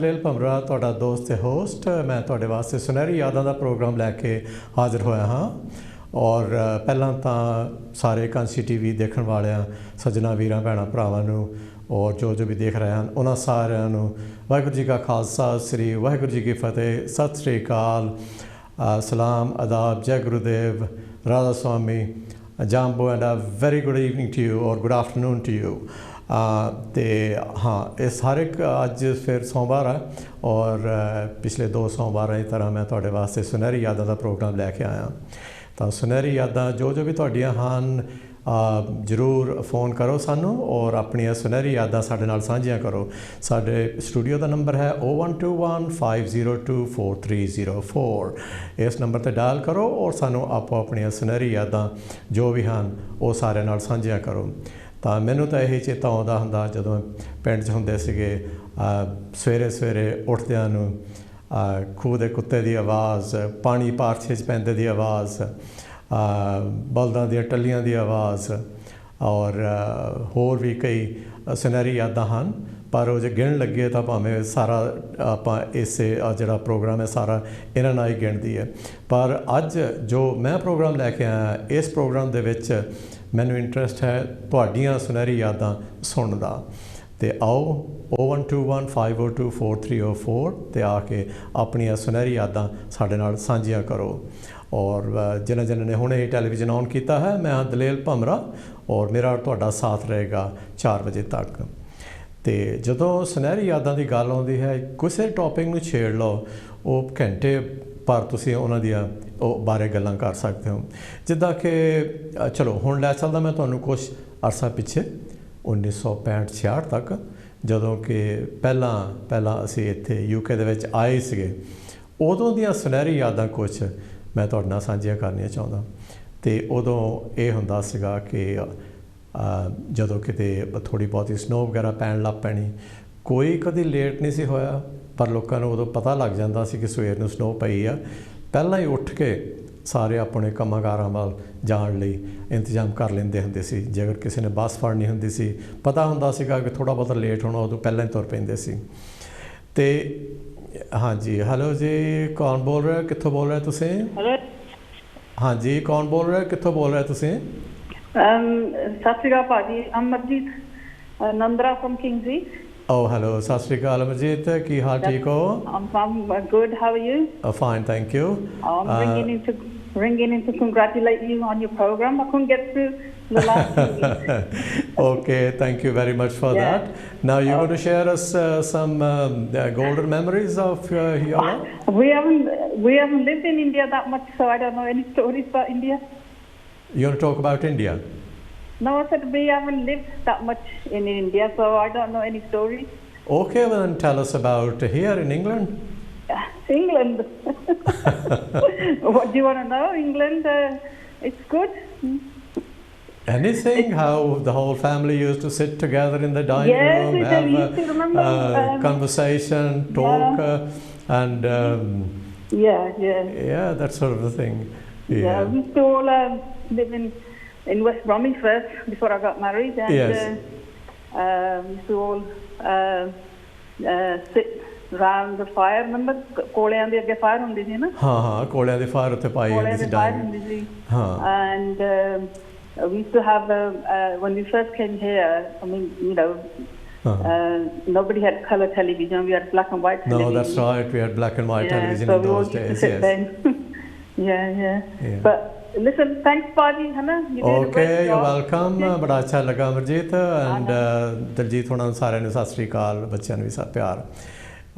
ਲੀਲ ਭਮਰਾ ਤੁਹਾਡਾ ਦੋਸਤ ਤੇ ਹੋਸਟ ਮੈਂ ਤੁਹਾਡੇ ਵਾਸਤੇ ਸੁਨਹਿਰੀ ਯਾਦਾਂ ਦਾ ਪ੍ਰੋਗਰਾਮ ਲੈ ਕੇ ਹਾਜ਼ਰ ਹੋਇਆ ਹਾਂ। ਔਰ ਪਹਿਲਾਂ ਤਾਂ ਸਾਰੇ ਕਾਂਸੀ ਟੀਵੀ ਦੇਖਣ ਵਾਲਿਆਂ ਸੱਜਣਾ ਵੀਰਾਂ ਭੈਣਾਂ ਭਰਾਵਾਂ ਨੂੰ ਔਰ ਜੋ ਵੀ ਦੇਖ ਰਹੇ ਹਨ ਉਹਨਾਂ ਸਾਰਿਆਂ ਨੂੰ ਵਾਹਿਗੁਰੂ ਜੀ ਕਾ ਖਾਲਸਾ ਸ੍ਰੀ ਵਾਹਿਗੁਰੂ ਜੀ ਕੀ ਫਤਿਹ, ਸਤਿ ਸ੍ਰੀ ਅਕਾਲ, ਸਲਾਮ, ਆਦਾਬ, ਜੈ Gurudev, Radha Swami, jambo and a very good evening to you ਔਰ ਗੁੱਡ ਆਫਟਰਨੂਨ ਟੂ ਯੂ। तो हाँ इस हर एक अज फिर सोमवार है और पिछले 2 सोमवार की तरह मैं थोड़े वास्ते सुनहरी यादां का प्रोग्राम लैके आया। तो सुनहरी यादां जो भी तुहाडियां हन जरूर फ़ोन करो सानू और अपनियां सुनहरी यादां साडे नाल सांझियां करो। साडे स्टूडियो का नंबर है 0121 502 4304। इस नंबर पर डायल करो और सानू आपो अपनियां सुनहरी यादां जो भी हैं वो सारे नाल सांझियां करो। ਤਾਂ ਮੈਨੂੰ ਤਾਂ ਇਹੀ ਚੇਤਾ ਆਉਂਦਾ ਹੁੰਦਾ ਜਦੋਂ ਪਿੰਡ 'ਚ ਹੁੰਦੇ ਸੀਗੇ, ਸਵੇਰੇ ਸਵੇਰੇ ਉੱਠਦਿਆਂ ਨੂੰ ਖੂਹ ਦੇ ਕੁੱਤੇ ਦੀ ਆਵਾਜ਼, ਪਾਣੀ ਪਾਰਥੇ 'ਚ ਪੈਂਦੇ ਦੀ ਆਵਾਜ਼, ਬਲਦਾਂ ਦੀਆਂ ਟੱਲੀਆਂ ਦੀ ਆਵਾਜ਼ ਔਰ ਹੋਰ ਵੀ ਕਈ ਸੁਨਹਿਰੀ ਯਾਦਾਂ ਹਨ। ਪਰ ਉਹ ਜੇ ਗਿਣ ਲੱਗੇ ਤਾਂ ਭਾਵੇਂ ਸਾਰਾ ਆਪਾਂ ਇਸੇ ਜਿਹੜਾ ਪ੍ਰੋਗਰਾਮ ਹੈ ਸਾਰਾ ਇਹਨਾਂ ਨਾਲ ਹੀ ਗਿਣਦੀ ਹੈ। ਪਰ ਅੱਜ ਜੋ ਮੈਂ ਪ੍ਰੋਗਰਾਮ ਲੈ ਕੇ ਆਇਆ ਇਸ ਪ੍ਰੋਗਰਾਮ ਦੇ ਵਿੱਚ ਮੈਨੂੰ ਇੰਟਰਸਟ ਹੈ ਤੁਹਾਡੀਆਂ ਸੁਨਹਿਰੀ ਯਾਦਾਂ ਸੁਣਨ ਦਾ। ਅਤੇ ਆਓ 0121 502 4304 'ਤੇ ਆ ਕੇ ਆਪਣੀਆਂ ਸੁਨਹਿਰੀ ਯਾਦਾਂ ਸਾਡੇ ਨਾਲ ਸਾਂਝੀਆਂ ਕਰੋ। ਔਰ ਜਿਨ੍ਹਾਂ ਨੇ ਹੁਣੇ ਟੈਲੀਵਿਜ਼ਨ ਔਨ ਕੀਤਾ ਹੈ, ਮੈਂ ਹਾਂ ਦਲੇਲ ਭਮਰਾ ਔਰ ਮੇਰਾ ਤੁਹਾਡਾ ਸਾਥ ਰਹੇਗਾ 4 ਵਜੇ ਤੱਕ। ਅਤੇ ਜਦੋਂ ਸੁਨਹਿਰੀ ਯਾਦਾਂ ਦੀ ਗੱਲ ਆਉਂਦੀ ਹੈ ਕਿਸੇ ਟੌਪਿਕ ਨੂੰ ਛੇੜ ਲਓ, ਉਹ ਘੰਟੇ ਪਰ ਤੁਸੀਂ ਉਹਨਾਂ ਦੀਆਂ ਉਹ ਬਾਰੇ ਗੱਲਾਂ ਕਰ ਸਕਦੇ ਹੋ। ਜਿੱਦਾਂ ਕਿ ਚਲੋ ਹੁਣ ਲੈ ਚੱਲਦਾ ਮੈਂ ਤੁਹਾਨੂੰ ਕੁਛ ਅਰਸਾ ਪਿੱਛੇ 1965-66 ਤੱਕ, ਜਦੋਂ ਕਿ ਪਹਿਲਾਂ ਅਸੀਂ ਇੱਥੇ UK ਦੇ ਵਿੱਚ ਆਏ ਸੀਗੇ। ਉਦੋਂ ਦੀਆਂ ਸੁਨਹਿਰੀ ਯਾਦਾਂ ਕੁਛ ਮੈਂ ਤੁਹਾਡੇ ਨਾਲ ਸਾਂਝੀਆਂ ਕਰਨੀਆਂ ਚਾਹੁੰਦਾ। ਅਤੇ ਉਦੋਂ ਇਹ ਹੁੰਦਾ ਸੀਗਾ ਕਿ ਜਦੋਂ ਕਿਤੇ ਥੋੜ੍ਹੀ ਬਹੁਤੀ ਸਨੋ ਵਗੈਰਾ ਪੈਣ ਲੱਗ ਪੈਣੀ, ਕੋਈ ਕਦੀ ਲੇਟ ਨਹੀਂ ਸੀ ਹੋਇਆ ਪਰ ਲੋਕਾਂ ਨੂੰ ਉਦੋਂ ਪਤਾ ਲੱਗ ਜਾਂਦਾ ਸੀ ਕਿ ਸਵੇਰ ਨੂੰ ਸਨੋ ਪਈ ਆ। ਪਹਿਲਾਂ ਹੀ ਉੱਠ ਕੇ ਸਾਰੇ ਆਪਣੇ ਕੰਮਾਂ ਕਾਰਾਂ ਵੱਲ ਜਾਣ ਲਈ ਇੰਤਜ਼ਾਮ ਕਰ ਲੈਂਦੇ ਹੁੰਦੇ ਸੀ। ਜੇਕਰ ਕਿਸੇ ਨੇ ਬੱਸ ਫੜਨੀ ਹੁੰਦੀ ਸੀ, ਪਤਾ ਹੁੰਦਾ ਸੀਗਾ ਕਿ ਥੋੜ੍ਹਾ ਬਹੁਤਾ ਲੇਟ ਹੋਣਾ, ਉਦੋਂ ਪਹਿਲਾਂ ਹੀ ਤੁਰ ਪੈਂਦੇ ਸੀ। ਅਤੇ ਹਾਂਜੀ, ਹੈਲੋ ਜੀ, ਕੌਣ ਬੋਲ ਰਿਹਾ, ਕਿੱਥੋਂ ਬੋਲ ਰਹੇ ਤੁਸੀਂ? ਹਾਂਜੀ, ਕੌਣ ਬੋਲ ਰਿਹਾ, ਕਿੱਥੋਂ ਬੋਲ ਰਹੇ ਤੁਸੀਂ? ਸਤਿ ਸ਼੍ਰੀ ਅਕਾਲ ਭਾਜੀ, ਅਮਰਜੀਤ ਨੰਦਰਾ ਫਰਮ ਕਿੰਗਜ਼ੀ। Oh, hello. Sat Sri Akal, Amajit. Ki haal theek ho? I'm good. How are you? Fine, thank you. I'm ringing in to congratulate you on your program. I couldn't get through the last 2 weeks. Okay, thank you very much for that. Now you're going to share us some golden memories of your life? We haven't lived in India that much, so I don't know any stories about India. You want to talk about India? No, I said we haven't lived that much in India, so I don't know any stories. Okay, well then tell us about here in England. England. What do you want to know? England, it's good. Anything? How the whole family used to sit together in the dining room, have conversation, talk, and yeah, that sort of a thing. Yeah, we used to all live in West Bromwich first before I got married, and we used to all sit around the fire. Remember, ਕੋਲਿਆਂ ਦੇ ਅੱਗੇ fire ਹੁੰਦੀ ਸੀ ਨਾ? ਹਾਂ, ਕੋਲਿਆਂ ਦੀ fire ਉੱਤੇ ਪਾਈ ਹੁੰਦੀ ਸੀ dining. And we used to have when we first came here, I mean, you know, nobody had color television. We had black and white television. No, that's right. We had black and white television in those days. Yes. yeah. But listen, thanks Paji, है ना? Okay, you're welcome. बड़ा अच्छा लगा Amarjeet and Daljit होना सारे ने सत श्री अकाल, बच्चों ने भी साथ प्यार।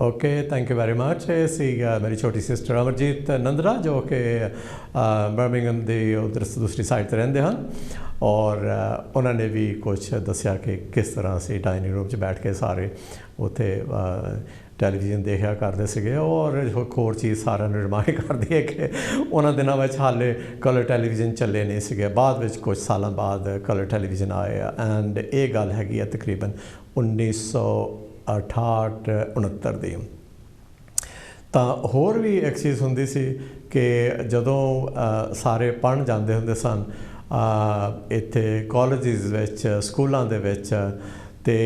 Okay, thank you very much. ये सी मेरी छोटी सिस्टर अमरजीत नंदरा जो कि बर्मिंघम ਦੀ ਉਧਰ ਦੂਸਰੀ ਸਾਈਡ 'ਤੇ ਰਹਿੰਦੇ ਹਨ ਔਰ ਉਹਨਾਂ ਨੇ ਵੀ ਕੁਛ ਦੱਸਿਆ ਕਿ ਕਿਸ ਤਰ੍ਹਾਂ ਅਸੀਂ ਡਾਈਨਿੰਗ ਰੂਮ 'ਚ ਬੈਠ ਕੇ ਸਾਰੇ ਉੱਥੇ ਟੈਲੀਵਿਜ਼ਨ ਦੇਖਿਆ ਕਰਦੇ ਸੀਗੇ। ਔਰ ਇੱਕ ਹੋਰ ਚੀਜ਼ ਸਾਰਿਆਂ ਨੂੰ ਰਿਮਾਈਂਡ ਕਰਦੀ ਹੈ ਕਿ ਉਹਨਾਂ ਦਿਨਾਂ ਵਿੱਚ ਹਾਲੇ ਕਲਰ ਟੈਲੀਵਿਜ਼ਨ ਚੱਲੇ ਨਹੀਂ ਸੀਗੇ, ਬਾਅਦ ਵਿੱਚ ਕੁਝ ਸਾਲਾਂ ਬਾਅਦ ਕਲਰ ਟੈਲੀਵਿਜ਼ਨ ਆਏ ਆ। ਐਂਡ ਇਹ ਗੱਲ ਹੈਗੀ ਹੈ ਤਕਰੀਬਨ 1968-69 ਦੀ। ਤਾਂ ਹੋਰ ਵੀ ਇੱਕ ਚੀਜ਼ ਹੁੰਦੀ ਸੀ ਕਿ ਜਦੋਂ ਸਾਰੇ ਪੜ੍ਹਨ ਜਾਂਦੇ ਹੁੰਦੇ ਸਨ ਇੱਥੇ ਕਾਲਜਿਸ ਵਿੱਚ, ਸਕੂਲਾਂ ਦੇ ਵਿੱਚ, ਤੇ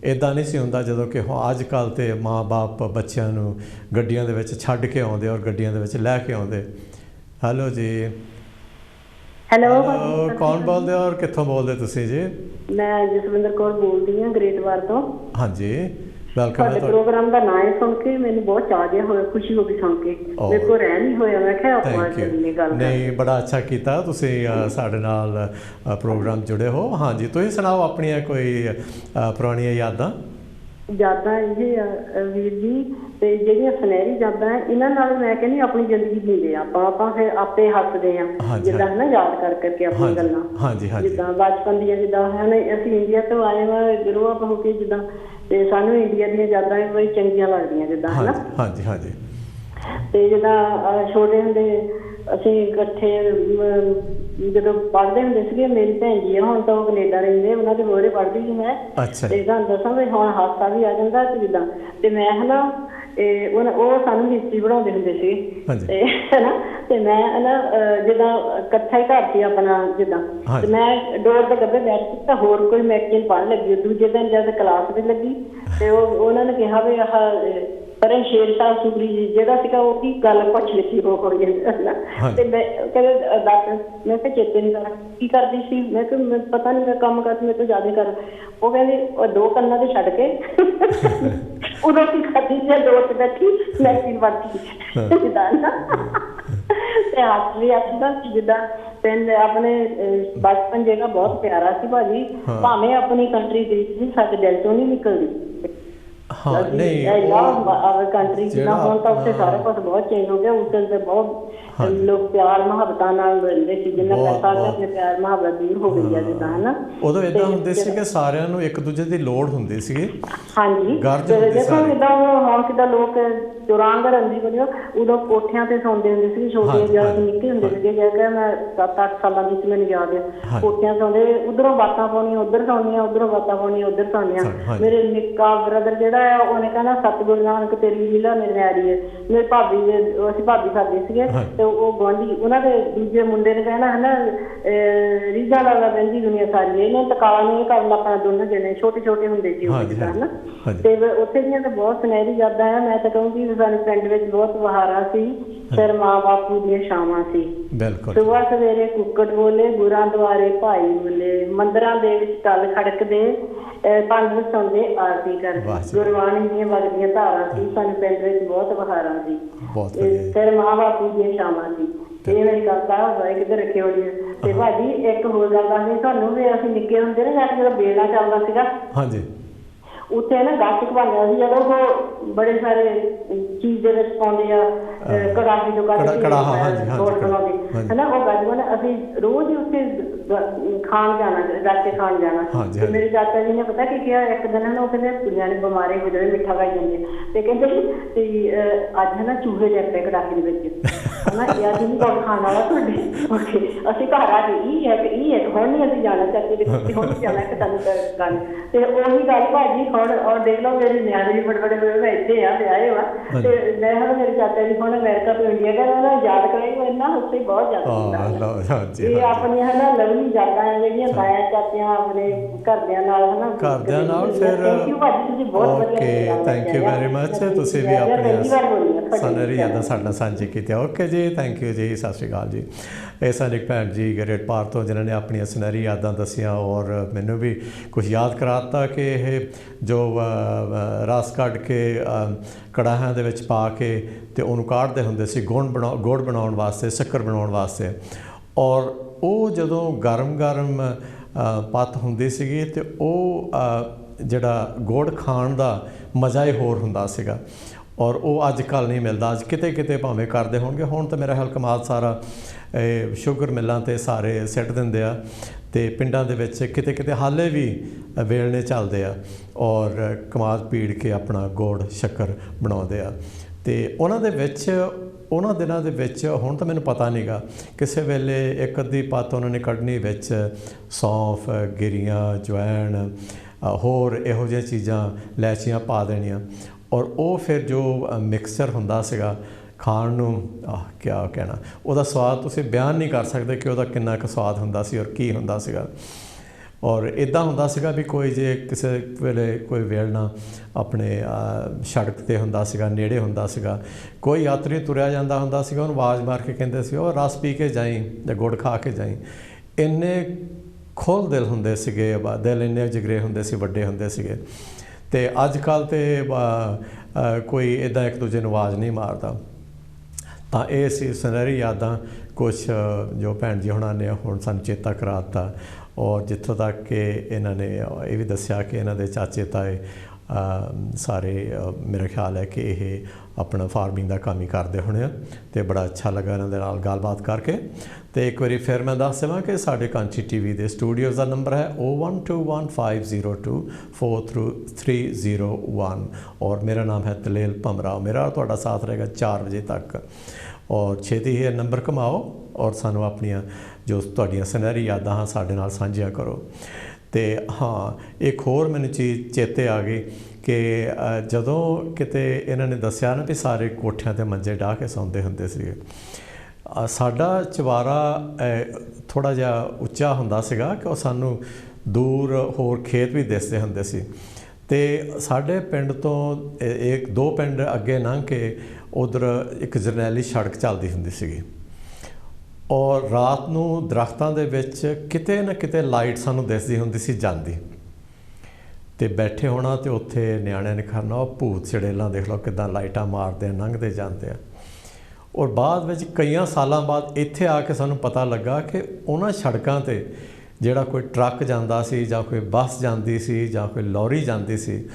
ਇੱਦਾਂ ਨਹੀਂ ਸੀ ਹੁੰਦਾ ਜਦੋਂ ਕਿ ਹੁਣ ਅੱਜ ਕੱਲ੍ਹ ਤੇ ਮਾਂ-ਬਾਪ ਬੱਚਿਆਂ ਨੂੰ ਗੱਡੀਆਂ ਦੇ ਵਿੱਚ ਛੱਡ ਕੇ ਆਉਂਦੇ ਔਰ ਗੱਡੀਆਂ ਦੇ ਵਿੱਚ ਲੈ ਕੇ ਆਉਂਦੇ। ਹੈਲੋ ਜੀ। ਹੈਲੋ, ਕੌਣ ਬੋਲਦੇ ਔਰ ਕਿੱਥੋਂ ਬੋਲਦੇ ਤੁਸੀਂ ਜੀ? ਮੈਂ ਜਸਵਿੰਦਰ ਕੌਰ ਬੋਲਦੀ ਹਾਂ ਗ੍ਰੇਟਵਾਰ ਤੋਂ। ਹਾਂਜੀ, ਵੈਲਕਮ। ਤੁਹਾਡੇ ਪ੍ਰੋਗਰਾਮ ਦਾ ਨਾਂ ਹੈ ਸੁਣ ਕੇ ਮੈਨੂੰ ਬਹੁਤ ਚਾਅ ਜਿਹਾ ਹੋਇਆ, ਖੁਸ਼ੀ ਹੋ ਗਈ ਸੁਣ ਕੇ। ਮੇਰੇ ਕੋਲ ਰਹਿ ਨਹੀਂ ਹੋਇਆ, ਮੈਂ ਕਿਹਾ ਆਪਾਂ ਚੱਲੀਏ ਗੱਲ। ਨਹੀਂ, ਬੜਾ ਅੱਛਾ ਕੀਤਾ ਤੁਸੀਂ ਸਾਡੇ ਨਾਲ ਪ੍ਰੋਗਰਾਮ ਜੁੜੇ ਹੋ। ਹਾਂਜੀ, ਤੁਸੀਂ ਸੁਣਾਓ ਆਪਣੀਆਂ ਕੋਈ ਪੁਰਾਣੀਆਂ ਯਾਦਾਂ। ਯਾਦਾਂ ਇਹ ਆ ਵੀਰ ਜੀ, ਤੇ ਜਿਹੜੀਆਂ ਸੁਨਹਿਰੀ ਯਾਦਾਂ ਇਹਨਾਂ ਨਾਲ ਮੈਂ ਕਹਿੰਦੀ ਆਪਣੀ ਜ਼ਿੰਦਗੀ ਜੀਂਦੇ ਆਪਾਂ ਫਿਰ ਆਪੇ ਹੱਸਦੇ ਹਾਂ ਜਿੱਦਾਂ ਹੈ ਨਾ, ਯਾਦ ਕਰ ਕਰਕੇ ਆਪਣੀਆਂ ਗੱਲਾਂ। ਜਿੱਦਾਂ ਬਚਪਨ ਦੀਆਂ, ਜਿੱਦਾਂ ਹੁਣ ਅਸੀਂ ਇੰਡੀਆ ਤੋਂ ਆਏ ਵਾ ਗਰੋ ਅਪ ਹੋ ਕੇ, ਜਿੱਦਾਂ ਤੇ ਸਾਨੂੰ ਇੰਡੀਆ ਦੀਆਂ ਯਾਦਾਂ ਵੀ ਬੜੀ ਚੰਗੀਆਂ ਲੱਗਦੀਆਂ ਜਿੱਦਾਂ ਹੈ ਨਾ। ਹਾਂਜੀ ਹਾਂਜੀ। ਤੇ ਜਿੱਦਾਂ ਛੋਟੇ ਹੁੰਦੇ ਅਸੀਂ ਇਕੱਠੇ ਜਦੋਂ ਪੜ੍ਹਦੇ ਹੁੰਦੇ ਸੀਗੇ, ਮੇਰੀ ਭੈਣ ਜੀ ਆ ਹੁਣ ਤਾਂ ਉਹ ਕੈਨੇਡਾ ਰਹਿੰਦੇ, ਉਹਨਾਂ ਦੇ ਮੋਹਰੇ ਪੜ੍ਹਦੀ ਸੀ ਮੈਂ। ਤੇ ਤੁਹਾਨੂੰ ਦੱਸਾਂ ਵੀ ਹੁਣ ਹਾਸਾ ਵੀ ਆ ਜਾਂਦਾ ਤੇ ਜਿੱਦਾਂ, ਤੇ ਮੈਂ ਹਨਾ ਉਹ ਸਾਨੂੰ ਹਿਸਟਰੀ ਪੜ੍ਹਾਉਂਦੇ ਹੁੰਦੇ ਸੀ ਤੇ ਹਨਾ, ਤੇ ਮੈਂ ਹਨਾ ਜਿੱਦਾਂ ਇਕੱਠਾ ਹੀ ਘਰ ਸੀ ਆਪਣਾ ਜਿੱਦਾਂ, ਤੇ ਮੈਂ ਡੋਰ ਦੇ ਗੱਬੇ ਬੈਠ ਕੇ ਤਾਂ ਹੋਰ ਕੋਈ ਮੈਗਜ਼ੀਨ ਪੜ੍ਹਨ ਲੱਗੀ। ਦੂਜੇ ਦਿਨ ਜਦ ਕਲਾਸ ਵਿੱਚ ਲੱਗੀ ਤੇ ਉਹਨਾਂ ਨੇ ਕਿਹਾ ਵੀ ਆਹ ਪਰ ਸ਼ੇਰ ਸਾਹਿਬ ਸੂਰੀ ਜੀ ਜਿਹੜਾ ਸੀਗਾ ਉਹਦੀ ਗੱਲ ਪੁੱਛ ਲਿਖੀ ਹੋ ਹੋਈ ਹੈ। ਤੇ ਮੈਂ ਕਹਿੰਦੇ ਦੱਸ, ਮੈਂ ਕਿਹਾ ਚੇਤੇ ਨਹੀਂ ਕਰ ਕੀ ਕਰਦੀ ਸੀ, ਮੈਂ ਕਿਹਾ ਪਤਾ ਨਹੀਂ, ਮੈਂ ਕੰਮ ਕਰਦੀ ਮੇਰੇ ਤੋਂ ਜ਼ਿਆਦਾ ਕਰ। ਉਹ ਕਹਿੰਦੇ ਦੋ ਕੰਨਾਂ ਤੇ ਛੱਡ ਕੇ ਉਦੋਂ ਕੀ ਕਰਦੀ ਸੀ, ਡੋਰ ਤੇ ਬੈਠੀ ਮੈਗਜ਼ੀਨ ਪੜ੍ਹਦੀ ਜਿੱਦਾਂ ਨਾ। ਤੇ ਹੱਥ ਵੀ ਹੱਸਦਾ ਸੀ ਜਿੱਦਾਂ। ਪਿੰਡ ਆਪਣੇ ਬਚਪਨ ਜਿਹੜਾ ਬਹੁਤ ਪਿਆਰਾ ਸੀ ਭਾਜੀ, ਭਾਵੇਂ ਆਪਣੀ ਕੰਟਰੀ ਦੇ ਵਿੱਚ ਸਾਡੇ ਦਿਲ ਤੋਂ ਨਹੀਂ ਨਿਕਲਦੀ। ਹਾਂ ਨਹੀਂ, ਕੰਟਰੀ ਜਿੱਦਾਂ ਹੁਣ ਤਾਂ ਉੱਥੇ ਸਾਰਾ ਕੁਛ ਬਹੁਤ ਚੇਂਜ ਹੋ ਗਿਆ। ਉੱਥੇ ਤੇ ਬਹੁਤ ਲੋਕ ਪਿਆਰ ਮੁਹੱਬਤਾਂ ਨਾਲ ਰਹਿੰਦੇ ਸੀ, ਜਿੰਨਾ ਪੈਸਾ ਆ ਗਿਆ ਆਪਣੇ ਪਿਆਰ ਮੁਹੱਬਤ ਦੂਰ ਹੋ ਗਈ ਆ ਜਿੱਦਾਂ ਹਨਾ। ਉਦੋਂ ਏਦਾਂ ਹੁੰਦੇ ਸੀ ਕਿ ਸਾਰਿਆਂ ਨੂੰ ਇੱਕ ਦੂਜੇ ਦੀ ਲੋੜ ਹੁੰਦੀ ਸੀਗੀ। ਹਾਂਜੀ, ਦੇਖੋ ਜਿੱਦਾਂ ਹੁਣ ਕਿੱਦਾਂ ਲੋਕ ਚੁਰਾਂਗ ਰਹਿੰਦੀ ਬਣੀ, ਉਦੋਂ ਕੋਠਿਆਂ ਤੇ ਸੌਂਦੇ ਹੁੰਦੇ ਸੀ ਛੋਟੇ ਜਦ ਨਿੱਕੇ ਹੁੰਦੇ ਸੀਗੇ। ਜੇ ਮੈਂ 7-8 ਸਾਲਾਂ ਦੀ ਸੀ, ਮੈਨੂੰ ਯਾਦ ਹੈ ਕੋਠਿਆਂ ਸੌਂਦੇ, ਉਧਰੋਂ ਬਾਤਾਂ ਪਾਉਣੀਆਂ ਉੱਧਰ ਸੌਂਦੀਆਂ, ਉੱਧਰੋਂ ਬਾਤਾਂ ਪਾਉਣੀਆਂ ਉੱਧਰ ਸੌਂਦੀਆਂ। ਮੇਰੇ ਨਿੱਕਾ ਬ੍ਰਦਰ ਜਿਹੜਾ ਆ ਉਹਨੇ ਕਹਿਣਾ ਸਤਿਗੁਰੂ ਨਾਨਕ ਤੇਰੀ ਲੀਲਾ ਮੇਰੇ ਨਾਰੀ ਹੈ। ਮੇਰੇ ਭਾਬੀ ਦੇ ਅਸੀਂ ਭਾਬੀ ਕਰਦੇ ਸੀਗੇ ਤੇ ਉਹ ਗੁਆਂਢੀ ਉਹਨਾਂ ਦੇ ਦੂਜੇ ਮੁੰਡੇ ਨੇ ਕਹਿਣਾ ਹਨਾ ਰੀਝਾਂ ਨਾਲ ਰਹਿੰਦੀ ਦੁਨੀਆ ਸਾਰੀ, ਇਹਨੇ ਟਕਾਲਾ ਨਹੀਂ ਕਰਨਾ ਆਪਣਾ। ਦੋਨੋਂ ਜਣੇ ਛੋਟੇ ਛੋਟੇ ਹੁੰਦੇ ਸੀ ਉਹ ਜਿੱਦਾਂ ਹਨਾ। ਤੇ ਉੱਥੇ ਦੀਆਂ ਤਾਂ ਬਹੁਤ ਸੁਨਹਿਰੀ ਯਾਦਾਂ ਆ। ਮੈਂ ਤਾਂ ਕਹੂੰਗੀ ਸਾਡੇ ਪਿੰਡ ਵਿੱਚ ਬਹੁਤ ਬਹਾਰਾਂ ਸੀ, ਫਿਰ ਮਾਂ ਬਾਪੂ ਦੀਆਂ ਛਾਵਾਂ ਸੀ। ਸੁਬਹ ਸਵੇਰੇ ਕੁੱਕੜ ਬੋਲੇ, ਗੁਰਾਂ ਦੁਆਰੇ ਭਾਈ ਬੋਲੇ, ਮੰਦਿਰਾਂ ਦੇ ਵਿੱਚ ਟਲ ਖੜਕਦੇ, ਪੰਜ ਵਸਾਉਂਦੇ ਆਰਤੀ ਕਰਦੇ, ਗੁਰਬਾਣੀ ਦੀਆਂ ਵਗਦੀਆਂ ਧਾਰਾਂ ਸੀ। ਸਾਨੂੰ ਪਿੰਡ ਵਿੱਚ ਬਹੁਤ ਬਹਾਰਾਂ ਸੀ, ਫਿਰ ਮਾਂ ਬਾਪੂ ਦੀਆਂ ਛਾਵਾਂ ਸੀ। ਇਹ ਮੇਰੀ ਗੱਲ ਤਾਂ ਹੋਇਆ ਕਿੱਧਰ ਰੱਖੀ ਹੋਣੀ ਹੈ। ਤੇ ਭਾਜੀ ਇੱਕ ਹੋਰ ਗੱਲ ਦੱਸਦੀ ਤੁਹਾਨੂੰ, ਵੀ ਅਸੀਂ ਨਿੱਕੇ ਹੁੰਦੇ ਨਾ ਜਦੋਂ ਬੇੜਾ ਚੱਲਦਾ ਸੀਗਾ, ਉੱਥੇ ਨਾ ਗੱਚ ਬਣਿਆ ਸੀ, ਜਦੋਂ ਉਹ ਬੜੇ ਸਾਰੇ ਚੀਜ਼ ਦੇ ਵਿੱਚ ਪਾਉਂਦੇ ਆ, ਕੜਾਹੀ ਤੋਂ ਕੱਢ ਕੇ ਗੋਲ ਬਣਾਉਂਦੇ ਹਨਾ, ਉਹ ਗੱਚ ਬਣ। ਅਸੀਂ ਰੋਜ਼ ਹੀ ਉੱਥੇ ਖਾਣ ਜਾਣਾ, ਗੱਚੇ ਖਾਣ ਜਾਣਾ। ਤੇ ਮੇਰੇ ਚਾਚਾ ਜੀ ਨੇ ਪਤਾ ਕੀ ਕਿਹਾ, ਇੱਕ ਦਿਨ ਉਹ ਕਹਿੰਦੇ ਕੁੜੀਆਂ ਨੇ ਬਿਮਾਰੀ ਹੋ ਜਾਵੇ, ਮਿੱਠਾ ਖਾਈ ਜਾਂਦੇ, ਤੇ ਕਹਿੰਦੇ ਤੇ ਅੱਜ ਹੈ ਨਾ ਚੂਹੇ ਲੈ ਪਏ ਕੜਾਹੀ ਦੇ ਵਿੱਚ ਹਨਾ, ਇਹ ਅੱਜ ਨਹੀਂ ਕੋਲ ਖਾਣ ਵਾਲਾ ਤੁਹਾਡੇ। ਅਸੀਂ ਘਰ ਆ ਕੇ ਇਹ ਹੈ ਹੁਣ ਨਹੀਂ ਅਸੀਂ ਜਾਣਾ, ਚਾਚੇ ਦੇ ਕੁੱਤੇ ਹੁਣ ਜਾਣਾ ਕਿ ਤੁਹਾਨੂੰ ਕਰਨ। ਤੇ ਉਹੀ ਗੱਲ ਭਾਜੀ ਹੁਣ ਔਰ ਦੇਖ ਲਓ ਮੇਰੇ ਨਿਆਣੇ ਵੀ ਬੜੇ ਹੋਏ, ਮੈਂ ਇੱਥੇ ਆ ਵਿਆਹੇ ਵਾ। ਤੇ ਮੈਂ ਹੁਣ ਮੇਰੇ ਚਾਚਾ ਜੀ ਹੁਣ ਅਮਰੀਕਾ ਤੋਂ ਇੰਡੀਆ ਗਏ, ਉਹਨਾਂ ਯਾਦ ਕਰਾਈ ਉਹ ਇੰਨਾ ਹੱਸੇ ਬਹੁਤ ਜ਼ਿਆਦਾ। ਇਹ ਆਪਣੀਆਂ ਹੈ ਨਾ ਲਵਲੀ ਯਾਦਾਂ ਜਿਹੜੀਆਂ ਤਾਇਆ ਚਾਚਿਆਂ ਆਪਣੇ ਘਰਦਿਆਂ ਨਾਲ ਹਨਾ, ਘਰਦਿਆਂ ਨਾਲ। ਫਿਰ okay, thank you very much. ਤੁਸੀਂ ਵੀ ਆਪਣੀਆਂ ਸੁਨਹਿਰੀ ਯਾਦਾਂ ਸਾਡੇ ਨਾਲ ਸਾਂਝੀ ਕੀਤੀਆਂ। ਓਕੇ ਜੀ, ਥੈਂਕ ਯੂ ਜੀ, ਸਤਿ ਸ਼੍ਰੀ ਅਕਾਲ ਜੀ। ਇਹ ਸਾਡੇ ਇੱਕ ਭੈਣ ਜੀ ਗ੍ਰੇਟਵਾਰ ਤੋਂ, ਜਿਨ੍ਹਾਂ ਨੇ ਆਪਣੀਆਂ ਸੁਨਹਿਰੀ ਯਾਦਾਂ ਦੱਸੀਆਂ ਔਰ ਮੈਨੂੰ ਵੀ ਕੁਝ ਯਾਦ ਕਰਾਤਾ ਕਿ ਇਹ ਜੋ ਰਸ ਕੱਢ ਕੇ ਕੜਾਹਿਆਂ ਦੇ ਵਿੱਚ ਪਾ ਕੇ ਤੇ ਉਹਨੂੰ ਕਾੜਦੇ ਹੁੰਦੇ ਸੀ ਗੁੜ ਬਣਾਉਣ ਵਾਸਤੇ, ਸ਼ੱਕਰ ਬਣਾਉਣ ਵਾਸਤੇ। ਔਰ ਉਹ ਜਦੋਂ ਗਰਮ ਪੱਤ ਹੁੰਦੀ ਸੀਗੀ ਤੇ ਉਹ ਜਿਹੜਾ ਗੁੜ ਖਾਣ ਦਾ ਮਜ਼ਾ ਹੀ ਹੋਰ ਹੁੰਦਾ ਸੀਗਾ। ਔਰ ਉਹ ਅੱਜ ਕੱਲ੍ਹ ਨਹੀਂ ਮਿਲਦਾ। ਅੱਜ ਕਿਤੇ ਕਿਤੇ ਭਾਵੇਂ ਕਰਦੇ ਹੋਣਗੇ, ਹੁਣ ਤਾਂ ਮੇਰਾ ਖਿਆਲ ਕਮਾਦ ਸਾਰਾ ਸ਼ੂਗਰ ਮਿੱਲਾਂ 'ਤੇ ਸਾਰੇ ਸਿੱਟ ਦਿੰਦੇ ਆ, ਅਤੇ ਪਿੰਡਾਂ ਦੇ ਵਿੱਚ ਕਿਤੇ ਕਿਤੇ ਹਾਲੇ ਵੀ ਵੇਲਣੇ ਚੱਲਦੇ ਆ ਔਰ ਕਮਾਦ ਪੀੜ ਕੇ ਆਪਣਾ ਗੁੜ ਸ਼ੱਕਰ ਬਣਾਉਂਦੇ ਆ। ਅਤੇ ਉਹਨਾਂ ਦੇ ਵਿੱਚ ਉਹਨਾਂ ਦਿਨਾਂ ਦੇ ਵਿੱਚ, ਹੁਣ ਤਾਂ ਮੈਨੂੰ ਪਤਾ ਨਹੀਂ ਗਾ, ਕਿਸੇ ਵੇਲੇ ਇੱਕ ਅੱਧੀ ਪੱਤ ਉਹਨਾਂ ਨੇ ਕੱਢਣੀ, ਵਿੱਚ ਸੌਂਫ, ਗਿਰੀਆਂ, ਜਵੈਣ, ਹੋਰ ਇਹੋ ਜਿਹੀਆਂ ਚੀਜ਼ਾਂ, ਇਲਾਇਚੀਆਂ ਪਾ ਦੇਣੀਆਂ। ਔਰ ਉਹ ਫਿਰ ਜੋ ਮਿਕਸਚਰ ਹੁੰਦਾ ਸੀਗਾ ਖਾਣ ਨੂੰ, ਕਿਆ ਕਹਿਣਾ, ਉਹਦਾ ਸਵਾਦ ਤੁਸੀਂ ਬਿਆਨ ਨਹੀਂ ਕਰ ਸਕਦੇ ਕਿ ਉਹਦਾ ਕਿੰਨਾ ਕੁ ਸਵਾਦ ਹੁੰਦਾ ਸੀ ਔਰ ਕੀ ਹੁੰਦਾ ਸੀਗਾ। ਔਰ ਇੱਦਾਂ ਹੁੰਦਾ ਸੀਗਾ ਵੀ ਕੋਈ ਜੇ ਕਿਸੇ ਵੇਲੇ ਕੋਈ ਵੇਲਣਾ ਆਪਣੇ ਸੜਕ 'ਤੇ ਹੁੰਦਾ ਸੀਗਾ, ਨੇੜੇ ਹੁੰਦਾ ਸੀਗਾ, ਕੋਈ ਯਾਤਰੀ ਤੁਰਿਆ ਜਾਂਦਾ ਹੁੰਦਾ ਸੀਗਾ, ਉਹਨੂੰ ਆਵਾਜ਼ ਮਾਰ ਕੇ ਕਹਿੰਦੇ ਸੀ ਉਹ ਰਸ ਪੀ ਕੇ ਜਾਈਂ ਜਾਂ ਗੁੜ ਖਾ ਕੇ ਜਾਈਂ। ਇੰਨੇ ਖੁੱਲ੍ਹ ਦਿਲ ਹੁੰਦੇ ਸੀਗੇ, ਦਿਲ ਇੰਨੇ ਜਿਗਰੇ ਹੁੰਦੇ ਸੀ, ਵੱਡੇ ਹੁੰਦੇ ਸੀਗੇ। ਅਤੇ ਅੱਜ ਕੱਲ੍ਹ ਤਾਂ ਕੋਈ ਇੱਦਾਂ ਇੱਕ ਦੂਜੇ ਨੂੰ ਆਵਾਜ਼ ਨਹੀਂ ਮਾਰਦਾ। ਤਾਂ ਇਹ ਸੀ ਸੁਨਹਿਰੀ ਯਾਦਾਂ ਕੁਛ ਜੋ ਭੈਣ ਜੀ ਹੁਣਾਂ ਨੇ ਹੁਣ ਸਾਨੂੰ ਚੇਤਾ ਕਰਾ ਦਿੱਤਾ। ਔਰ ਜਿੱਥੋਂ ਤੱਕ ਕਿ ਇਹਨਾਂ ਨੇ ਇਹ ਵੀ ਦੱਸਿਆ ਕਿ ਇਹਨਾਂ ਦੇ ਚਾਚੇ ਤਾਏ ਸਾਰੇ ਮੇਰਾ ਖਿਆਲ ਹੈ ਕਿ ਇਹ ਆਪਣਾ ਫਾਰਮਿੰਗ ਦਾ ਕੰਮ ਹੀ ਕਰਦੇ ਹੋਣੇ ਆ, ਅਤੇ ਬੜਾ ਅੱਛਾ ਲੱਗਾ ਇਹਨਾਂ ਦੇ ਨਾਲ ਗੱਲਬਾਤ ਕਰਕੇ। ਅਤੇ ਇੱਕ ਵਾਰੀ ਫਿਰ ਮੈਂ ਦੱਸ ਦੇਵਾਂ ਕਿ ਸਾਡੇ ਕਾਂਚੀ TV ਦੇ ਸਟੂਡੀਓਜ਼ ਦਾ ਨੰਬਰ ਹੈ 0121502301 ਔਰ ਮੇਰਾ ਨਾਮ ਹੈ ਦਲੇਲ ਭਮਰਾ। ਮੇਰਾ ਤੁਹਾਡਾ ਸਾਥ ਰਹੇਗਾ 4 ਵਜੇ ਤੱਕ। ਔਰ ਛੇਤੀ ਹੀ ਨੰਬਰ ਘੁਮਾਓ ਔਰ ਸਾਨੂੰ ਆਪਣੀਆਂ ਜੋ ਤੁਹਾਡੀਆਂ ਸੁਨਹਿਰੀ ਯਾਦਾਂ ਹਨ ਸਾਡੇ ਨਾਲ ਸਾਂਝੀਆਂ ਕਰੋ। ਅਤੇ ਹਾਂ, ਇੱਕ ਹੋਰ ਮੈਨੂੰ ਚੀਜ਼ ਚੇਤੇ ਆ ਗਈ ਕਿ ਜਦੋਂ ਕਿਤੇ ਇਹਨਾਂ ਨੇ ਦੱਸਿਆ ਨਾ ਵੀ ਸਾਰੇ ਕੋਠਿਆਂ 'ਤੇ ਮੰਜੇ ਡਾਹ ਕੇ ਸੌਂਦੇ ਹੁੰਦੇ ਸੀਗੇ। ਸਾਡਾ ਚੁਬਾਰਾ ਥੋੜ੍ਹਾ ਜਿਹਾ ਉੱਚਾ ਹੁੰਦਾ ਸੀਗਾ ਕਿ ਉਹ ਸਾਨੂੰ ਦੂਰ ਹੋਰ ਖੇਤ ਵੀ ਦਿਸਦੇ ਹੁੰਦੇ ਸੀ। ਅਤੇ ਸਾਡੇ ਪਿੰਡ ਤੋਂ ਇੱਕ ਦੋ ਪਿੰਡ ਅੱਗੇ ਲੰਘ ਕੇ ਉੱਧਰ ਇੱਕ ਜਰਨੈਲੀ ਸੜਕ ਚੱਲਦੀ ਹੁੰਦੀ ਸੀਗੀ, ਔਰ ਰਾਤ ਨੂੰ ਦਰੱਖਤਾਂ ਦੇ ਵਿੱਚ ਕਿਤੇ ਨਾ ਕਿਤੇ ਲਾਈਟ ਸਾਨੂੰ ਦਿਸਦੀ ਹੁੰਦੀ ਸੀ ਜਾਂਦੀ। ਅਤੇ ਬੈਠੇ ਹੋਣਾ ਅਤੇ ਉੱਥੇ ਨਿਆਣਿਆਂ ਨੇ ਕਰਨਾ ਉਹ ਭੂਤ ਚੜੇਲਾਂ ਦੇਖ ਲਓ ਕਿੱਦਾਂ ਲਾਈਟਾਂ ਮਾਰਦੇ ਆ, ਲੰਘਦੇ ਜਾਂਦੇ ਆ। ਔਰ ਬਾਅਦ ਵਿੱਚ ਕਈਆਂ ਸਾਲਾਂ ਬਾਅਦ ਇੱਥੇ ਆ ਕੇ ਸਾਨੂੰ ਪਤਾ ਲੱਗਾ ਕਿ ਉਹਨਾਂ ਸੜਕਾਂ 'ਤੇ ਜਿਹੜਾ ਕੋਈ ਟਰੱਕ ਜਾਂਦਾ ਸੀ ਜਾਂ ਕੋਈ ਬੱਸ ਜਾਂਦੀ ਸੀ ਜਾਂ ਕੋਈ ਲੋਰੀ ਜਾਂਦੀ ਸੀ,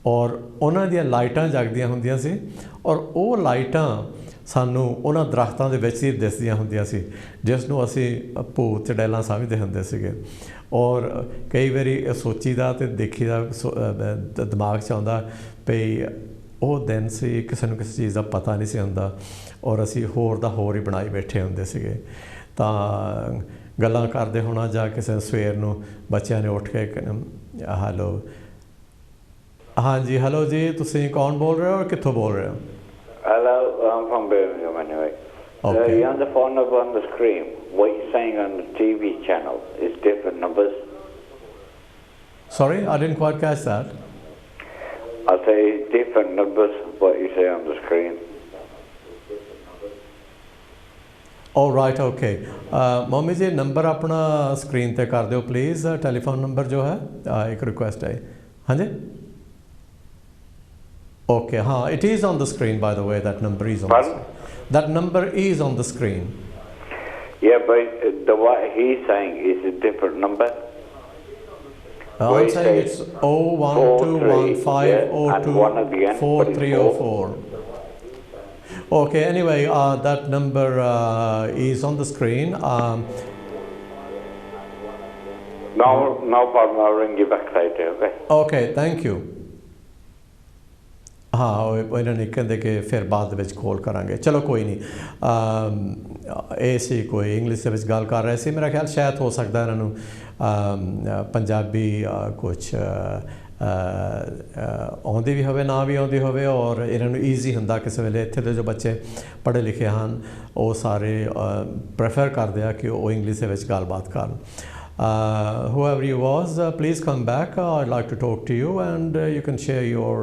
ਔਰ ਉਹਨਾਂ ਦੀਆਂ ਲਾਈਟਾਂ ਜਗਦੀਆਂ ਹੁੰਦੀਆਂ ਸੀ, ਔਰ ਉਹ ਲਾਈਟਾਂ ਸਾਨੂੰ ਉਹਨਾਂ ਦਰੱਖਤਾਂ ਦੇ ਵਿੱਚ ਹੀ ਦਿਸਦੀਆਂ ਹੁੰਦੀਆਂ ਸੀ, ਜਿਸ ਨੂੰ ਅਸੀਂ ਭੂਤ ਚੜੈਲਾਂ ਸਮਝਦੇ ਹੁੰਦੇ ਸੀਗੇ। ਔਰ ਕਈ ਵਾਰੀ ਸੋਚੀਦਾ ਅਤੇ ਦੇਖੀਦਾ ਦਿਮਾਗ 'ਚ ਆਉਂਦਾ ਵੀ ਉਹ ਦਿਨ ਸੀ ਕਿਸੇ ਨੂੰ ਕਿਸੇ ਚੀਜ਼ ਦਾ ਪਤਾ ਨਹੀਂ ਸੀ ਹੁੰਦਾ, ਔਰ ਅਸੀਂ ਹੋਰ ਦਾ ਹੋਰ ਹੀ ਬਣਾਈ ਬੈਠੇ ਹੁੰਦੇ ਸੀਗੇ। ਤਾਂ ਗੱਲਾਂ ਕਰਦੇ ਹੋਣਾ ਜਾਂ ਕਿਸੇ ਸਵੇਰ ਨੂੰ ਬੱਚਿਆਂ ਨੇ ਉੱਠ ਕੇ ਹੈਲੋ, ਹਾਂਜੀ ਹੈਲੋ ਜੀ, ਤੁਸੀਂ ਕੌਣ ਬੋਲ ਰਹੇ ਹੋ ਔਰ ਕਿੱਥੋਂ ਬੋਲ ਰਹੇ ਹੋ? Hello, I'm from Birmingham anyway. Okay. You're on the phone number on the screen. What you're saying on the TV channel is different numbers. Sorry, I didn't quite catch that. I say different numbers, what you say on the screen. Oh right, okay. Mummy ਜੀ number ਆਪਣਾ screen 'ਤੇ ਕਰ ਦਿਓ please, telephone number ਜੋ ਹੈ, ਇੱਕ request ਹੈ। ਹਾਂਜੀ okay, it is on the screen by the way, that number is on the screen. That number is on the screen. Yeah, but what he's saying is a different number. I'm saying it's 01215024304. Okay, anyway, that number is on the screen. No problem, I'll ring you back later, okay? Okay, thank you. ਹਾਂ, ਉਹ ਇਹਨਾਂ ਨੇ ਕਹਿੰਦੇ ਕਿ ਫਿਰ ਬਾਅਦ ਦੇ ਵਿੱਚ ਕਾਲ ਕਰਾਂਗੇ। ਚਲੋ ਕੋਈ ਨਹੀਂ, ਇਹ ਸੀ ਕੋਈ ਇੰਗਲਿਸ਼ ਦੇ ਵਿੱਚ ਗੱਲ ਕਰ ਰਹੇ ਸੀ। ਮੇਰਾ ਖਿਆਲ ਸ਼ਾਇਦ ਹੋ ਸਕਦਾ ਇਹਨਾਂ ਨੂੰ ਪੰਜਾਬੀ ਕੁਛ ਆਉਂਦੀ ਵੀ ਹੋਵੇ, ਨਾ ਵੀ ਆਉਂਦੀ ਹੋਵੇ, ਔਰ ਇਹਨਾਂ ਨੂੰ ਈਜ਼ੀ ਹੁੰਦਾ ਕਿਸੇ ਵੇਲੇ। ਇੱਥੇ ਦੇ ਜੋ ਬੱਚੇ ਪੜ੍ਹੇ ਲਿਖੇ ਹਨ ਉਹ ਸਾਰੇ ਪ੍ਰੈਫਰ ਕਰਦੇ ਆ ਕਿ ਉਹ ਇੰਗਲਿਸ਼ ਦੇ ਵਿੱਚ ਗੱਲਬਾਤ ਕਰਨ। Whoever you was, please come back. I'd like to talk to you and you can share your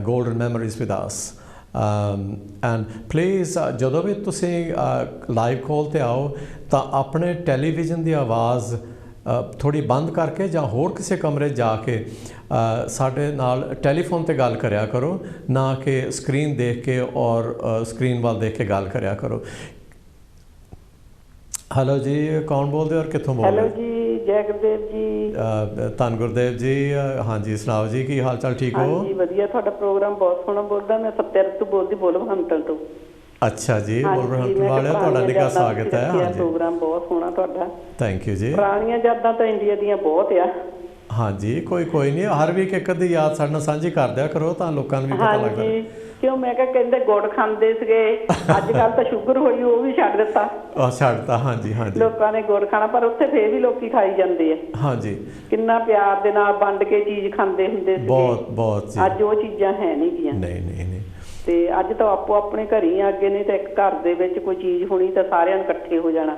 golden memories with us. And please, ਜਦੋਂ ਵੀ ਤੁਸੀਂ ਲਾਈਵ ਕਾਲ 'ਤੇ ਆਓ ਤਾਂ ਆਪਣੇ ਟੈਲੀਵਿਜ਼ਨ ਦੀ ਆਵਾਜ਼ ਥੋੜ੍ਹੀ ਬੰਦ ਕਰਕੇ ਜਾਂ ਹੋਰ ਕਿਸੇ ਕਮਰੇ ਜਾ ਕੇ ਸਾਡੇ ਨਾਲ ਟੈਲੀਫੋਨ 'ਤੇ ਗੱਲ ਕਰਿਆ ਕਰੋ, ਨਾ ਕਿ ਸਕਰੀਨ ਦੇਖ ਕੇ ਔਰ ਸਕਰੀਨ ਵੱਲ ਦੇਖ ਕੇ ਗੱਲ ਕਰਿਆ ਕਰੋ। ਹੈਲੋ ਜੀ, ਕੌਣ ਬੋਲਦੇ ਔਰ ਕਿੱਥੋਂ ਬੋਲਦੇ? ਹੈਲੋ ਜੀ, ਜੈ ਗੁਰਦੇਵ ਜੀ। ਧੰਨ ਗੁਰਦੇਵ ਜੀ। ਹਾਂਜੀ ਸੁਣਾਓ ਜੀ, ਕੀ ਹਾਲ ਚਾਲ, ਠੀਕ ਹੋ? ਹਾਂਜੀ ਵਧੀਆ, ਤੁਹਾਡਾ ਪ੍ਰੋਗਰਾਮ ਬਹੁਤ ਸੋਹਣਾ। ਬੋਲਦਾ ਮੈਂ ਸੱਤਿਆਰਥ ਤੋਂ ਬੋਲਦੀ, ਬੋਲਵਹੰਟਲ ਤੋਂ। ਅੱਛਾ ਜੀ, ਬੋਲਵਹੰਟਲ ਵਾਲਿਆ ਤੁਹਾਡਾ ਨਿੱਘਾ ਸਵਾਗਤ ਹੈ। ਹਾਂਜੀ, ਪ੍ਰੋਗਰਾਮ ਬਹੁਤ ਸੋਹਣਾ ਤੁਹਾਡਾ। ਥੈਂਕ ਯੂ ਜੀ। ਪੁਰਾਣੀਆਂ ਯਾਦਾਂ ਤਾਂ ਇੰਡੀਆ ਦੀਆਂ ਬਹੁਤ ਆ। ਹਾਂਜੀ, ਕੋਈ ਨਹੀਂ, ਹਰ ਵੀਕ ਇੱਕ ਅੱਧੀ ਯਾਦ ਸਾਡੇ ਨਾਲ ਸਾਂਝੀ ਕਰ ਦਿਆ ਕਰੋ ਤਾਂ ਲੋਕਾਂ ਨੂੰ ਵੀ ਪਤਾ ਲੱਗਦਾ। ਕਿਉਂ ਮੈਂ ਕਿਹਾ ਕਹਿੰਦੇ ਗੁੜ ਖਾਂਦੇ ਸੀਗੇ, ਅੱਜ ਕੱਲ੍ਹ ਤਾਂ ਸ਼ੂਗਰ ਹੋਈ ਉਹ ਵੀ ਛੱਡ ਦਿੱਤਾ। ਛੱਡਤਾ, ਹਾਂਜੀ ਹਾਂਜੀ। ਲੋਕਾਂ ਨੇ ਗੁੜ ਖਾਣਾ, ਪਰ ਉੱਥੇ ਫੇਰ ਵੀ ਲੋਕੀ ਖਾਈ ਜਾਂਦੇ ਆ। ਹਾਂਜੀ, ਕਿੰਨਾ ਪਿਆਰ ਦੇ ਨਾਲ ਵੰਡ ਕੇ ਚੀਜ਼ ਖਾਂਦੇ ਹੁੰਦੇ ਸੀ। ਬਹੁਤ ਜੀ। ਅੱਜ ਉਹ ਚੀਜ਼ਾਂ ਹੈ ਨਹੀਂ ਗੀਆਂ। ਨਹੀਂ। ਤੇ ਅੱਜ ਤਾਂ ਆਪੋ ਆਪਣੇ ਘਰ ਹੀ ਆ ਅੱਗੇ, ਨਹੀਂ ਤਾਂ ਇੱਕ ਘਰ ਦੇ ਵਿੱਚ ਕੋਈ ਚੀਜ਼ ਹੋਣੀ ਤਾਂ ਸਾਰਿਆਂ ਨੂੰ ਇਕੱਠੇ ਹੋ ਜਾਣਾ।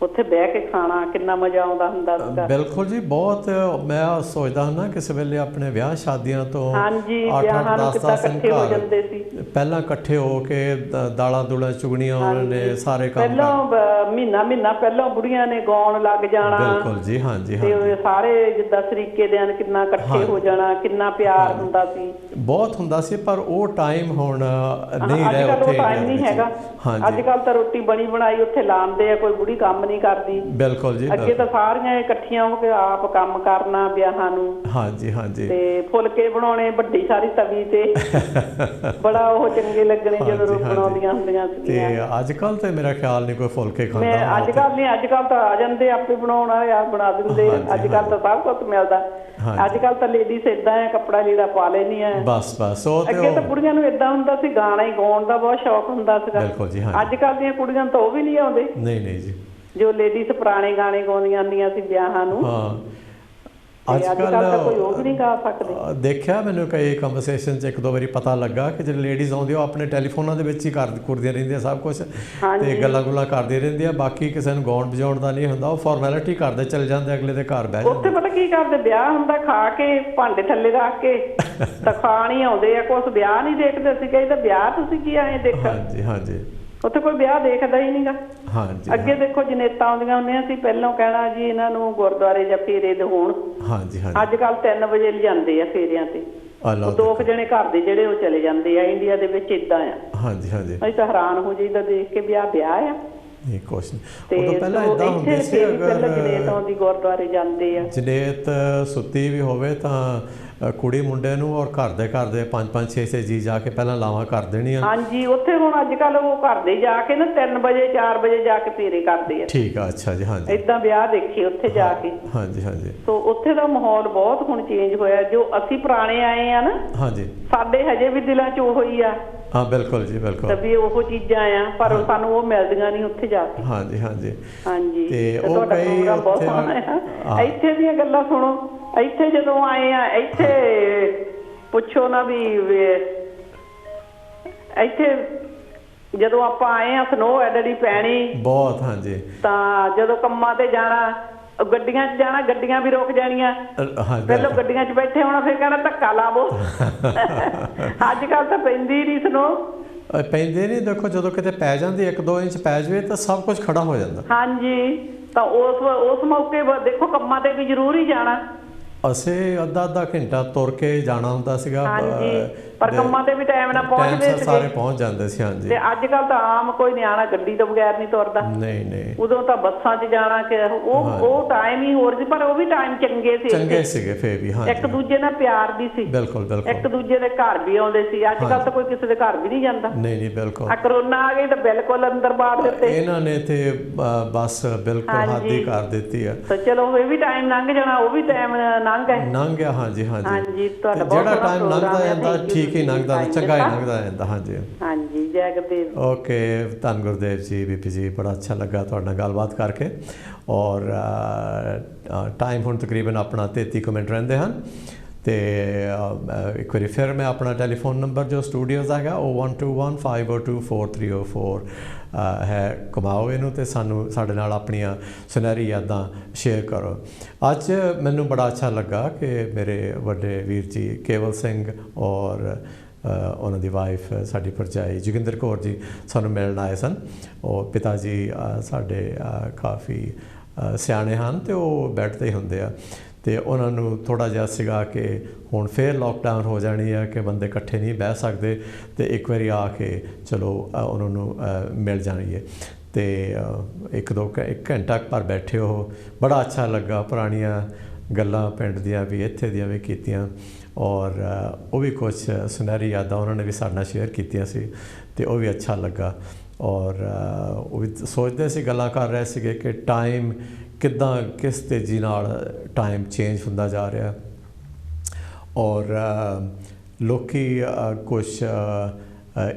ਉੱਥੇ ਬਹਿ ਕੇ ਖਾਣਾ ਕਿੰਨਾ ਮਜ਼ਾ ਆਉਂਦਾ ਹੁੰਦਾ ਸੀਗਾ। ਬਿਲਕੁਲ ਜੀ, ਬਹੁਤ। ਮੈਂ ਸੋਚਦਾ ਹਾਂ ਨਾ ਕਿਸੇ ਵੇਲੇ ਆਪਣੇ ਵਿਆਹ ਸ਼ਾਦੀਆਂ ਤੋਂ ਹਾਂਜੀ ਵਿਆਹਾਂ ਨੂੰ ਕਿੱਦਾਂ ਇਕੱਠੇ ਹੋ ਜਾਂਦੇ ਸੀ, ਪਹਿਲਾਂ ਇਕੱਠੇ ਹੋ ਕੇ ਦਾਲਾਂ ਦੂਲਾਂ ਚੁਗਣੀਆਂ ਉਹਨਾਂ ਨੇ ਸਾਰੇ ਕੰਮ। ਪਹਿਲਾਂ ਮਹੀਨਾ ਪਹਿਲਾਂ ਬੁੜੀਆਂ ਨੇ ਗਾਉਣ ਲੱਗ ਜਾਣਾ। ਬਿਲਕੁਲ ਜੀ, ਹਾਂਜੀ ਤੇ ਸਾਰੇ ਜਿੱਦਾਂ ਸਰੀਕੇ ਦੇ ਕਿੰਨਾ ਇਕੱਠੇ ਹੋ ਜਾਣਾ, ਕਿੰਨਾ ਪਿਆਰ ਹੁੰਦਾ ਸੀ, ਬਹੁਤ ਹੁੰਦਾ ਸੀ। ਪਰ ਉਹ ਟਾਈਮ ਹੁਣ ਨਹੀਂ ਰਿਹਾ ਉੱਥੇ, ਟਾਈਮ ਨਹੀਂ ਹੈਗਾ। ਅੱਜ ਕੱਲ੍ਹ ਤਾਂ ਰੋਟੀ ਬਣੀ ਬਣਾਈ ਉੱਥੇ ਲਾਉਂਦੇ ਆ, ਕੋਈ ਬੁੜੀ ਕੰਮ ਨਹੀਂ ਕਰਦੀ। ਬਿਲਕੁਲ ਜੀ, ਅੱਗੇ ਤਾਂ ਸਾਰੀਆਂ ਇਕੱਠੀਆਂ ਹੋ ਕੇ ਆਪ ਕੰਮ ਕਰਨਾ ਵਿਆਹਾਂ ਨੂੰ। ਹਾਂਜੀ ਹਾਂਜੀ। ਤੇ ਫੁਲਕੇ ਬਣਾਉਣੇ ਵੱਡੀ ਸਾਰੀ ਤਵੀ ਤੇ ਬੜਾ ਉਹ ਚੰਗੇ ਲੱਗਣੇ ਜਦੋਂ ਬਣਾਉਂਦੀਆਂ ਹੁੰਦੀਆਂ ਸੀਗੀਆਂ। ਤੇ ਅੱਜ ਕੱਲ੍ਹ ਤੇ ਮੇਰਾ ਖਿਆਲ ਨਹੀਂ ਕੋਈ ਫੁਲਕੇ ਖਾਂਦਾ। ਅੱਜ ਕੱਲ੍ਹ ਨਹੀਂ, ਅੱਜ ਕੱਲ੍ਹ ਤਾਂ ਆ ਜਾਂਦੇ ਆਪੇ ਬਣਾਉਣਾ ਆ, ਬਣਾ ਦਿੰਦੇ। ਅੱਜ ਕੱਲ੍ਹ ਤਾਂ ਸਭ ਕੁਝ ਮਿਲਦਾ। ਅੱਜ ਕੱਲ੍ਹ ਤਾਂ ਲੇਡੀਜ਼ ਏਦਾਂ ਹੈ, ਕੱਪੜਾ ਲੀੜਾ ਪਾ ਲੈਣੀ ਹੈ ਬਸ। ਅੱਗੇ ਤਾਂ ਕੁੜੀਆਂ ਨੂੰ ਏਦਾਂ ਹੁੰਦਾ ਸੀ, ਗਾਣਾ ਹੀ ਗਾਉਣ ਦਾ ਬਹੁਤ ਸ਼ੌਕ ਹੁੰਦਾ ਸੀਗਾ। ਬਿਲਕੁਲ ਜੀ। ਅੱਜ ਕੱਲ੍ਹ ਦੀਆਂ ਕੁੜੀਆਂ ਤਾਂ ਉਹ ਵੀ ਨਹੀਂ ਆਉਂਦੇ। ਨਹੀਂ ਜੀ, ਜੋ ਲੇਡੀਜ਼ ਪੁਰਾਣੇ ਗਾਣੇ ਗਾਉਂਦੀਆਂ ਹੁੰਦੀਆਂ ਸੀ ਵਿਆਹਾਂ ਨੂੰ। ਅੱਜ ਕੱਲ੍ਹ ਤਾਂ ਕੋਈ ਉਹ ਵੀ ਨਹੀਂ ਗਾ ਸਕਦੇ। ਦੇਖਿਆ ਮੈਨੂੰ ਕਈ ਕਨਵਰਸੇਸ਼ਨ 'ਚ ਇੱਕ ਦੋ ਵਾਰੀ ਪਤਾ ਲੱਗਾ ਕਿ ਜਿਹੜੇ ਲੇਡੀਜ਼ ਆਉਂਦੀਆਂ ਉਹ ਆਪਣੇ ਟੈਲੀਫੋਨਾਂ ਦੇ ਵਿੱਚ ਹੀ ਕਰਦੀਆਂ ਰਹਿੰਦੀਆਂ ਸਭ ਕੁਝ, ਤੇ ਗੱਲਾਂ ਗੁੱਲਾਂ ਕਰਦੀਆਂ ਰਹਿੰਦੀਆਂ। ਬਾਕੀ ਕਿਸੇ ਨੂੰ ਗਾਉਣ ਵਜਾਉਣ ਦਾ ਨਹੀਂ ਹੁੰਦਾ, ਉਹ ਫਾਰਮੈਲਿਟੀ ਕਰਦੇ ਚਲੇ ਜਾਂਦੇ, ਅਗਲੇ ਦੇ ਘਰ ਬਹਿ ਜਾਂਦੇ। ਉੱਥੇ ਪਤਾ ਕੀ ਕਰਦੇ, ਵਿਆਹ ਹੁੰਦਾ ਖਾ ਕੇ ਭਾਂਡੇ ਥੱਲੇ ਰੱਖ ਕੇ ਤਾਂ ਖਾਣ ਹੀ ਆਉਂਦੇ ਆ, ਕੁਛ ਵਿਆਹ ਨਹੀਂ ਦੇਖਦੇ। ਅਸੀਂ ਕਹੀਦਾ ਵਿਆਹ ਤੁਸੀਂ ਕੀ ਆਏ ਦੇਖਣ। ਹਾਂਜੀ ਹਾਂਜੀ। ਉੱਥੇ ਕੋਈ ਵਿਆਹ ਦੇਖਦਾ ਹੀ ਨਹੀਂਗਾ। ਹਾਂਜੀ। ਅੱਗੇ ਦੇਖੋ ਜਨੇਤਾਂ ਆਉਂਦੀਆਂ ਹੁੰਦੀਆਂ ਸੀ, ਪਹਿਲਾਂ ਕਹਿਣਾ ਜੀ ਇਹਨਾਂ ਨੂੰ ਗੁਰਦੁਆਰੇ ਜਾਂ ਫੇਰੇ ਦਿਖਾਉਣ। ਹਾਂਜੀ ਹਾਂਜੀ। ਅੱਜ ਕੱਲ੍ਹ 3 ਵਜੇ ਲਿਜਾਂਦੇ ਆ ਫੇਰਿਆਂ ਤੇ, 2 ਜਣੇ ਘਰ ਦੇ ਜਿਹੜੇ ਉਹ ਚਲੇ ਜਾਂਦੇ ਆ। ਇੰਡੀਆ ਦੇ ਵਿੱਚ ਏਦਾਂ ਆ। ਹਾਂਜੀ ਹਾਂਜੀ। ਅਸੀਂ ਤਾਂ ਹੈਰਾਨ ਹੋ ਜਾਈਦਾ ਦੇਖ ਕੇ, ਵਿਆਹ ਆ। ਇਹ ਕੁਛ ਨਹੀਂ, ਉਦੋਂ ਪਹਿਲਾਂ ਏਦਾਂ ਹੁੰਦੇ ਸੀ, ਅਗਰ ਜਨੇਤ ਆਉਂਦੀ ਗੁਰਦੁਆਰੇ ਜਾਂਦੇ ਆ, ਜਨੇਤ ਸੁੱਤੀ ਵੀ ਹੋਵੇ ਤਾਂ ਕੁੜੀ ਮੁੰਡੇ ਨੂੰ ਔਰ ਘਰ ਦੇ 5-5 6-6 ਜੀ ਜਾ ਕੇ ਪਹਿਲਾਂ ਲਾਵਾਂ ਕਰ ਦੇਣੀਆਂ। ਹਾਂਜੀ, ਉੱਥੇ ਹੁਣ ਅੱਜ ਕੱਲ੍ਹ ਉਹ ਘਰ ਦੇ ਜਾ ਕੇ ਨਾ 3 ਵਜੇ 4 ਵਜੇ ਜਾ ਕੇ ਫੇਰੇ ਕਰਦੇ ਆ। ਠੀਕ ਆ, ਅੱਛਾ ਜੀ। ਹਾਂਜੀ, ਏਦਾਂ ਵਿਆਹ ਦੇਖੇ ਉੱਥੇ ਜਾ ਕੇ। ਹਾਂਜੀ ਹਾਂਜੀ। ਸੋ ਉੱਥੇ ਦਾ ਮਾਹੌਲ ਬਹੁਤ ਹੁਣ ਚੇਂਜ ਹੋਇਆ। ਜੋ ਅਸੀਂ ਪੁਰਾਣੇ ਆਏ ਆ ਨਾ, ਹਾਂਜੀ, ਸਾਡੇ ਹਜੇ ਵੀ ਦਿਲਾਂ 'ਚ ਉਹੋ ਹੀ ਆ। ਹਾਂ ਬਿਲਕੁਲ ਜੀ, ਬਿਲਕੁਲ। ਵੀ ਉਹ ਚੀਜ਼ਾਂ ਆ, ਪਰ ਸਾਨੂੰ ਉਹ ਮਿਲਦੀਆਂ ਨਹੀਂ ਉੱਥੇ ਜਾ ਕੇ। ਹਾਂਜੀ ਹਾਂਜੀ ਹਾਂਜੀ। ਤੇ ਉਹ ਕਈ ਇੱਥੇ ਦੀਆਂ ਗੱਲਾਂ ਸੁਣੋ। ਇੱਥੇ ਜਦੋਂ ਆਏ ਆ, ਇੱਥੇ ਪੁੱਛੋ ਨਾ ਵੀ ਇੱਥੇ ਜਦੋਂ ਆਪਾਂ ਆਏ ਆ ਸਨੋ ਐਡੜੀ ਪੈਣੀ ਬਹੁਤ। ਹਾਂਜੀ। ਤਾਂ ਜਦੋਂ ਕੰਮਾਂ ਤੇ ਜਾਣਾ, ਗੱਡੀਆਂ 'ਚ ਜਾਣਾ, ਗੱਡੀਆਂ ਵੀ ਰੁਕ ਜਾਣੀਆਂ। ਪਹਿਲਾਂ ਗੱਡੀਆਂ 'ਚ ਬੈਠੇ ਹੋਣਾ, ਫਿਰ ਕਹਿਣਾ ਧੱਕਾ ਲਾਵੋ। ਅੱਜ ਕੱਲ੍ਹ ਤਾਂ ਪੈਂਦੀ ਨਹੀਂ ਸਨੋ। ਪੈਂਦੇ ਨਹੀਂ। ਦੇਖੋ ਜਦੋਂ ਕਿਤੇ ਪੈ ਜਾਂਦੀ 1-2 ਇੰਚ ਪੈ ਜਾਵੇ ਤਾਂ ਸਭ ਕੁਝ ਖੜਾ ਹੋ ਜਾਂਦਾ। ਹਾਂਜੀ। ਤਾਂ ਉਸ ਮੌਕੇ ਦੇਖੋ ਕੰਮਾਂ ਤੇ ਵੀ ਜ਼ਰੂਰ ਹੀ ਜਾਣਾ। ਅਸੀਂ ਅੱਧਾ ਘੰਟਾ ਤੁਰ ਕੇ ਜਾਣਾ ਹੁੰਦਾ ਸੀਗਾ। ਪਰ ਕੰਮਾਂ ਤੇ ਵੀ ਟਾਈਮ ਨਾਲ ਪਹੁੰਚਦੇ ਸੀ, ਸਾਰੇ ਪਹੁੰਚ ਜਾਂਦੇ ਸੀ। ਹਾਂਜੀ। ਤੇ ਅੱਜ ਕੱਲ੍ਹ ਤਾਂ ਆਮ ਕੋਈ ਨਿਆਣਾ ਗੱਡੀ ਤੋਂ ਬਗੈਰ ਨਹੀਂ ਤੁਰਦਾ। ਨਹੀਂ ਨਹੀਂ। ਉਦੋਂ ਤਾਂ ਬੱਸਾਂ 'ਚ ਜਾਣਾ ਕਿ ਉਹ ਟਾਈਮ ਹੀ ਹੋਰ ਸੀ, ਪਰ ਉਹ ਵੀ ਟਾਈਮ ਚੰਗੇ ਸੀਗੇ ਫੇਰ ਵੀ। ਹਾਂਜੀ। ਇੱਕ ਦੂਜੇ ਨਾਲ ਪਿਆਰ ਵੀ ਸੀ। ਬਿਲਕੁਲ ਬਿਲਕੁਲ। ਇੱਕ ਦੂਜੇ ਦੇ ਘਰ ਵੀ ਆਉਂਦੇ ਸੀ। ਅੱਜ ਕੱਲ੍ਹ ਤਾਂ ਕੋਈ ਕਿਸੇ ਦੇ ਘਰ ਵੀ ਨਹੀਂ ਜਾਂਦਾ। ਨਹੀਂ ਬਿਲਕੁਲ। ਕਰੋਨਾ ਆ ਗਈ ਤਾਂ ਬਿਲਕੁਲ ਅੰਦਰ ਬਾੜ ਦਿੱਤੇ ਇਹਨਾਂ ਨੇ ਤੇ ਬਸ ਬਿਲਕੁਲ ਹੱਦ ਹੀ ਕਰ ਦਿੱਤੀ ਆ। ਤਾਂ ਚਲੋ ਇਹ ਵੀ ਟਾਈਮ ਲੰਘ ਜਾਣਾ, ਉਹ ਵੀ ਟਾਈਮ ਲੰਘ ਗਿਆ। ਹਾਂਜੀ ਹਾਂਜੀ। ਹਾਂਜੀ, ਤੁਹਾਡਾ ਜਿਹੜਾ ਟਾਈਮ ਲੰਘਦਾ ਜਾਂਦਾ ਠੀਕ ਹੀ ਲੰਘਦਾ, ਚੰਗਾ ਹੀ ਲੰਘਦਾ ਜਾਂਦਾ। ਹਾਂਜੀ ਹਾਂਜੀ। ਜੈ ਗੁਰਦੇਵ। ਓਕੇ, ਧੰਨ ਗੁਰਦੇਵ ਜੀ। ਬੀਪੀ ਜੀ, ਬੜਾ ਅੱਛਾ ਲੱਗਾ ਤੁਹਾਡੇ ਨਾਲ ਗੱਲਬਾਤ ਕਰਕੇ। ਔਰ ਟਾਈਮ ਹੁਣ ਤਕਰੀਬਨ ਆਪਣਾ 33 ਮਿੰਟ ਰਹਿੰਦੇ ਹਨ। ਤੇ ਇੱਕ ਵਾਰੀ ਫਿਰ ਮੈਂ ਆਪਣਾ ਟੈਲੀਫੋਨ ਨੰਬਰ ਜੋ ਸਟੂਡੀਓਜ਼ ਹੈਗਾ ਉਹ 121-502-4304 ਹੈ। ਕਮਾਓ ਇਹਨੂੰ ਅਤੇ ਸਾਡੇ ਨਾਲ ਆਪਣੀਆਂ ਸੁਨਹਿਰੀ ਯਾਦਾਂ ਸ਼ੇਅਰ ਕਰੋ। ਅੱਜ ਮੈਨੂੰ ਬੜਾ ਅੱਛਾ ਲੱਗਾ ਕਿ ਮੇਰੇ ਵੱਡੇ ਵੀਰ ਜੀ ਕੇਵਲ ਸਿੰਘ ਔਰ ਉਹਨਾਂ ਦੀ ਵਾਈਫ ਸਾਡੀ ਭਰਜਾਈ ਜੋਗਿੰਦਰ ਕੌਰ ਜੀ ਸਾਨੂੰ ਮਿਲਣ ਆਏ ਸਨ। ਉਹ ਪਿਤਾ ਜੀ ਸਾਡੇ ਕਾਫੀ ਸਿਆਣੇ ਹਨ ਅਤੇ ਉਹ ਬੈੱਡ 'ਤੇ ਹੀ ਹੁੰਦੇ ਆ। ਅਤੇ ਉਹਨਾਂ ਨੂੰ ਥੋੜ੍ਹਾ ਜਿਹਾ ਸੀਗਾ ਕਿ ਹੁਣ ਫਿਰ ਲੋਕਡਾਊਨ ਹੋ ਜਾਣੀ ਆ ਕਿ ਬੰਦੇ ਇਕੱਠੇ ਨਹੀਂ ਬਹਿ ਸਕਦੇ, ਅਤੇ ਇੱਕ ਵਾਰੀ ਆ ਕੇ ਚਲੋ ਉਹਨਾਂ ਨੂੰ ਮਿਲ ਜਾਣੀਏ। ਅਤੇ 1 ਘੰਟਾ ਪਰ ਬੈਠੇ ਉਹ, ਬੜਾ ਅੱਛਾ ਲੱਗਾ। ਪੁਰਾਣੀਆਂ ਗੱਲਾਂ ਪਿੰਡ ਦੀਆਂ ਵੀ ਇੱਥੇ ਦੀਆਂ ਵੀ ਕੀਤੀਆਂ, ਔਰ ਉਹ ਵੀ ਕੁਛ ਸੁਨਹਿਰੀ ਯਾਦਾਂ ਉਹਨਾਂ ਨੇ ਵੀ ਸਾਡੇ ਨਾਲ ਸ਼ੇਅਰ ਕੀਤੀਆਂ ਸੀ, ਅਤੇ ਉਹ ਵੀ ਅੱਛਾ ਲੱਗਾ। ਔਰ ਉਹ ਵੀ ਸੋਚਦੇ ਸੀ, ਗੱਲਾਂ ਕਰ ਰਹੇ ਸੀਗੇ ਕਿ ਟਾਈਮ ਕਿੱਦਾਂ ਕਿਸ ਤੇਜ਼ੀ ਨਾਲ ਟਾਈਮ ਚੇਂਜ ਹੁੰਦਾ ਜਾ ਰਿਹਾ। ਔਰ ਲੋਕ ਕੁਛ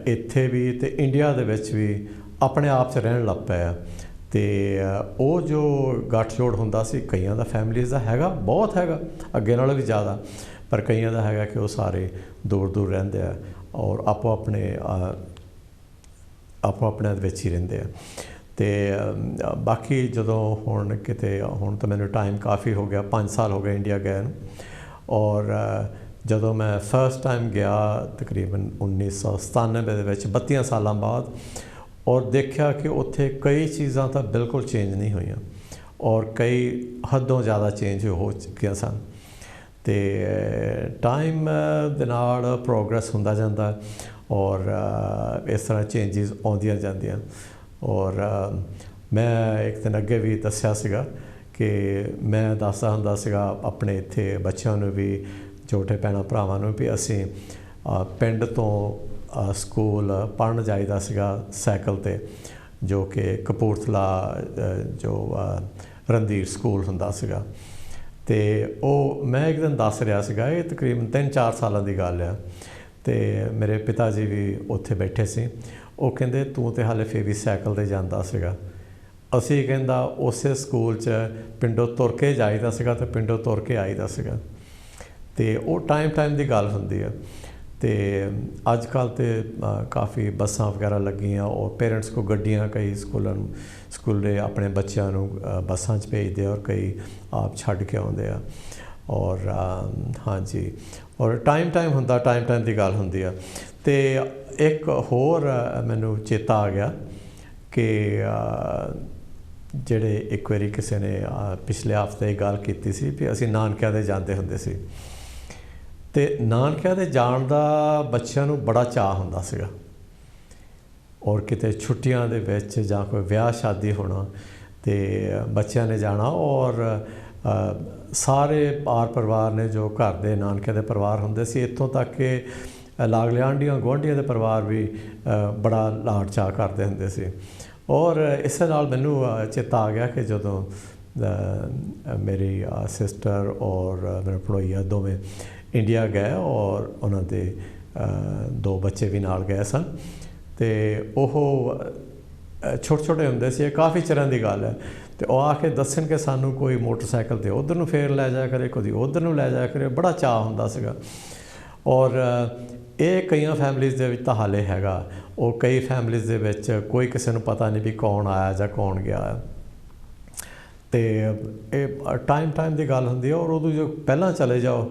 ਇੱਥੇ ਵੀ ਅਤੇ ਇੰਡੀਆ ਦੇ ਵਿੱਚ ਵੀ ਆਪਣੇ ਆਪ 'ਚ ਰਹਿਣ ਲੱਗ ਪਏ ਆ। ਅਤੇ ਉਹ ਜੋ ਗੱਠਜੋੜ ਹੁੰਦਾ ਸੀ ਕਈਆਂ ਦਾ ਫੈਮਲੀਜ਼ ਦਾ ਹੈਗਾ, ਬਹੁਤ ਹੈਗਾ, ਅੱਗੇ ਨਾਲੋਂ ਵੀ ਜ਼ਿਆਦਾ, ਪਰ ਕਈਆਂ ਦਾ ਹੈਗਾ ਕਿ ਉਹ ਸਾਰੇ ਦੂਰ ਦੂਰ ਰਹਿੰਦੇ ਆ ਔਰ ਆਪੋ ਆਪਣੇ ਦੇ ਵਿੱਚ ਹੀ ਰਹਿੰਦੇ ਆ। ਤੇ ਬਾਕੀ ਜਦੋਂ ਹੁਣ ਕਿਤੇ ਹੁਣ ਤਾਂ ਮੈਨੂੰ ਟਾਈਮ ਕਾਫੀ ਹੋ ਗਿਆ 5 ਸਾਲ ਹੋ ਗਏ ਇੰਡੀਆ ਗਏ ਨੂੰ ਔਰ ਜਦੋਂ ਮੈਂ ਫਸਟ ਟਾਈਮ ਗਿਆ ਤਕਰੀਬਨ 1997 ਦੇ ਵਿੱਚ 32 ਸਾਲਾਂ ਬਾਅਦ ਔਰ ਦੇਖਿਆ ਕਿ ਉੱਥੇ ਕਈ ਚੀਜ਼ਾਂ ਤਾਂ ਬਿਲਕੁਲ ਚੇਂਜ ਨਹੀਂ ਹੋਈਆਂ ਔਰ ਕਈ ਹੱਦੋਂ ਜ਼ਿਆਦਾ ਚੇਂਜ ਹੋ ਚੁੱਕੀਆਂ ਸਨ ਤੇ ਟਾਈਮ ਦੇ ਨਾਲ ਪ੍ਰੋਗਰੈਸ ਹੁੰਦਾ ਜਾਂਦਾ ਔਰ ਇਸ ਤਰ੍ਹਾਂ ਚੇਂਜਿਸ ਆਉਂਦੀਆਂ ਜਾਂਦੀਆਂ ਔਰ ਮੈਂ ਇੱਕ ਦਿਨ ਅੱਗੇ ਵੀ ਦੱਸਿਆ ਸੀਗਾ ਕਿ ਮੈਂ ਦੱਸਦਾ ਹੁੰਦਾ ਸੀਗਾ ਆਪਣੇ ਇੱਥੇ ਬੱਚਿਆਂ ਨੂੰ ਵੀ ਛੋਟੇ ਭੈਣਾਂ ਭਰਾਵਾਂ ਨੂੰ ਵੀ ਅਸੀਂ ਪਿੰਡ ਤੋਂ ਸਕੂਲ ਪੜ੍ਹਨ ਜਾਈਦਾ ਸੀਗਾ ਸਾਈਕਲ 'ਤੇ ਜੋ ਕਿ ਕਪੂਰਥਲਾ ਜੋ ਰਣਧੀਰ ਸਕੂਲ ਹੁੰਦਾ ਸੀਗਾ ਅਤੇ ਉਹ ਮੈਂ ਇੱਕ ਦਿਨ ਦੱਸ ਰਿਹਾ ਸੀਗਾ ਇਹ ਤਕਰੀਬਨ 3-4 ਸਾਲਾਂ ਦੀ ਗੱਲ ਆ ਅਤੇ ਮੇਰੇ ਪਿਤਾ ਜੀ ਵੀ ਉੱਥੇ ਬੈਠੇ ਸੀ ਉਹ ਕਹਿੰਦੇ ਤੂੰ ਤਾਂ ਹਾਲੇ ਫਿਰ ਵੀ ਸਾਈਕਲ 'ਤੇ ਜਾਂਦਾ ਸੀਗਾ ਅਸੀਂ ਕਹਿੰਦਾ ਉਸੇ ਸਕੂਲ 'ਚ ਪਿੰਡੋਂ ਤੁਰ ਕੇ ਜਾਈਦਾ ਸੀਗਾ ਅਤੇ ਪਿੰਡੋਂ ਤੁਰ ਕੇ ਆਈਦਾ ਸੀਗਾ ਅਤੇ ਉਹ ਟਾਈਮ ਦੀ ਗੱਲ ਹੁੰਦੀ ਆ ਅਤੇ ਅੱਜ ਕੱਲ੍ਹ ਤਾਂ ਕਾਫੀ ਬੱਸਾਂ ਵਗੈਰਾ ਲੱਗੀਆਂ ਔਰ ਪੇਰੈਂਟਸ ਕੋਲ ਗੱਡੀਆਂ ਕਈ ਸਕੂਲੇ ਆਪਣੇ ਬੱਚਿਆਂ ਨੂੰ ਬੱਸਾਂ 'ਚ ਭੇਜਦੇ ਔਰ ਕਈ ਆਪ ਛੱਡ ਕੇ ਆਉਂਦੇ ਆ ਔਰ ਹਾਂਜੀ ਔਰ ਟਾਈਮ ਹੁੰਦਾ ਟਾਈਮ ਦੀ ਗੱਲ ਹੁੰਦੀ ਆ ਅਤੇ ਇੱਕ ਹੋਰ ਮੈਨੂੰ ਚੇਤਾ ਆ ਗਿਆ ਕਿ ਜਿਹੜੇ ਇੱਕ ਵਾਰੀ ਕਿਸੇ ਨੇ ਪਿਛਲੇ ਹਫ਼ਤੇ ਇਹ ਗੱਲ ਕੀਤੀ ਸੀ ਵੀ ਅਸੀਂ ਨਾਨਕਿਆਂ ਦੇ ਜਾਂਦੇ ਹੁੰਦੇ ਸੀ ਅਤੇ ਨਾਨਕਿਆਂ ਦੇ ਜਾਣ ਦਾ ਬੱਚਿਆਂ ਨੂੰ ਬੜਾ ਚਾਅ ਹੁੰਦਾ ਸੀਗਾ ਔਰ ਕਿਤੇ ਛੁੱਟੀਆਂ ਦੇ ਵਿੱਚ ਜਾਂ ਕੋਈ ਵਿਆਹ ਸ਼ਾਦੀ ਹੋਣਾ ਅਤੇ ਬੱਚਿਆਂ ਨੇ ਜਾਣਾ ਔਰ ਸਾਰੇ ਪਰਿਵਾਰ ਨੇ ਜੋ ਘਰ ਦੇ ਨਾਨਕਿਆਂ ਦੇ ਪਰਿਵਾਰ ਹੁੰਦੇ ਸੀ ਇੱਥੋਂ ਤੱਕ ਕਿ ਲਾਗਲੇ ਆਂਢੀਆਂ ਗੁਆਂਢੀਆਂ ਦੇ ਪਰਿਵਾਰ ਵੀ ਬੜਾ ਲਾਡ ਚਾਅ ਕਰਦੇ ਹੁੰਦੇ ਸੀ ਔਰ ਇਸੇ ਨਾਲ ਮੈਨੂੰ ਚੇਤਾ ਆ ਗਿਆ ਕਿ ਜਦੋਂ ਮੇਰੀ ਸਿਸਟਰ ਔਰ ਮੇਰਾ ਭਣੋਈਆ ਦੋਵੇਂ ਇੰਡੀਆ ਗਏ ਔਰ ਉਹਨਾਂ ਦੇ 2 ਬੱਚੇ ਵੀ ਨਾਲ ਗਏ ਸਨ ਅਤੇ ਉਹ ਛੋਟੇ ਹੁੰਦੇ ਸੀ ਇਹ ਕਾਫੀ ਚਿਰਾਂ ਦੀ ਗੱਲ ਹੈ ਅਤੇ ਉਹ ਆ ਕੇ ਦੱਸਣ ਕਿ ਸਾਨੂੰ ਕੋਈ ਮੋਟਰਸਾਈਕਲ 'ਤੇ ਉੱਧਰ ਨੂੰ ਫੇਰ ਲੈ ਜਾਇਆ ਕਰੇ ਕਦੀ ਉੱਧਰ ਨੂੰ ਲੈ ਜਾਇਆ ਕਰੇ ਬੜਾ ਚਾਅ ਹੁੰਦਾ ਸੀਗਾ ਔਰ ਇਹ ਕਈਆਂ ਫੈਮਲੀਜ਼ ਦੇ ਵਿੱਚ ਤਾਂ ਹਾਲੇ ਹੈਗਾ ਉਹ ਕਈ ਫੈਮਲੀਜ਼ ਦੇ ਵਿੱਚ ਕੋਈ ਕਿਸੇ ਨੂੰ ਪਤਾ ਨਹੀਂ ਵੀ ਕੌਣ ਆਇਆ ਜਾਂ ਕੌਣ ਗਿਆ ਅਤੇ ਇਹ ਟਾਈਮ ਦੀ ਗੱਲ ਹੁੰਦੀ ਹੈ ਔਰ ਉਦੋਂ ਜੋ ਪਹਿਲਾਂ ਚਲੇ ਜਾਓ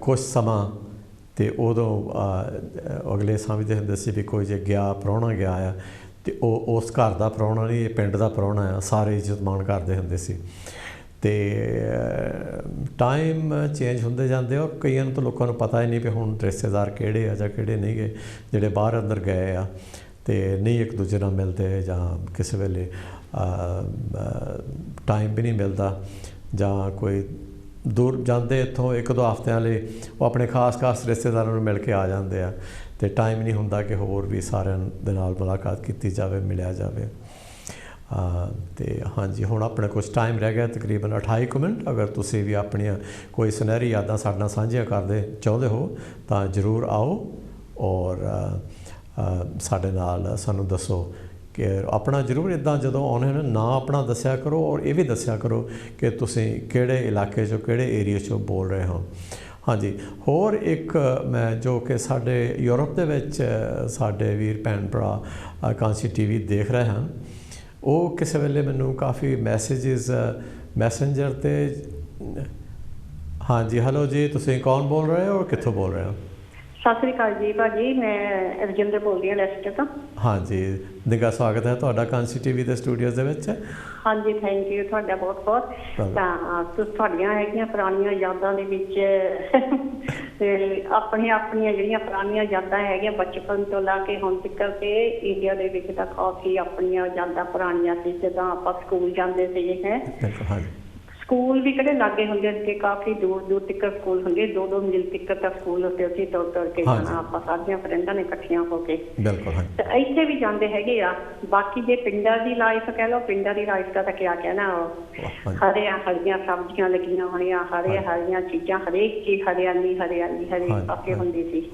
ਕੁਛ ਸਮਾਂ ਅਤੇ ਉਦੋਂ ਅਗਲੇ ਸਮਝਦੇ ਹੁੰਦੇ ਸੀ ਵੀ ਕੋਈ ਜੇ ਗਿਆ ਪ੍ਰਾਹੁਣਾ ਗਿਆ ਆ ਅਤੇ ਉਹ ਉਸ ਘਰ ਦਾ ਪ੍ਰਾਹੁਣਾ ਨਹੀਂ ਇਹ ਪਿੰਡ ਦਾ ਪ੍ਰਾਹੁਣਾ ਆ ਸਾਰੇ ਇੱਜ਼ਤ ਮਾਣ ਕਰਦੇ ਹੁੰਦੇ ਸੀ ਅਤੇ ਟਾਈਮ ਚੇਂਜ ਹੁੰਦੇ ਜਾਂਦੇ ਔਰ ਕਈਆਂ ਨੂੰ ਤਾਂ ਲੋਕਾਂ ਨੂੰ ਪਤਾ ਹੀ ਨਹੀਂ ਵੀ ਹੁਣ ਰਿਸ਼ਤੇਦਾਰ ਕਿਹੜੇ ਆ ਜਾਂ ਕਿਹੜੇ ਨਹੀਂ ਗਏ ਜਿਹੜੇ ਬਾਹਰ ਅੰਦਰ ਗਏ ਆ ਅਤੇ ਨਹੀਂ ਇੱਕ ਦੂਜੇ ਨਾਲ ਮਿਲਦੇ ਜਾਂ ਕਿਸੇ ਵੇਲੇ ਟਾਈਮ ਵੀ ਨਹੀਂ ਮਿਲਦਾ ਜਾਂ ਕੋਈ ਦੂਰ ਜਾਂਦੇ ਇੱਥੋਂ 1-2 ਹਫ਼ਤਿਆਂ ਲਈ ਉਹ ਆਪਣੇ ਖਾਸ ਰਿਸ਼ਤੇਦਾਰਾਂ ਨੂੰ ਮਿਲ ਕੇ ਆ ਜਾਂਦੇ ਆ ਅਤੇ ਟਾਈਮ ਨਹੀਂ ਹੁੰਦਾ ਕਿ ਹੋਰ ਵੀ ਸਾਰਿਆਂ ਦੇ ਨਾਲ ਮੁਲਾਕਾਤ ਕੀਤੀ ਜਾਵੇ ਮਿਲਿਆ ਜਾਵੇ ਅਤੇ ਹਾਂਜੀ ਹੁਣ ਆਪਣੇ ਕੁਛ ਟਾਈਮ ਰਹਿ ਗਿਆ ਤਕਰੀਬਨ 28 ਕੁ ਮਿੰਟ ਅਗਰ ਤੁਸੀਂ ਵੀ ਆਪਣੀਆਂ ਕੋਈ ਸੁਨਹਿਰੀ ਯਾਦਾਂ ਸਾਡੇ ਨਾਲ ਸਾਂਝੀਆਂ ਕਰਦੇ ਚਾਹੁੰਦੇ ਹੋ ਤਾਂ ਜ਼ਰੂਰ ਆਓ ਔਰ ਸਾਡੇ ਨਾਲ ਸਾਨੂੰ ਦੱਸੋ ਕਿ ਆਪਣਾ ਜ਼ਰੂਰ ਇੱਦਾਂ ਜਦੋਂ ਆਉਣੇ ਨੇ ਨਾ ਆਪਣਾ ਦੱਸਿਆ ਕਰੋ ਔਰ ਇਹ ਵੀ ਦੱਸਿਆ ਕਰੋ ਕਿ ਤੁਸੀਂ ਕਿਹੜੇ ਇਲਾਕੇ 'ਚੋਂ ਕਿਹੜੇ ਏਰੀਏ 'ਚੋਂ ਬੋਲ ਰਹੇ ਹੋ ਹਾਂਜੀ ਹੋਰ ਇੱਕ ਮੈਂ ਜੋ ਕਿ ਸਾਡੇ ਯੂਰਪ ਦੇ ਵਿੱਚ ਸਾਡੇ ਵੀਰ ਭੈਣ ਭਰਾ ਕਾਂਸੀ TV ਦੇਖ ਰਹੇ ਹਨ ਉਹ ਕਿਸੇ ਵੇਲੇ ਮੈਨੂੰ ਕਾਫੀ ਮੈਸੇਜਿਸ ਮੈਸੇਂਜਰ 'ਤੇ ਹਾਂਜੀ ਹੈਲੋ ਜੀ ਤੁਸੀਂ ਕੌਣ ਬੋਲ ਰਹੇ ਹੋ ਔਰ ਕਿੱਥੋਂ ਬੋਲ ਰਹੇ ਹੋ ਸਤਿ ਸ੍ਰੀ ਅਕਾਲ ਜੀ ਭਾਜੀ ਮੈਂ ਰਜਿੰਦਰ ਬੋਲਦੀ ਹਾਂ ਲੈਸਟਰ ਤੋਂ ਹਾਂਜੀ ਨਿੱਘਾ ਸਵਾਗਤ ਹੈ ਤੁਹਾਡਾ ਕਾਂਸੀ TV ਦੇ ਸਟੂਡੀਓਜ਼ ਦੇ ਵਿੱਚ ਹਾਂਜੀ ਥੈਂਕ ਯੂ ਤੁਹਾਡਾ ਬਹੁਤ ਤਾਂ ਤੁਹਾਡੀਆਂ ਹੈਗੀਆਂ ਪੁਰਾਣੀਆਂ ਯਾਦਾਂ ਦੇ ਵਿੱਚ ਤੇ ਆਪਣੀਆਂ ਜਿਹੜੀਆਂ ਪੁਰਾਣੀਆਂ ਯਾਦਾਂ ਹੈਗੀਆਂ ਬਚਪਨ ਤੋਂ ਲਾ ਕੇ ਹੁਣ ਤੱਕ ਤੇ ਇੰਡੀਆ ਦੇ ਵਿੱਚ ਤਾਂ ਕਾਫੀ ਆਪਣੀਆਂ ਯਾਦਾਂ ਪੁਰਾਣੀਆਂ ਸੀ ਜਦੋਂ ਆਪਾਂ ਸਕੂਲ ਜਾਂਦੇ ਸੀਗੇ ਹੈ ਸਕੂਲ ਵੀ ਕਿਹੜੇ ਲਾਗੇ ਹੁੰਦੇ ਸੀ ਕਾਫੀ ਦੂਰ ਤੱਕ ਸਕੂਲ ਹੁੰਦੇ 2-2 ਮੀਲ ਤੱਕ ਤਾਂ ਸਕੂਲ ਉੱਤੇ ਅਸੀਂ ਤੁਰ ਕੇ ਜਾਣਾ ਆਪਾਂ ਸਾਰੀਆਂ ਫਰੈਂਡਾਂ ਨੇ ਇਕੱਠੀਆਂ ਹੋ ਕੇ ਤੇ ਇੱਥੇ ਵੀ ਜਾਂਦੇ ਹੈਗੇ ਆ ਬਾਕੀ ਜੇ ਪਿੰਡਾਂ ਦੀ ਲਾਈਫ ਕਹਿ ਲਓ ਪਿੰਡਾਂ ਦੀ ਲਾਈਫ ਦਾ ਤਾਂ ਕਿਆ ਕਹਿਣਾ ਹਰੀਆਂ ਸਬਜ਼ੀਆਂ ਲੱਗੀਆਂ ਹੋਣੀਆਂ ਹਰੀਆਂ ਚੀਜ਼ਾਂ ਹਰੇਕ ਚੀਜ਼ ਹਰਿਆਲੀ ਹਰੇਕ ਪਾਸੇ ਹੁੰਦੀ ਸੀ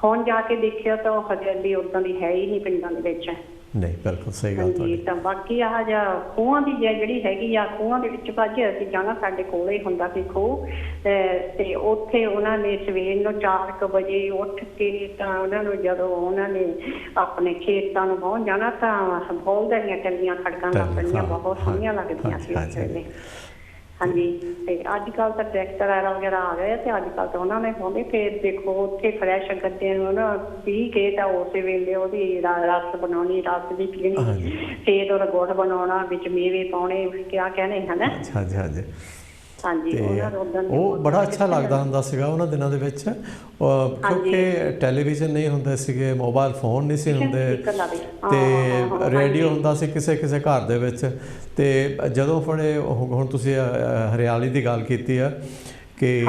ਹੁਣ ਜਾ ਕੇ ਦੇਖਿਆ ਤਾਂ ਉਹ ਹਰਿਆਲੀ ਉੱਦਾਂ ਦੀ ਹੈ ਹੀ ਨਹੀਂ ਪਿੰਡਾਂ ਦੇ ਵਿੱਚ ਨਹੀਂ ਬਿਲਕੁਲ ਸਹੀ ਗੱਲ ਹਾਂਜੀ ਤੁਹਾਡੀ। ਤਾਂ ਬਾਕੀ ਆਹ ਜਿਹਾ ਖੂਹਾਂ ਦੀ ਜਿਹੜੀ ਹੈਗੀ ਆ, ਖੂਹਾਂ ਦੇ ਵਿੱਚ ਭੱਜ ਅਸੀਂ ਜਾਣਾ, ਸਾਡੇ ਕੋਲੇ ਹੁੰਦਾ ਸੀ ਖੂਹ, ਤੇ ਉੱਥੇ ਉਹਨਾਂ ਨੇ ਸਵੇਰ ਨੂੰ 4 ਵਜੇ ਉੱਠ ਕੇ ਤਾਂ ਉਹਨਾਂ ਨੂੰ ਜਦੋਂ ਉਹਨਾਂ ਨੇ ਆਪਣੇ ਖੇਤਾਂ ਨੂੰ ਪਹੁੰਚ ਜਾਣਾ ਤਾਂ ਬੋਲਦਾਂ ਦੀਆਂ ਟੱਲੀਆਂ ਖੜਕਣ ਲੱਗ ਪੈਣੀਆਂ, ਬਹੁਤ ਸੋਹਣੀਆਂ ਲੱਗਦੀਆਂ ਸੀ ਉਸ ਵੇਲੇ। ਹਾਂਜੀ ਤੇ ਅੱਜ ਕੱਲ੍ਹ ਤਾਂ ਟਰੈਕਟਰ ਵਗੈਰਾ ਆ ਗਏ ਤੇ ਅੱਜ ਕੱਲ੍ਹ ਤਾਂ ਉਹਨਾਂ ਨੇ ਪਾਉਂਦੇ। ਫਿਰ ਦੇਖੋ ਉੱਥੇ ਫਰੈਸ਼ ਗੱਡੇ ਨੂੰ ਨਾ ਪੀਹ ਕੇ ਤਾਂ ਉਸੇ ਵੇਲੇ ਉਹਦੀ ਰਸ ਬਣਾਉਣੀ, ਰਸ ਦੀ ਪੀਣੀ, ਫਿਰ ਉਹਦਾ ਗੁੜ ਬਣਾਉਣਾ, ਵਿੱਚ ਮੇਵੇ ਪਾਉਣੇ, ਕਿਆ ਕਹਿੰਦੇ ਹਨਾ। ਹਾਂਜੀ ਹਾਂਜੀ ਹਾਂਜੀ ਉਹ ਬੜਾ ਅੱਛਾ ਲੱਗਦਾ ਹੁੰਦਾ ਸੀਗਾ ਉਹਨਾਂ ਦਿਨਾਂ ਦੇ ਵਿੱਚ, ਕਿਉਂਕਿ ਟੈਲੀਵਿਜ਼ਨ ਨਹੀਂ ਹੁੰਦੇ ਸੀਗੇ, ਮੋਬਾਈਲ ਫੋਨ ਨਹੀਂ ਸੀ ਹੁੰਦੇ, ਤੇ ਰੇਡੀਓ ਹੁੰਦਾ ਸੀ ਕਿਸੇ ਕਿਸੇ ਘਰ ਦੇ ਵਿੱਚ। ਤੇ ਜਦੋਂ ਫੜੇ ਹੁਣ ਤੁਸੀਂ ਹਰਿਆਲੀ ਦੀ ਗੱਲ ਕੀਤੀ ਆ ਕਿ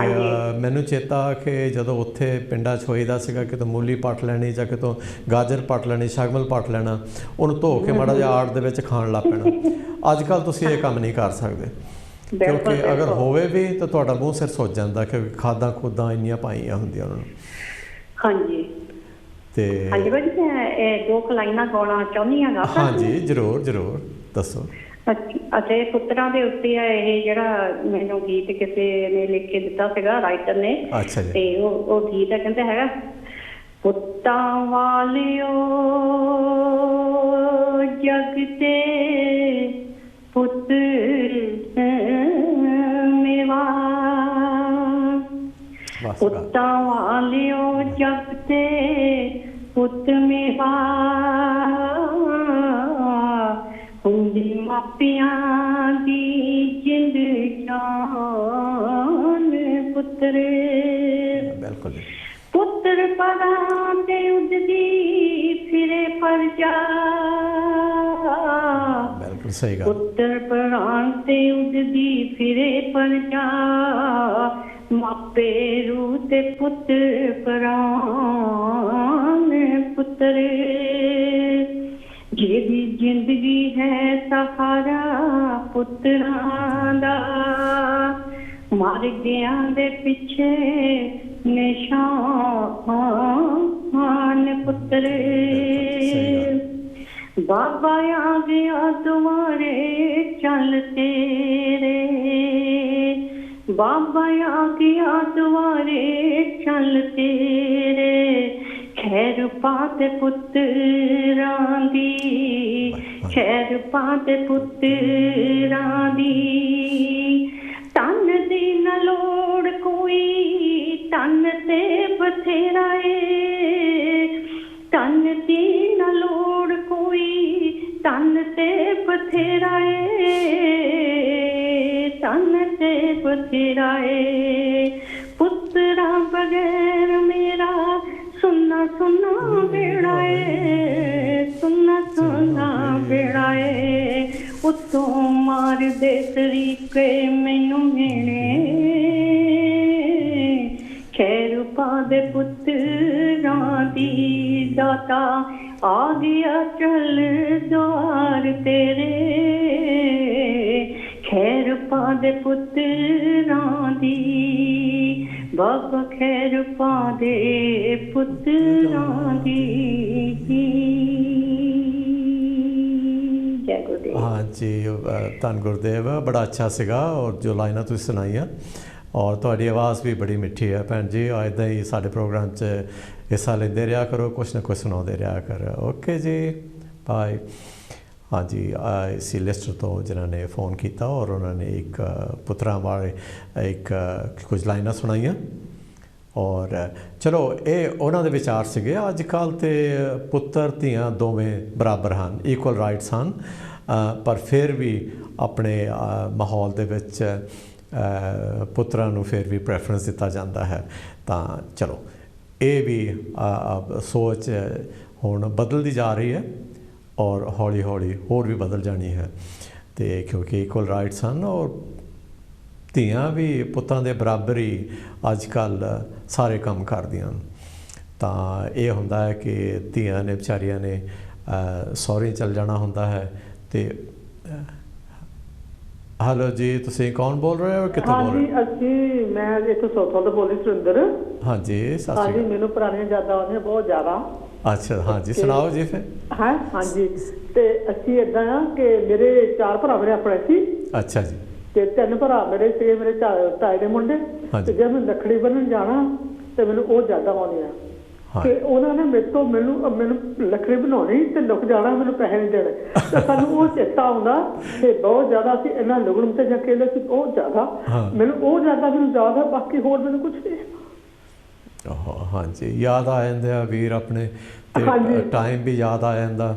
ਮੈਨੂੰ ਚੇਤਾ ਕਿ ਜਦੋਂ ਉੱਥੇ ਪਿੰਡਾਂ 'ਚ ਹੋਈਦਾ ਸੀਗਾ, ਕਿਤੋਂ ਮੂਲੀ ਪੱਟ ਲੈਣੀ ਜਾਂ ਕਿਤੋਂ ਗਾਜਰ ਪੱਟ ਲੈਣੀ, ਸ਼ਗਮਲ ਪੱਟ ਲੈਣਾ, ਉਹਨੂੰ ਧੋ ਕੇ ਮਾੜਾ ਜਿਹਾ ਆੜ ਦੇ ਵਿੱਚ ਖਾਣ ਲੱਗ ਪੈਣਾ। ਅੱਜ ਕੱਲ੍ਹ ਤੁਸੀਂ ਇਹ ਕੰਮ ਨਹੀਂ ਕਰ ਸਕਦੇ, ਕਿਉਂਕਿ ਅਗਰ ਹੋਵੇ ਵੀ ਤਾਂ ਤੁਹਾਡਾ ਮੂੰਹ ਸਿਰ ਸੁੱਜ ਜਾਂਦਾ, ਕਿਉਂਕਿ ਖਾਦਾਂ ਖੁਦਾਂ ਇੰਨੀਆਂ ਪਾਈਆਂ ਹੁੰਦੀਆਂ ਉਹਨਾਂ ਨੂੰ। ਹਾਂਜੀ ਤੇ ਹਾਂਜੀ ਬਾਜੀ ਮੈਂ ਇਹ 2 ਲਾਈਨਾਂ ਗਾਉਣਾ ਚਾਹੁੰਦੀ ਹਾਂ। ਹਾਂਜੀ ਜ਼ਰੂਰ ਜ਼ਰੂਰ ਦੱਸੋ। ਅੱਛਾ ਇਹ ਪੁੱਤਰਾਂ ਦੇ ਉੱਤੇ ਆ, ਇਹ ਜਿਹੜਾ ਮੈਨੂੰ ਗੀਤ ਕਿਸੇ ਨੇ ਲਿਖ ਕੇ ਦਿੱਤਾ ਸੀਗਾ, ਰਾਈਟਰ ਨੇ। ਅੱਛਾ ਜੀ। ਤੇ ਉਹ ਗੀਤ ਹੈ, ਕਹਿੰਦੇ ਹੈਗਾ, ਪੁੱਤਾਂ ਵਾਲਿਓ ਜਗ ਤੇ ਪੁੱਤ ਮੇਵਾ, ਪੁੱਤਾਂ ਵਾਲਿਓ ਜਗ ਤੇ ਪੁੱਤ ਮੇਵਾ, ਹੁੰਦੀ ਮਾਪਿਆਂ ਦੀ ਜਿੰਦ ਜਾਨ ਪੁੱਤਰ। ਬਿਲਕੁਲ ਪੁੱਤਰ ਪਰਾਂ ਤੇ ਉੱਡਦੀ ਫਿਰੇ ਪਰਜਾ, ਬਿਲਕੁਲ ਸਹੀ ਗੱਲ। ਪੁੱਤਰ ਪਰਾਂ ਤੇ ਉੱਡਦੀ ਫਿਰੇ ਪਰਜਾ, ਮਾਪੇ ਰੂ ਤੇ ਪੁੱਤ ਪਰਾਨ ਪੁੱਤਰ। ਜਿਹਦੀ ਜ਼ਿੰਦਗੀ ਹੈ ਸਹਾਰਾ ਪੁੱਤਰਾਂ ਦਾ, ਮਰ ਗਿਆਂ ਦੇ ਪਿੱਛੇ ਨਿਸ਼ਾਨ ਪੁੱਤਰ। ਬਾਬਾ ਆ ਗਿਆ ਦੁਆਰੇ ਚੱਲ ਤੇਰੇ, ਬਾਬਾ ਆ ਗਿਆ ਦੁਆਰੇ ਚੱਲ ਤੇਰੇ, ਖੈਰ ਪਾ ਤੇ ਪੁੱਤਰਾਂ ਦੀ, ਖੈਰ ਪਾ ਤੇ ਪੁੱਤਰਾਂ ਦੀ। ਤਨ ਦੀ ਨਾ ਲੋੜ ਕੋਈ, ਤਨ ਤੇ ਬਥੇਰਾ ਏ, ਤਨ ਦੀ ਨਾ ਲੋੜ ਕੋਈ, ਤਨ ਤੇ ਬਥੇਰਾ ਏ, ਤਨ ਤੇ ਬਥੇਰਾ ਏ। ਪੁੱਤਰਾਂ ਬਗੈਰ ਮੇਰਾ ਸੁੰਨਾ ਸੁੰਨਾ ਬੇੜਾ ਏ, ਸੁੰਨਾ ਸੁੰਨਾ ਬੇੜਾ ਏ। ਉੱਤੋਂ ਮਾਰਦੇ ਤਰੀਕੇ ਮੈਨੂੰ ਮਿਲੇ, ਖੈਰ ਪਾ ਦੇ ਪੁੱਤਰਾਂ ਦੀ ਦਾਤਾ, ਆ ਗਿਆ ਚੱਲ ਦੁਆਰ ਤੇਰੇ, ਖੈਰ ਪਾ ਦੇ ਪੁੱਤਰਾਂ ਦੀ, ਬਾਬਾ ਖੈਰ ਪਾ ਦੇ ਪੁੱਤਰਾਂ ਦੀ। ਜੈ ਗੁਰਦੇਵ। ਹਾਂਜੀ ਧੰਨ ਗੁਰਦੇਵ, ਬੜਾ ਅੱਛਾ ਸੀਗਾ, ਔਰ ਜੋ ਲਾਈਨਾਂ ਤੁਸੀਂ ਸੁਣਾਈਆਂ, ਔਰ ਤੁਹਾਡੀ ਆਵਾਜ਼ ਵੀ ਬੜੀ ਮਿੱਠੀ ਹੈ ਭੈਣ ਜੀ। ਇੱਦਾਂ ਹੀ ਸਾਡੇ ਪ੍ਰੋਗਰਾਮ 'ਚ ਹਿੱਸਾ ਲੈਂਦੇ ਰਿਹਾ ਕਰੋ, ਕੁਛ ਨਾ ਕੁਛ ਸੁਣਾਉਂਦੇ ਰਿਹਾ ਕਰ। ਓਕੇ ਜੀ, ਬਾਏ। ਹਾਂਜੀ ਇਸੀ ਲਿਸਟ ਤੋਂ ਜਿਨ੍ਹਾਂ ਨੇ फ़ोन ਕੀਤਾ ਔਰ ਉਹਨਾਂ ਨੇ ਇੱਕ ਪੁੱਤਰਾਂ ਬਾਰੇ ਇੱਕ ਕੁਝ ਲਾਈਨਾਂ ਸੁਣਾਈਆਂ। ਔਰ ਚਲੋ ਇਹ ਉਹਨਾਂ ਦੇ ਵਿਚਾਰ ਸੀਗੇ। ਅੱਜ ਕੱਲ੍ਹ ਤਾਂ ਪੁੱਤਰ ਧੀਆਂ ਦੋਵੇਂ ਬਰਾਬਰ ਹਨ, ਇਕੁਅਲ ਰਾਈਟਸ ਹਨ, ਪਰ ਫਿਰ ਵੀ ਆਪਣੇ ਮਾਹੌਲ ਦੇ ਵਿੱਚ ਪੁੱਤਰਾਂ ਨੂੰ ਫਿਰ ਵੀ ਪ੍ਰੈਫਰੈਂਸ ਦਿੱਤਾ ਜਾਂਦਾ ਹੈ। ਤਾਂ ਚਲੋ ਇਹ ਵੀ ਸੋਚ ਹੁਣ ਬਦਲਦੀ ਜਾ ਰਹੀ ਹੈ ਔਰ ਹੌਲੀ ਹੌਲੀ ਹੋਰ ਵੀ ਬਦਲ ਜਾਣੀ ਹੈ। ਅਤੇ ਕਿਉਂਕਿ ਇਕੁਅਲ ਰਾਈਟਸ ਹਨ ਔਰ ਧੀਆਂ ਵੀ ਪੁੱਤਾਂ ਦੇ ਬਰਾਬਰ ਹੀ ਅੱਜ ਕੱਲ੍ਹ ਸਾਰੇ ਕੰਮ ਕਰਦੀਆਂ ਹਨ। ਤਾਂ ਇਹ ਹੁੰਦਾ ਹੈ ਕਿ ਧੀਆਂ ਨੇ ਵਿਚਾਰੀਆਂ ਨੇ ਸਹੁਰੇ ਚੱਲ ਜਾਣਾ ਹੁੰਦਾ ਹੈ। ਅਤੇ ਹੈਲੋ ਜੀ, ਤੁਸੀਂ ਕੌਣ ਬੋਲ ਰਹੇ ਹੋ, ਕਿੱਥੋਂ ਬੋਲ ਰਹੇ ਹੋ? ਅਸੀਂ ਮੈਂ ਇੱਥੋਂ ਸੋਥੋਂ ਤੋਂ ਬੋਲੀ ਸੁਰਿੰਦਰ। ਹਾਂਜੀ ਸਤਿ ਸ਼੍ਰੀ ਅਕਾਲ। ਹਾਂਜੀ ਮੈਨੂੰ ਪੁਰਾਣੀਆਂ ਯਾਦਾਂ ਆਉਂਦੀਆਂ ਬਹੁਤ ਜ਼ਿਆਦਾ। ਅੱਛਾ ਹਾਂਜੀ ਸੁਣਾਓ ਜੀ ਫਿਰ। ਹਾਂਜੀ ਤੇ ਅਸੀਂ ਏਦਾਂ ਆ ਕਿ ਮੇਰੇ 4 ਭਰਾ ਮੇਰੇ ਆਪਣੇ ਸੀ। ਅੱਛਾ ਜੀ। ਤੇ 3 ਭਰਾ ਮੇਰੇ ਸੀਗੇ ਮੇਰੇ ਤਾਏ ਦੇ ਮੁੰਡੇ। ਤੇ ਜੇ ਮੈਂ ਲੱਕੜੀ ਬੰਨਣ ਜਾਣਾ ਤੇ ਮੈਨੂੰ ਉਹ ਜ਼ਿਆਦਾ ਆਉਂਦੇ ਆ ਕਿ ਉਹਨਾਂ ਨੇ ਮੈਨੂੰ ਲੱਕੜੀ ਬਣਾਉਣੀ ਤੇ ਲੁਕ ਜਾਣਾ, ਮੈਨੂੰ ਪੈਸੇ ਨਹੀਂ ਦੇਣੇ। ਤੇ ਸਾਨੂੰ ਉਹ ਚੇਤਾ ਆਉਂਦਾ ਤੇ ਬਹੁਤ ਜ਼ਿਆਦਾ ਅਸੀਂ ਇਹਨਾਂ ਲੁਗਣ ਤੇ ਜਾ ਕੇ ਸੀ ਬਹੁਤ ਜ਼ਿਆਦਾ। ਮੈਨੂੰ ਉਹ ਜ਼ਿਆਦਾ ਮੈਨੂੰ ਯਾਦ ਹੈ, ਬਾਕੀ ਹੋਰ ਮੈਨੂੰ ਕੁਛ ਨਹੀਂ। ਹਾਂਜੀ ਯਾਦ ਆ ਜਾਂਦੇ ਆ ਵੀਰ ਆਪਣੇ ਤੇ ਟਾਈਮ ਵੀ ਯਾਦ ਆ ਜਾਂਦਾ।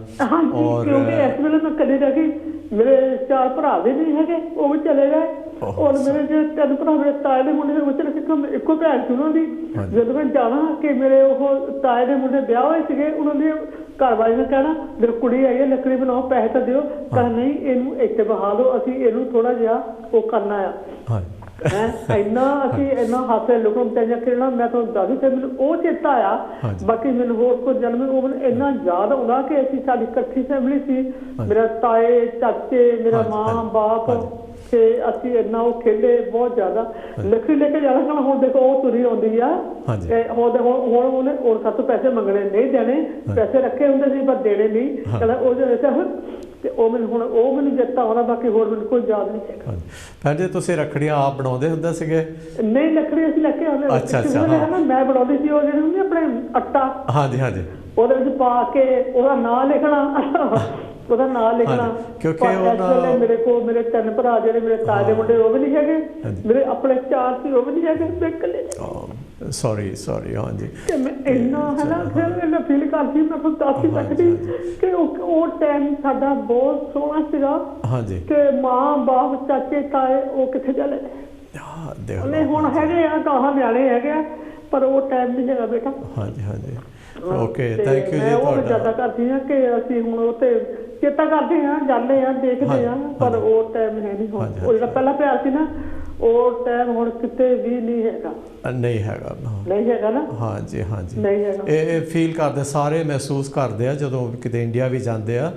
ਔਰ ਕਿਉਂਕਿ ਇਸ ਵੇਲੇ ਮੈਂ ਕਦੇ ਜਾ ਕੇ ਮੇਰੇ 4 ਭਰਾ ਵੀ ਨਹੀਂ ਹੈਗੇ, ਉਹ ਵੀ ਚਲੇ ਗਏ। ਔਰ ਮੇਰੇ ਜੇ 3 ਭਰਾ ਮੇਰੇ ਤਾਏ ਦੇ ਮੁੰਡੇ ਦੇ ਵਿੱਚ ਇੱਕੋ ਭੈਣ ਸੀ ਉਹਨਾਂ ਦੀ। ਜਦੋਂ ਮੈਂ ਜਾਣਾ ਕਿ ਮੇਰੇ ਉਹ ਤਾਏ ਦੇ ਮੁੰਡੇ ਵਿਆਹ ਹੋਏ ਸੀਗੇ, ਉਹਨਾਂ ਦੀ ਘਰ ਵਾਲੇ ਨੇ ਕਹਿਣਾ ਮੇਰੀ ਕੁੜੀ ਆਈ ਹੈ ਲੱਕੜੀ ਬਣਾਓ, ਪੈਸੇ ਤਾਂ ਦਿਓ। ਕਹਿੰਦਾ ਨਹੀਂ ਇਹਨੂੰ ਇੱਥੇ ਬਹਾ ਦਿਓ, ਅਸੀਂ ਇਹਨੂੰ ਥੋੜਾ ਜਿਹਾ ਉਹ ਕਰਨਾ ਆ। ਇੰਨਾ ਅਸੀਂ ਇੰਨਾ ਹਾਸੇ ਲੁਕਣ ਚਾਹੀਦਾ ਖੇਡਣਾ। ਮੈਂ ਤੁਹਾਨੂੰ ਦੱਸ ਦਿੱਤਾ ਮੈਨੂੰ ਉਹ ਚੇਤਾ ਆਇਆ, ਬਾਕੀ ਮੈਨੂੰ ਹੋਰ ਕੁਝ ਜਨਮ ਉਹ ਮੈਨੂੰ ਇੰਨਾ ਯਾਦ ਆਉਂਦਾ ਕਿ ਅਸੀਂ ਸਾਡੀ ਇਕੱਠੀ ਫੈਮਿਲੀ ਸੀ, ਮੇਰਾ ਤਾਏ ਚਾਚੇ ਮੇਰਾ ਮਾਂ ਬਾਪ ਤੇ ਅਸੀਂ ਇੰਨਾ ਉਹ ਖੇਡੇ ਬਹੁਤ ਜ਼ਿਆਦਾ। ਲੱਕੜੀ ਲੈ ਕੇ ਜਾਣਾ ਖਾਣਾ ਹੁਣ ਦੇਖੋ ਉਹ ਤੁਰੀ ਆਉਂਦੀ ਆ ਹੁਣ ਉਹਨੇ ਹੋਰ ਸਾਤੋਂ ਪੈਸੇ ਮੰਗਣੇ ਨਹੀਂ ਦੇਣੇ, ਪੈਸੇ ਰੱਖੇ ਹੁੰਦੇ ਸੀ ਪਰ ਦੇਣੇ ਨਹੀਂ। ਕਹਿੰਦਾ ਉਹ ਤੇ ਉਹ ਮੈਨੂੰ ਚੇਤਾ ਆਉਂਦਾ, ਬਾਕੀ ਹੋਰ ਮੈਨੂੰ ਕੋਈ ਯਾਦ ਨਹੀਂ ਹੈਗਾ। ਭੈਣ ਜੀ ਤੁਸੀਂ ਰੱਖੜੀਆਂ ਆਪ ਬਣਾਉਂਦੇ ਹੁੰਦੇ ਸੀਗੇ? ਨਹੀਂ ਲੱਕੜੀ ਅਸੀਂ ਲੈ ਕੇ ਆਉਂਦੇ। ਮੈਂ ਬਣਾਉਂਦੀ ਸੀ ਉਹ ਜਿਹੜੇ ਹੁੰਦੇ ਆਪਣੇ ਆਟਾ ਉਹਦੇ ਵਿੱਚ ਪਾ ਕੇ ਉਹਦਾ ਨਾਂ ਲਿਖਣਾ ਕਿਉਂਕਿ ਮੇਰੇ ਕੋਲ ਮੇਰੇ 3 ਭਰਾ ਜਿਹੜੇ ਮੇਰੇ ਤਾਏ ਦੇ ਮੁੰਡੇ ਉਹ ਵੀ ਨਹੀਂ ਹੈਗੇ, ਮੇਰੇ ਆਪਣੇ 4 ਸੀ ਉਹ ਵੀ ਨਹੀਂ ਹੈਗੇ, ਮੈਂ ਇਕੱਲੇ। ਸੌਰੀ ਹਾਂਜੀ। ਤੇ ਮੈਂ ਇੰਨਾ ਹੈ ਨਾ ਫਿਰ ਫੀਲ ਕਰਦੀ, ਮੈਂ ਤੁਹਾਨੂੰ ਦੱਸ ਨਹੀਂ ਸਕਦੀ ਕਿ ਉਹ ਟਾਈਮ ਸਾਡਾ ਬਹੁਤ ਸੋਹਣਾ ਸੀਗਾ। ਕਿ ਮਾਂ ਬਾਪ ਚਾਚੇ ਤਾਏ ਉਹ ਕਿੱਥੇ ਚਲੇ ਗਏ। ਹੁਣ ਹੈਗੇ ਆ ਗਾਹਾਂ ਨਿਆਣੇ ਹੈਗੇ ਆ ਪਰ ਉਹ ਟਾਈਮ ਨਹੀਂ ਹੈਗਾ ਬੇਟਾ। ਹਾਂਜੀ ਓਕੇ ਥੈਂਕ ਯੂ ਜੀ। ਉਹ ਜ਼ਿਆਦਾ ਕਰਦੀ ਹਾਂ ਕਿ ਅਸੀਂ ਹੁਣ ਉਹ ਤੇ ਚੇਤਾ ਕਰਦੇ ਹਾਂ, ਜਾਂਦੇ ਹਾਂ, ਦੇਖਦੇ ਹਾਂ, ਪਰ ਉਹ ਟਾਈਮ ਹੈ ਨਹੀਂ ਹੁਣ। ਉਹ ਜਿਹੜਾ ਪਹਿਲਾਂ ਪਿਆਰ ਸੀ ਨਾ ਉਹ ਟਾਈਮ ਹੁਣ ਕਿਤੇ ਵੀ ਨਹੀਂ ਹੈਗਾ। ਨਹੀਂ ਹੈਗਾ ਨਾ। ਹਾਂਜੀ ਇਹ ਫੀਲ ਕਰਦੇ ਸਾਰੇ, ਮਹਿਸੂਸ ਕਰਦੇ ਆ ਜਦੋਂ ਕਿਤੇ ਇੰਡੀਆ ਵੀ ਜਾਂਦੇ ਆ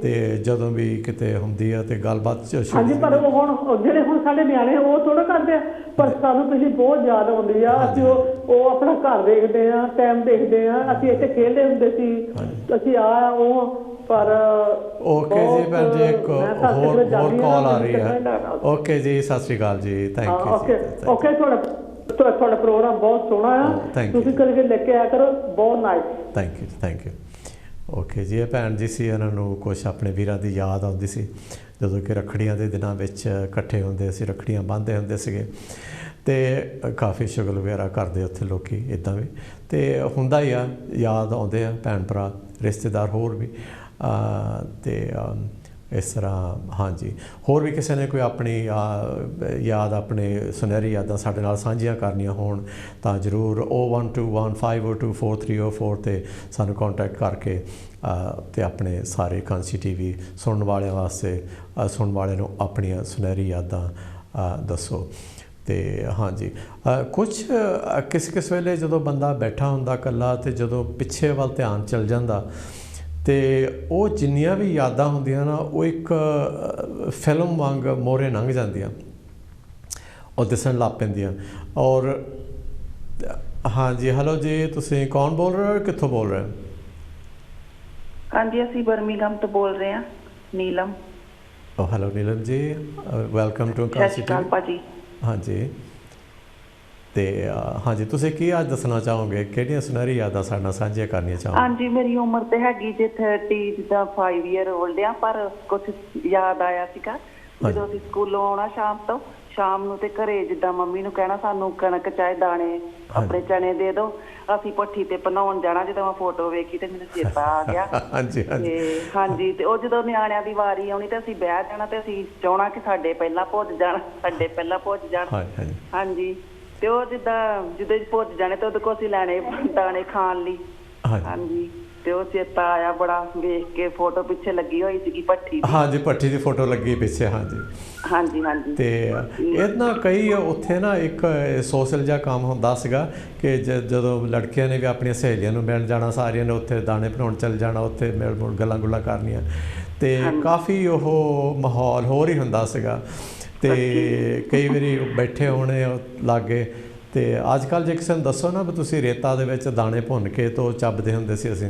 ਤੇ ਜਦੋਂ ਵੀ ਕਿਤੇ ਹੁੰਦੀ ਆ ਤੇ ਗੱਲਬਾਤ। ਹਾਂਜੀ ਪਰ ਉਹ ਹੁਣ ਜਿਹੜੇ ਹੁਣ ਸਾਡੇ ਨਿਆਣੇ ਉਹ ਥੋੜਾ ਕਰਦੇ ਆ, ਪਰ ਸਾਨੂੰ ਪਿਛਲੀ ਬਹੁਤ ਯਾਦ ਆਉਂਦੀ ਆ। ਅਸੀਂ ਉਹ ਆਪਣਾ ਘਰ ਦੇਖਦੇ ਆ, ਟਾਈਮ ਦੇਖਦੇ ਆ, ਅਸੀਂ ਇੱਥੇ ਖੇਡਦੇ ਹੁੰਦੇ ਸੀ, ਅਸੀਂ ਉਹ ਪਰ ਓਕੇ ਜੀ ਭੈਣ ਜੀ ਇੱਕ ਹੋਰ ਕਾਲ ਆ ਰਹੀ ਹੈ। ਓਕੇ ਜੀ ਸਤਿ ਸ਼੍ਰੀ ਅਕਾਲ ਜੀ, ਥੈਂਕ ਯੂ। ਓਕੇ ਤੁਹਾਡਾ ਪ੍ਰੋਗਰਾਮ ਬਹੁਤ ਸੋਹਣਾ ਆ, ਤੁਸੀਂ ਕਰਕੇ ਲੈ ਕੇ ਆਇਆ ਕਰੋ, ਬਹੁਤ ਨਾਈਸ। Thank you. ਓਕੇ ਜੀ ਇਹ ਭੈਣ ਜੀ ਸੀ, ਇਹਨਾਂ ਨੂੰ ਕੁਛ ਆਪਣੇ ਵੀਰਾਂ ਦੀ ਯਾਦ ਆਉਂਦੀ ਸੀ ਜਦੋਂ ਕਿ ਰੱਖੜੀਆਂ ਦੇ ਦਿਨਾਂ ਵਿੱਚ ਇਕੱਠੇ ਹੁੰਦੇ ਸੀ, ਰੱਖੜੀਆਂ ਬੰਨ੍ਹਦੇ ਹੁੰਦੇ ਸੀਗੇ ਤੇ ਕਾਫੀ ਸ਼ੁਗਲ ਵਗੈਰਾ ਕਰਦੇ ਉੱਥੇ ਲੋਕ ਇੱਦਾਂ ਵੀ, ਤੇ ਹੁੰਦਾ ਹੀ ਆ, ਯਾਦ ਆਉਂਦੇ ਆ ਭੈਣ ਭਰਾ ਰਿਸ਼ਤੇਦਾਰ ਹੋਰ ਵੀ ਤੇ ਇਸ ਤਰ੍ਹਾਂ। ਹਾਂਜੀ ਹੋਰ ਵੀ ਕਿਸੇ ਨੇ ਕੋਈ ਆਪਣੀ ਯਾਦ ਆਪਣੇ ਸੁਨਹਿਰੀ ਯਾਦਾਂ ਸਾਡੇ ਨਾਲ ਸਾਂਝੀਆਂ ਕਰਨੀਆਂ ਹੋਣ ਤਾਂ ਜ਼ਰੂਰ 0121502430 'ਤੇ ਸਾਨੂੰ ਕੰਟੈਕਟ ਕਰਕੇ ਤੇ ਆਪਣੇ ਸਾਰੇ ਕਾਂਸੀ TV ਸੁਣਨ ਵਾਲਿਆਂ ਵਾਸਤੇ ਸੁਣਨ ਵਾਲਿਆਂ ਨੂੰ ਆਪਣੀਆਂ ਸੁਨਹਿਰੀ ਯਾਦਾਂ ਦੱਸੋ। ਤੇ ਹਾਂਜੀ ਕੁਛ ਕਿਸ ਵੇਲੇ ਜਦੋਂ ਬੰਦਾ ਬੈਠਾ ਹੁੰਦਾ ਇਕੱਲਾ ਤੇ ਜਦੋਂ ਪਿੱਛੇ ਵੱਲ ਧਿਆਨ ਚਲ ਜਾਂਦਾ ਤੇ ਉਹ ਜਿੰਨੀਆਂ ਵੀ ਯਾਦਾਂ ਹੁੰਦੀਆਂ ਨਾ ਉਹ ਇੱਕ ਫਿਲਮ ਵਾਂਗ ਮੋਹਰੇ ਲੰਘ ਜਾਂਦੀਆਂ, ਉਹ ਦਿਸਣ ਲੱਗ ਪੈਂਦੀਆਂ। ਔਰ ਹਾਂਜੀ ਹੈਲੋ ਜੀ ਤੁਸੀਂ ਕੌਣ ਬੋਲ ਰਹੇ ਹੋ, ਕਿੱਥੋਂ ਬੋਲ ਰਹੇ ਹੋ? ਹਾਂਜੀ ਅਸੀਂ ਬਰਮਿੰਘਮ ਤੋਂ ਬੋਲ ਰਹੇ ਹਾਂ, Neelam. Hello Neelam ji, welcome to ਸਤਿ ਸ਼੍ਰੀ ਅਕਾਲ ਭਾਜੀ। ਹਾਂਜੀ ਤੇ ਹਾਂਜੀ ਤੁਸੀਂ ਕੀ ਅੱਜ ਦੱਸਣਾ ਚਾਹੋਗੇ, ਕਿਹੜੀਆਂ ਸੁਨਹਿਰੀ ਯਾਦਾਂ ਸਾਡੇ ਨਾਲ ਸਾਂਝੀਆਂ ਕਰਨੀਆਂ ਚਾਹੋਗੇ? ਹਾਂਜੀ ਮੇਰੀ ਉਮਰ ਤੇ ਹੈਗੀ ਜੇ 30 ਜਿੱਦਾਂ 5 ਈਅਰ ਓਲਡ ਆ, ਪਰ ਕੁਛ ਯਾਦ ਆਇਆ ਸੀਗਾ ਜਦੋਂ ਅਸੀਂ ਸਕੂਲੋਂ ਆਉਣਾ ਸ਼ਾਮ ਨੂੰ ਤੇ ਘਰੇ ਜਿੱਦਾਂ ਮੰਮੀ ਨੂੰ ਕਹਿਣਾ ਸਾਨੂੰ ਕਣਕ ਚਾਹੇ ਦਾਣੇ ਆਪਣੇ ਚਣੇ ਦੇ ਦਿਓ, ਅਸੀਂ ਭੱਠੀ ਤੇ ਬਣਾਉਣ ਜਾਣਾ। ਜਦੋਂ ਮੈਂ ਫੋਟੋ ਵੇਖੀ ਤੇ ਮੈਨੂੰ ਚੇਤਾ ਆ ਗਿਆ। ਹਾਂਜੀ ਤੇ ਉਹ ਜਦੋਂ ਨਿਆਣਿਆਂ ਦੀ ਵਾਰੀ ਆਉਣੀ ਤੇ ਅਸੀਂ ਬਹਿ ਜਾਣਾ ਤੇ ਅਸੀਂ ਚਾਹਣਾ ਕਿ ਸਾਡੇ ਪਹਿਲਾਂ ਭੁੱਜ ਜਾਣ। ਹਾਂਜੀ ਤੇ ਉਹ ਜਦੋਂ ਭੁੱਜ ਜਾਣੇ ਤੇ ਉਹਦੇ ਕੋਲ ਅਸੀਂ ਲੈਣੇ ਦਾਣੇ ਖਾਣ ਲਈ। ਹਾਂਜੀ ਤੇ ਉਹ ਚੇਤਾ ਆਇਆ ਬੜਾ ਵੇਖ ਕੇ, ਫੋਟੋ ਪਿੱਛੇ ਲੱਗੀ ਹੋਈ ਸੀਗੀ ਭੱਠੀ ਦੀ। ਹਾਂਜੀ ਭੱਠੀ ਦੀ ਫੋਟੋ ਲੱਗੀ ਪਿੱਛੇ। ਹਾਂਜੀ ਤੇ ਇਹਦਾ ਕਈ ਉੱਥੇ ਨਾ ਇੱਕ ਸੋਸ਼ਲ ਜਿਹਾ ਕੰਮ ਹੁੰਦਾ ਸੀਗਾ ਕਿ ਜਦੋਂ ਲੜਕੀਆਂ ਨੇ ਵੀ ਆਪਣੀਆਂ ਸਹੇਲੀਆਂ ਨੂੰ ਮਿਲਣ ਜਾਣਾ, ਸਾਰੀਆਂ ਨੇ ਉੱਥੇ ਦਾਣੇ ਬਣਾਉਣ ਚੱਲ ਜਾਣਾ, ਉੱਥੇ ਮਿਲ ਮੁਲ ਗੱਲਾਂ ਗੁੱਲਾਂ ਕਰਨੀਆਂ ਤੇ ਕਾਫੀ ਉਹ ਮਾਹੌਲ ਹੋਰ ਹੀ ਹੁੰਦਾ ਸੀਗਾ। ਤੇ ਕਈ ਵਾਰੀ ਬੈਠੇ ਹੋਣੇ ਲਾਗੇ ਤੇ ਅੱਜ ਕੱਲ੍ਹ ਜੇ ਕਿਸੇ ਨੂੰ ਦੱਸੋ ਨਾ ਵੀ ਤੁਸੀਂ ਰੇਤਾ ਦੇ ਵਿੱਚ ਦਾਣੇ ਭੁੰਨ ਕੇ ਤੋਂ ਚੱਬਦੇ ਹੁੰਦੇ ਸੀ ਅਸੀਂ,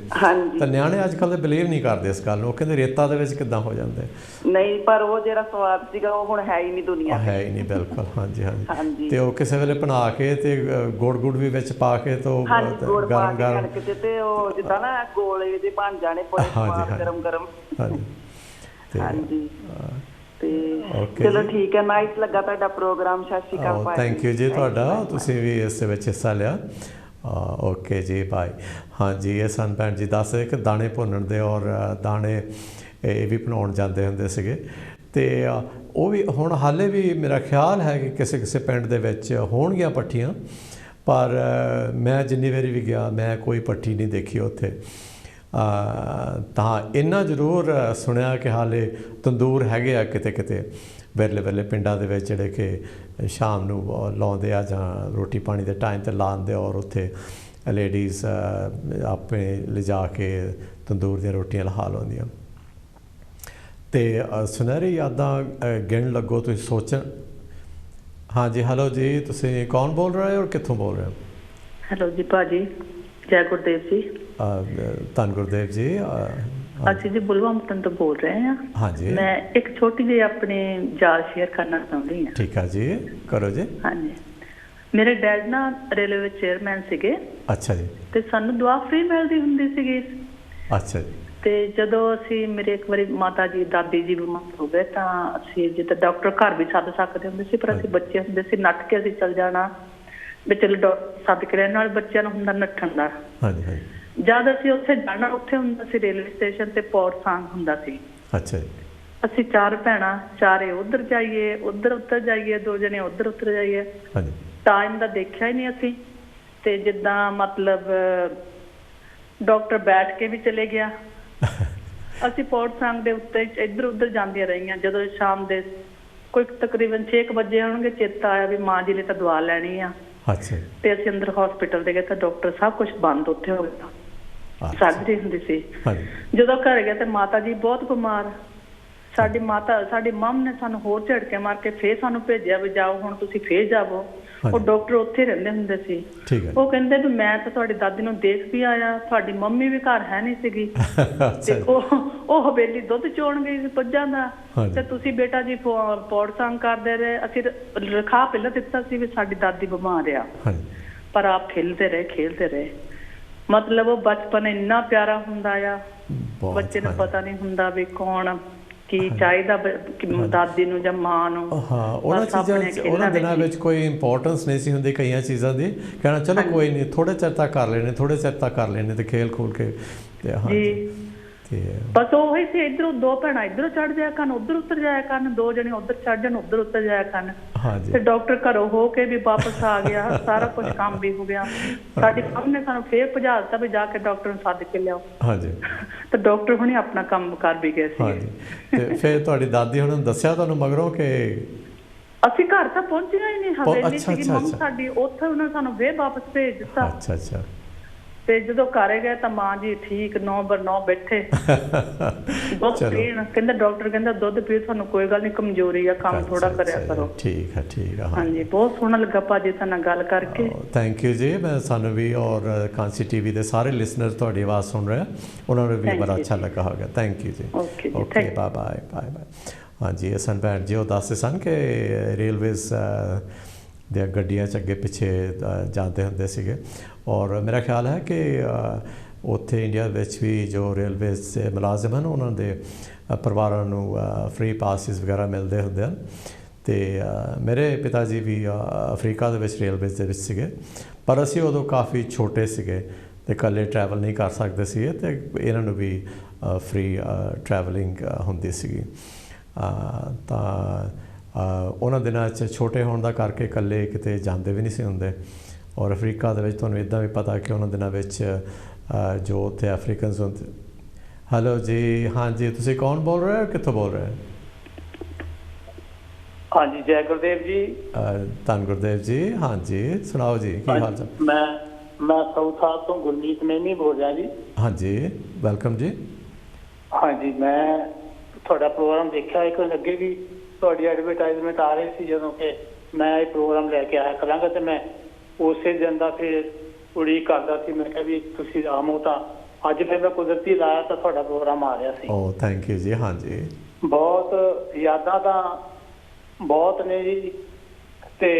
ਤਾਂ ਨਿਆਣੇ ਅੱਜ ਕੱਲ੍ਹ ਦੇ ਬਿਲੀਵ ਨਹੀਂ ਕਰਦੇ ਇਸ ਗੱਲ ਨੂੰ। ਉਹ ਕਹਿੰਦੇ ਰੇਤਾ ਦੇ ਵਿੱਚ ਕਿੱਦਾਂ ਹੋ ਜਾਂਦੇ। ਨਹੀਂ, ਪਰ ਉਹ ਜਿਹੜਾ ਸਵਾਦ ਸੀਗਾ ਉਹ ਹੁਣ ਹੈ ਹੀ ਨਹੀਂ ਦੁਨੀਆ, ਹੈ ਹੀ ਨਹੀਂ, ਬਿਲਕੁਲ। ਹਾਂਜੀ ਹਾਂਜੀ। ਤੇ ਉਹ ਕਿਸੇ ਵੇਲੇ ਬਣਾ ਕੇ ਤੇ ਗੁੜ ਵੀ ਵਿੱਚ ਪਾ ਕੇ ਤੋਂ ਗਰਮ ਗਰਮ ਤੇ ਉਹ ਜਿੱਦਾਂ ਨਾ ਗੋਲੇ ਜਿਹੇ ਬਣ ਜਾਣੇ ਬੜੇ ਸਵਾਦ ਗਰਮ ਗਰਮ। ਹਾਂਜੀ। ਚਲੋ ਠੀਕ ਹੈ, ਨਾਈਸ ਲੱਗਾ ਤੁਹਾਡਾ ਪ੍ਰੋਗਰਾਮ। ਸਤਿ ਸ਼੍ਰੀ ਅਕਾਲ ਭਾਈ। ਥੈਂਕ ਯੂ ਜੀ ਤੁਹਾਡਾ, ਤੁਸੀਂ ਵੀ ਇਸ ਦੇ ਵਿੱਚ ਹਿੱਸਾ ਲਿਆ। ਓਕੇ ਜੀ, ਬਾਏ। ਹਾਂਜੀ, ਇਹ ਸਨ ਭੈਣ ਜੀ ਦੱਸ ਕਿ ਦਾਣੇ ਭੁੰਨਣ ਦੇ ਔਰ ਦਾਣੇ ਇਹ ਵੀ ਬਣਾਉਣ ਜਾਂਦੇ ਹੁੰਦੇ ਸੀਗੇ। ਅਤੇ ਉਹ ਵੀ ਹੁਣ ਹਾਲੇ ਵੀ ਮੇਰਾ ਖਿਆਲ ਹੈ ਕਿ ਕਿਸੇ ਕਿਸੇ ਪਿੰਡ ਦੇ ਵਿੱਚ ਹੋਣਗੀਆਂ ਭੱਠੀਆਂ, ਪਰ ਮੈਂ ਜਿੰਨੀ ਵਾਰੀ ਵੀ ਗਿਆ ਮੈਂ ਕੋਈ ਭੱਠੀ ਨਹੀਂ ਦੇਖੀ ਉੱਥੇ। ਤਾਂ ਇੰਨਾ ਜ਼ਰੂਰ ਸੁਣਿਆ ਕਿ ਹਾਲੇ ਤੰਦੂਰ ਹੈਗੇ ਆ ਕਿਤੇ ਕਿਤੇ ਵਿਰਲੇ ਵਿਰਲੇ ਪਿੰਡਾਂ ਦੇ ਵਿੱਚ, ਜਿਹੜੇ ਕਿ ਸ਼ਾਮ ਨੂੰ ਲਾਉਂਦੇ ਆ ਜਾਂ ਰੋਟੀ ਪਾਣੀ ਦੇ ਟਾਈਮ 'ਤੇ ਲਾਉਂਦੇ, ਔਰ ਉੱਥੇ ਲੇਡੀਜ਼ ਆਪਣੇ ਲਿਜਾ ਕੇ ਤੰਦੂਰ ਦੀਆਂ ਰੋਟੀਆਂ ਲਾਹ ਲਾਉਂਦੀਆਂ। ਅਤੇ ਸੁਨਹਿਰੀ ਯਾਦਾਂ ਗਿਣ ਲੱਗੋ ਤੁਸੀਂ ਸੋਚਣ। ਹਾਂਜੀ, ਹੈਲੋ ਜੀ, ਤੁਸੀਂ ਕੌਣ ਬੋਲ ਰਹੇ ਹੋ ਔਰ ਕਿੱਥੋਂ ਬੋਲ ਰਹੇ ਹੋ? ਹੈਲੋ ਜੀ ਭਾਜੀ, ਜੈ ਗੁਰਦੇਵ ਜੀ। ਧੰਨ ਗੁਰਦੇਵ ਜੀ। ਅਸੀਂ ਜੀ ਬੁਲਵਾਮਟਨ ਤੋਂ ਬੋਲ ਰਹੇ ਹਾਂ। ਹਾਂਜੀ, ਮੈਂ ਇੱਕ ਛੋਟੀ ਜਿਹੀ ਆਪਣੀ ਯਾਦ ਸ਼ੇਅਰ ਕਰਨਾ ਚਾਹੁੰਦੀ ਹਾਂ। ਠੀਕ ਹੈ ਜੀ, ਕਰੋ ਜੀ। ਹਾਂਜੀ, ਮੇਰੇ ਡੈਡ ਨਾ ਰੇਲਵੇ ਚੇਅਰਮੈਨ ਸੀਗੇ। ਅੱਛਾ ਜੀ। ਤੇ ਸਾਨੂੰ ਦੁਆ ਫ੍ਰੀ ਮਿਲਦੀ ਹੁੰਦੀ ਸੀਗੀ। ਅੱਛਾ ਜੀ। ਤੇ ਜਦੋਂ ਅਸੀਂ ਮੇਰੇ ਇੱਕ ਵਾਰੀ ਮਾਤਾ ਜੀ ਦਾਦੀ ਜੀ ਬਿਮਾਰ ਹੋ ਗਏ ਤਾਂ ਅਸੀਂ ਜਿੱਦਾਂ ਡਾਕਟਰ ਘਰ ਵੀ ਸੱਦ ਸਕਦੇ ਹੁੰਦੇ ਸੀ, ਪਰ ਅਸੀਂ ਬੱਚੇ ਹੁੰਦੇ ਸੀ, ਨੱਠ ਕੇ ਅਸੀਂ ਚੱਲ ਜਾਣਾ ਵੀ ਚਲੋ ਡਾਕਟਰ ਸੱਦ ਕੇ ਰਹਿਣ ਨਾਲ ਬੱਚਿਆਂ ਨੂੰ ਹੁੰਦਾ ਨੱਠਣ ਦਾ। ਹਾਂਜੀ ਹਾਂਜੀ। ਜਦ ਅਸੀਂ ਉੱਥੇ ਜਾਣਾ, ਉੱਥੇ ਹੁੰਦਾ ਸੀ ਰੇਲਵੇ ਸਟੇਸ਼ਨ ਤੇ ਪੌੜ ਸਾਂਗ ਹੁੰਦਾ ਸੀ। ਅੱਛਾ ਜੀ। ਅਸੀਂ 4 ਭੈਣਾਂ, ਚਾਰੇ ਉੱਧਰ ਜਾਈਏ, ਉੱਧਰ ਜਾਈਏ, 2 ਜਣੇ ਉੱਧਰ ਜਾਈਏ। ਹਾਂਜੀ। ਟਾਈਮ ਦਾ ਦੇਖਿਆ ਹੀ ਨਹੀਂ ਅਸੀਂ। ਤੇ ਜਿੱਦਾਂ ਮਤਲਬ ਡਾਕਟਰ ਬੈਠ ਕੇ ਵੀ ਚਲੇ ਗਿਆ, ਅਸੀਂ ਪੌੜ ਸਾਂਗ ਦੇ ਉੱਤੇ ਇੱਧਰ ਉੱਧਰ ਜਾਂਦੀਆਂ ਰਹੀਆਂ। ਜਦੋਂ ਸ਼ਾਮ ਦੇ ਕੋਈ ਤਕਰੀਬਨ 6 ਵਜੇ ਹੋਣਗੇ, ਚੇਤਾ ਆਇਆ ਵੀ ਮਾਂ ਜੀ ਨੇ ਤਾਂ ਦਵਾ ਲੈਣੀ ਆ। ਅੱਛਾ। ਤੇ ਅਸੀਂ ਅੰਦਰ ਹਸਪੀਟਲ ਦੇ ਗਏ ਤਾਂ ਡਾਕਟਰ ਸਭ ਕੁਝ ਬੰਦ ਉੱਥੇ ਹੋ ਗਿਆ, ਸਰਜਰੀ ਹੁੰਦੀ ਸੀ। ਜਦੋਂ ਘਰ ਗਏ ਤੇ ਮਾਤਾ ਜੀ ਬਹੁਤ ਬਿਮਾਰ। ਸਾਡੀ ਮੰਮ ਨੇ ਸਾਨੂੰ ਹੋਰ ਝਟਕੇ ਮਾਰ ਕੇ ਫੇਰ ਸਾਨੂੰ ਭੇਜਿਆ ਵੀ ਜਾਓ ਹੁਣ ਤੁਸੀਂ ਫੇਰ ਜਾਵੋ। ਉਹ ਡਾਕਟਰ ਉੱਥੇ ਰਹਿੰਦੇ ਹੁੰਦੇ ਸੀ। ਉਹ ਕਹਿੰਦੇ ਵੀ ਮੈਂ ਤਾਂ ਤੁਹਾਡੀ ਦਾਦੀ ਨੂੰ ਦੇਖ ਵੀ ਆਇਆ, ਤੁਹਾਡੀ ਮੰਮੀ ਵੀ ਘਰ ਹੈ ਨਹੀਂ ਸੀਗੀ ਤੇ ਉਹ ਹਵੇਲੀ ਦੁੱਧ ਚੋਣ ਗਈ ਸੀ ਪੱਜਾਂ ਦਾ, ਤੇ ਤੁਸੀਂ ਬੇਟਾ ਜੀ ਪੌੜ ਸਾਂਗ ਕਰਦੇ ਰਹੇ। ਅਸੀਂ ਲਿਖਾ ਪਹਿਲਾਂ ਦਿੱਤਾ ਸੀ ਵੀ ਸਾਡੀ ਦਾਦੀ ਬਿਮਾਰ ਆ, ਪਰ ਆਪ ਖੇਲਦੇ ਰਹੇ। ਮਤਲਬ ਉਹ ਬਚਪਨ ਇੰਨਾ ਪਿਆਰਾ ਹੁੰਦਾ ਆ, ਬੱਚੇ ਨੂੰ ਪਤਾ ਨਹੀਂ ਹੁੰਦਾ ਵੀ ਕੌਣ ਕੀ ਚਾਹੀਦਾ ਦਾਦੀ ਨੂੰ ਜਾਂ ਮਾਂ ਨੂੰ। ਹਾਂ, ਉਹਨਾਂ ਦਿਨਾਂ ਵਿੱਚ ਕੋਈ ਇੰਪੋਰਟੈਂਸ ਨਹੀਂ ਸੀ ਹੁੰਦੀ ਕਈਆਂ ਚੀਜ਼ਾਂ ਦੀ। ਕਹਿਣਾ ਚਲੋ ਕੋਈ ਨਹੀਂ, ਥੋੜ੍ਹੇ ਚਿਰ ਤੱਕ ਕਰ ਲੈਣੇ, ਤੇ ਖੇਲ ਖੂਲ ਕੇ। ਬਸ ਉਹੀ ਸੀ, ਇੱਧਰੋਂ 2 ਭੈਣਾਂ ਇੱਧਰੋਂ ਚੜ ਜਾਇਆ ਕਰਨ, ਉੱਧਰ ਉਤਰ ਜਾਇਆ ਕਰਨ, 2 ਜਣੇ ਉੱਧਰ ਚੜ ਜਾਣ, ਉੱਧਰ ਉਤਰ ਜਾਇਆ ਕਰਨ। ਤੇ ਡਾਕਟਰ ਘਰੋਂ ਹੋ ਕੇ ਵੀ ਵਾਪਸ ਆ ਗਿਆ, ਸਾਰਾ ਕੁਝ ਕੰਮ ਵੀ ਹੋ ਗਿਆ। ਸਾਡੀ ਮੰਮੀ ਨੇ ਸਾਨੂੰ ਫੇਰ ਭਜਾ ਦਿੱਤਾ ਵੀ ਜਾ ਕੇ ਡਾਕਟਰ ਨੂੰ ਸੱਦ ਕੇ ਲਿਆਓ। ਹਾਂਜੀ। ਤੇ ਡਾਕਟਰ ਹੁਣੇ ਆਪਣਾ ਕੰਮ ਕਰ ਵੀ ਗਏ ਸੀ। ਤੇ ਫਿਰ ਤੁਹਾਡੀ ਦਾਦੀ ਹੁਣਾਂ ਨੂੰ ਦੱਸਿਆ ਤੁਹਾਨੂੰ ਮਗਰੋਂ ਕਿ? ਅਸੀਂ ਘਰ ਤਾਂ ਪਹੁੰਚਿਆ ਹੀ ਨਹੀਂ, ਹਵੇਲੀ ਸੀਗੀ ਮੰਮੀ ਸਾਡੀ, ਉੱਥੇ ਉਹਨਾਂ ਨੇ ਸਾਨੂੰ ਫੇਰ ਵਾਪਸ ਭੇਜ ਦਿੱਤਾ। ਅੱਛਾ ਅੱਛਾ। ਤੇ ਜਦੋਂ ਘਰੇ ਗਏ ਤਾਂ ਮਾਂ ਜੀ ਠੀਕ 9/9 ਬੈਠੇ ਦੁੱਧ ਪੀਣ। ਕਹਿੰਦਾ ਡਾਕਟਰ ਕਹਿੰਦਾ ਦੁੱਧ ਪੀਓ, ਤੁਹਾਨੂੰ ਕੋਈ ਗੱਲ ਨਹੀਂ, ਕਮਜ਼ੋਰੀ ਆ, ਕੰਮ ਥੋੜਾ ਕਰਿਆ ਕਰੋ। ਠੀਕ ਹੈ। ਹਾਂਜੀ, ਬਹੁਤ ਸੋਹਣਾ ਲੱਗਾ ਭਾਜੀ ਤੁਹਾਡੇ ਨਾਲ ਗੱਲ ਕਰਕੇ। ਥੈਂਕ ਯੂ ਜੀ। ਮੈਂ ਸਾਨੂੰ ਵੀ ਔਰ ਕਾਂਸੀ TV ਦੇ ਸਾਰੇ ਲਿਸਨਰ ਤੁਹਾਡੀ ਆਵਾਜ਼ ਸੁਣ ਰਹੇ, ਉਹਨਾਂ ਨੂੰ ਵੀ ਬੜਾ ਅੱਛਾ ਲੱਗਾ ਹੋਗਾ। ਥੈਂਕ ਯੂ ਜੀ। Okay, bye. ਹਾਂਜੀ, ਇਹ ਸਨ ਭੈਣ ਜੀ, ਉਹ ਦੱਸਦੇ ਸਨ ਕਿ ਰੇਲਵੇਜ਼ ਦੀਆਂ ਗੱਡੀਆਂ 'ਚ ਅੱਗੇ ਪਿੱਛੇ ਜਾਂਦੇ ਹੁੰਦੇ ਸੀਗੇ। ਔਰ ਮੇਰਾ ਖਿਆਲ ਹੈ ਕਿ ਉੱਥੇ ਇੰਡੀਆ ਵਿੱਚ ਵੀ ਜੋ ਰੇਲਵੇਜ਼ ਦੇ ਮੁਲਾਜ਼ਮ ਹਨ, ਉਹਨਾਂ ਦੇ ਪਰਿਵਾਰਾਂ ਨੂੰ ਫ੍ਰੀ ਪਾਸਿਸ ਵਗੈਰਾ ਮਿਲਦੇ ਹੁੰਦੇ ਹਨ। ਅਤੇ ਮੇਰੇ ਪਿਤਾ ਜੀ ਵੀ ਅਫਰੀਕਾ ਦੇ ਵਿੱਚ ਰੇਲਵੇਜ਼ ਦੇ ਵਿੱਚ ਸੀਗੇ, ਪਰ ਅਸੀਂ ਉਦੋਂ ਕਾਫੀ ਛੋਟੇ ਸੀਗੇ ਅਤੇ ਇਕੱਲੇ ਟਰੈਵਲ ਨਹੀਂ ਕਰ ਸਕਦੇ ਸੀਗੇ, ਅਤੇ ਇਹਨਾਂ ਨੂੰ ਵੀ ਫ੍ਰੀ ਟਰੈਵਲਿੰਗ ਹੁੰਦੀ ਸੀਗੀ। ਤਾਂ ਉਹਨਾਂ ਦਿਨਾਂ 'ਚ ਛੋਟੇ ਹੋਣ ਦਾ ਕਰਕੇ ਇਕੱਲੇ ਕਿਤੇ ਜਾਂਦੇ ਵੀ ਨਹੀਂ ਸੀ ਹੁੰਦੇ। ਔਰ ਅਫਰੀਕਾ ਦੇ ਵਿੱਚ ਤੁਹਾਨੂੰ ਇੱਦਾਂ ਵੀ ਪਤਾ ਕਿ ਉਹਨਾਂ ਦਿਨਾਂ ਵਿੱਚ ਜੋ ਉੱਥੇ ਅਫਰੀਕਨਸ ਹੁੰਦੇ। ਹੈਲੋ ਜੀ, ਹਾਂਜੀ, ਤੁਸੀਂ ਕੌਣ ਬੋਲ ਰਹੇ ਹੋ, ਕਿੱਥੋਂ ਬੋਲ ਰਹੇ ਹੋ? ਹਾਂਜੀ, ਜੈ ਗੁਰਦੇਵ ਜੀ। ਧੰਨ ਗੁਰਦੇਵ ਜੀ। ਹਾਂਜੀ, ਸੁਣਾਓ ਜੀ, ਕੀ ਹਾਲ ਚਾਲ? ਮੈਂ ਸਾਊਥ ਤੋਂ ਗੁਰਮੀਤ ਮੈਨੀ ਬੋਲ ਰਿਹਾ ਜੀ। ਹਾਂਜੀ, ਵੈਲਕਮ ਜੀ। ਹਾਂਜੀ, ਮੈਂ ਤੁਹਾਡਾ ਪ੍ਰੋਗਰਾਮ ਦੇਖਿਆ, ਇੱਕ ਅੱਗੇ ਵੀ ਤੁਹਾਡੀ ਐਡਵਰਟਾਈਜ਼ਮੈਂਟ ਆ ਰਹੀ ਸੀ ਜਦੋਂ ਕਿ ਮੈਂ ਇਹ ਪ੍ਰੋਗਰਾਮ ਲੈ ਕੇ ਆਇਆ ਕਰਾਂਗਾ, ਤੇ ਮੈਂ ਉਸੇ ਦਿਨ ਦਾ ਫਿਰ ਉਡੀਕ ਕਰਦਾ ਸੀ। ਮੈਂ ਕਿਹਾ ਵੀ ਤੁਸੀਂ ਆਮੋ ਤਾਂ ਅੱਜ ਫਿਰ ਮੈਂ ਕੁਦਰਤੀ ਲਾਇਆ ਤਾਂ ਤੁਹਾਡਾ ਪ੍ਰੋਗਰਾਮ ਆ ਰਿਹਾ ਸੀ। ਓ ਥੈਂਕ ਯੂ ਜੀ। ਹਾਂਜੀ ਬਹੁਤ ਯਾਦਾਂ ਤਾਂ ਬਹੁਤ ਨੇ ਜੀ। ਤੇ